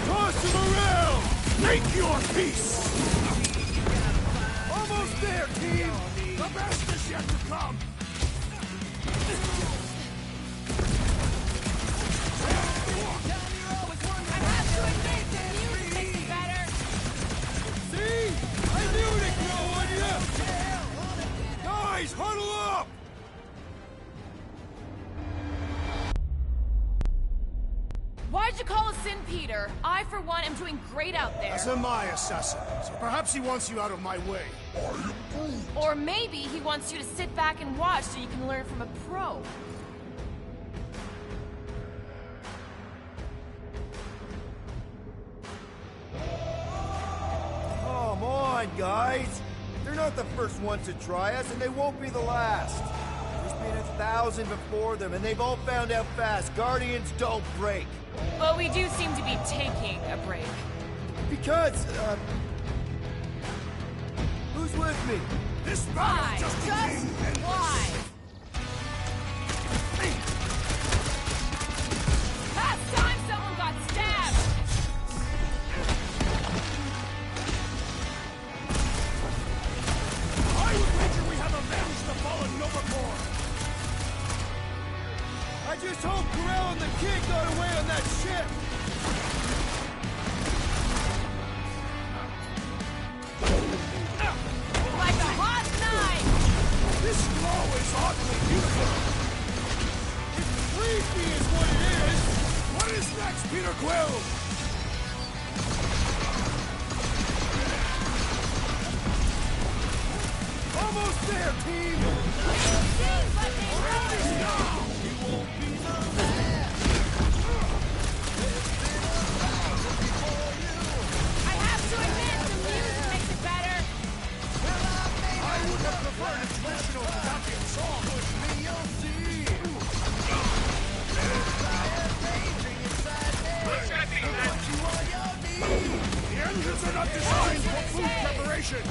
Toss them around! Make your peace! Almost there, team! The best is yet to come! I have to admit, the music makes it better! See? I knew it'd grow on you! Guys, huddle up! Why'd you call us in, Peter? I, for one, am doing great out there. As am I, Assassin. So perhaps he wants you out of my way. Or maybe he wants you to sit back and watch so you can learn from a pro. Come on, guys! They're not the first ones to try us, and they won't be the last. There's been 1,000 before them, and they've all found out fast. Guardians don't break. But we do seem to be taking a break. Because, who's with me? This Why? battle just Just why? Last time someone got stabbed! I would wager we have avenged the fallen Nova Corps! I just hope Corell and the kid got away on that ship! Like a hot knife! This glow is oddly beautiful! It's creepy is what it is! What is next, Peter Quill? Almost there, team! I have to admit, the music makes it better. I would have preferred a traditional Latvian song. Look at these engines! The engines are not designed for food preparation.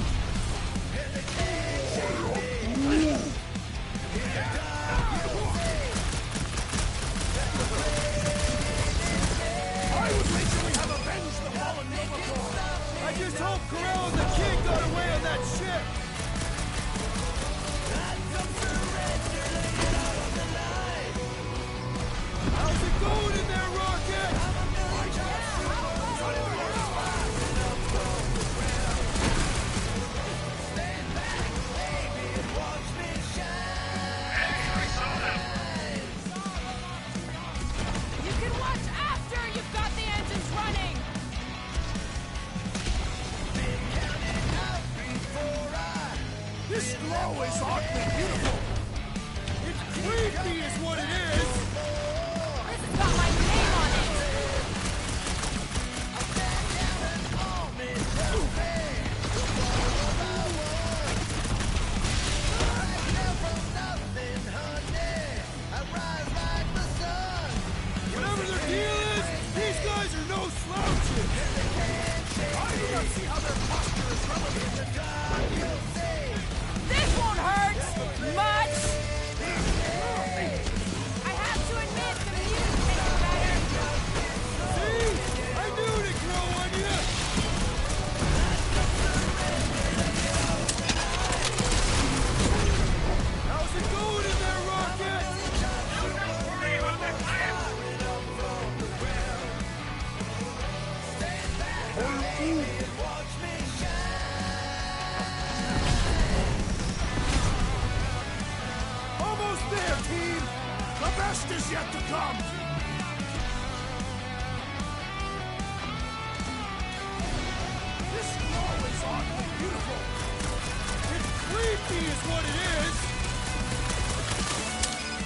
Almost there, team! The best is yet to come! This scroll is oddly beautiful! It's creepy is what it is!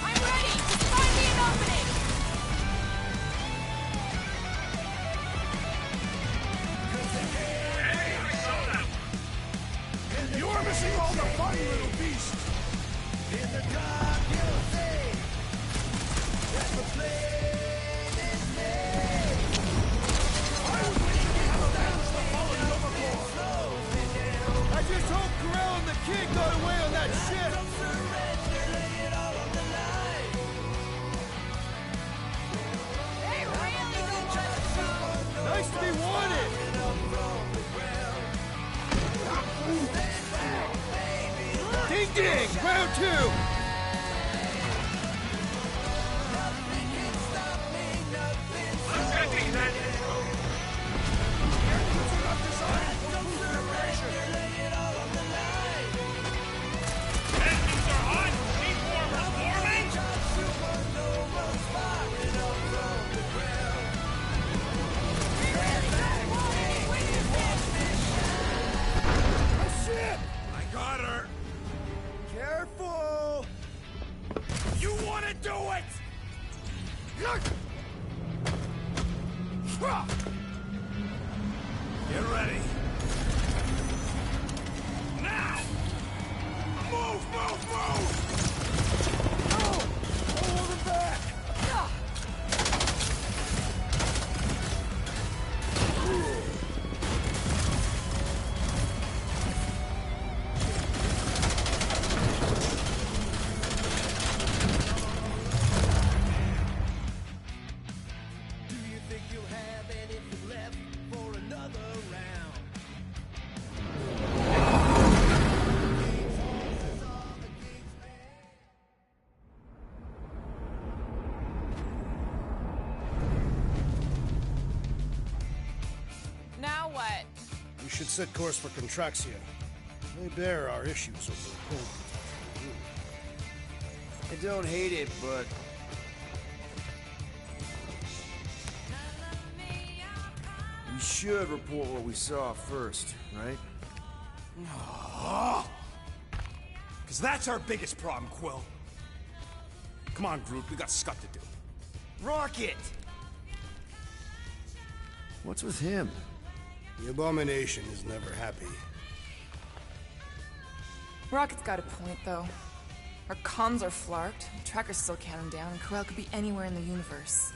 I'm ready! Just find me an opening! Hey, I saw that! You're missing all the fun, little beast! In the dark, you'll see that the flame is made. I was waiting to have avenged the fallen Novacore. I just hope Corell and the Kid got away on that ship. Don't surrender, lay it all on the line. They really don't let us go! Nice to be wanted. Ding ding! Round two! I got her! Careful! You want to do it! Get ready. Now! Move, move, move! No! Hold them back! Do you think you'll have anything left for another round? Now what? We should set course for Contraxia. They bear our issues over the cold. I don't hate it, but we should report what we saw first, right? Because that's our biggest problem, Quill. Come on, Groot, we got scut to do. Rocket! What's with him? The Abomination is never happy. Rocket's got a point, though. Our comms are flarked, trackers still count him down, and Corell could be anywhere in the universe.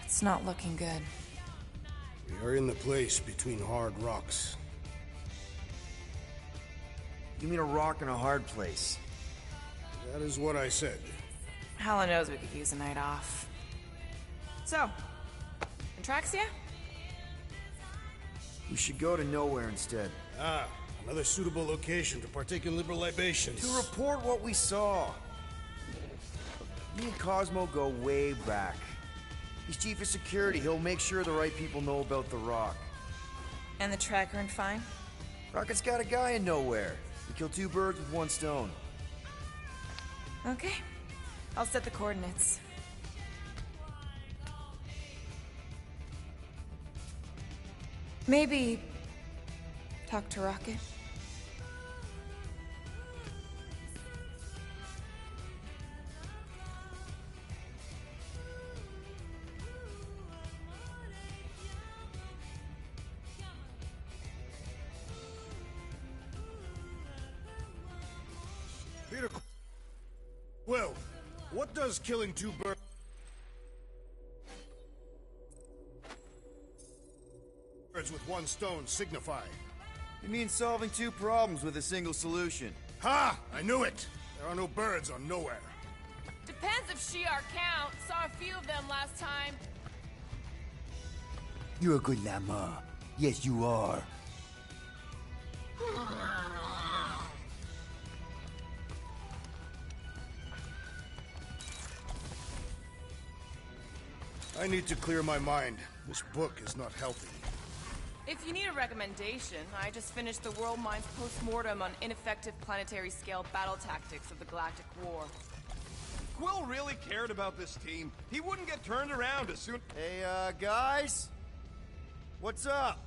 It's not looking good. We are in the place between hard rocks. You mean a rock in a hard place? That is what I said. Hala knows we could use a night off. So, Contraxia? We should go to nowhere instead. Ah, another suitable location to partake in liberal libations. To report what we saw. Me and Cosmo go way back. He's chief of security. He'll make sure the right people know about the rock. And the tracker and fine? Rocket's got a guy in nowhere. We kill two birds with one stone. Okay. I'll set the coordinates. Maybe talk to Rocket. Peter... Well, what does killing two birds with one stone signify? You mean solving two problems with a single solution? Ha! I knew it! There are no birds on nowhere. Depends if Shi'ar count. Saw a few of them last time. You're a good llama. Yes, you are. I need to clear my mind. This book is not healthy. If you need a recommendation, I just finished the World Mind's post-mortem on ineffective planetary-scale battle tactics of the Galactic War. If Quill really cared about this team, he wouldn't get turned around as soon... Hey, guys? What's up?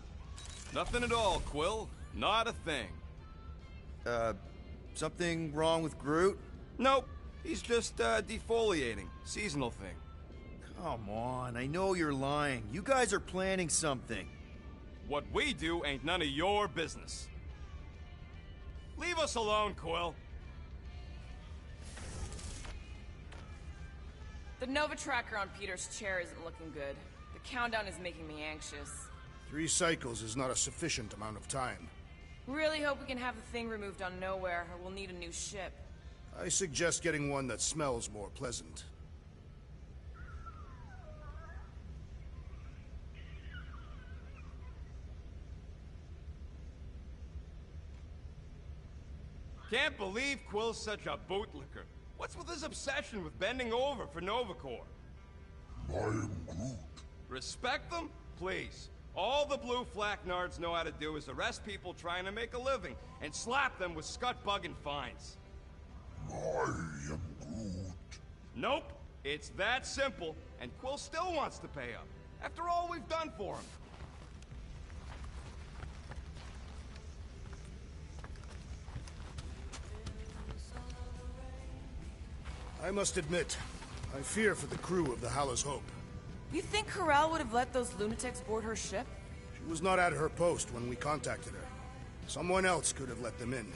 Nothing at all, Quill. Not a thing. Something wrong with Groot? Nope. He's just, defoliating. Seasonal thing. Come on, I know you're lying. You guys are planning something. What we do ain't none of your business. Leave us alone, Quill. The Nova tracker on Peter's chair isn't looking good. The countdown is making me anxious. 3 cycles is not a sufficient amount of time. Really hope we can have the thing removed on Nowhere, or we'll need a new ship. I suggest getting one that smells more pleasant. Can't believe Quill's such a bootlicker. What's with his obsession with bending over for Nova Corps? I am Groot. Respect them? Please. All the blue flak nards know how to do is arrest people trying to make a living and slap them with scut-bug and fines. I am Groot. Nope. It's that simple, and Quill still wants to pay up. After all we've done for him. I must admit, I fear for the crew of the Hala's Hope. You think Corel would have let those lunatics board her ship? She was not at her post when we contacted her. Someone else could have let them in.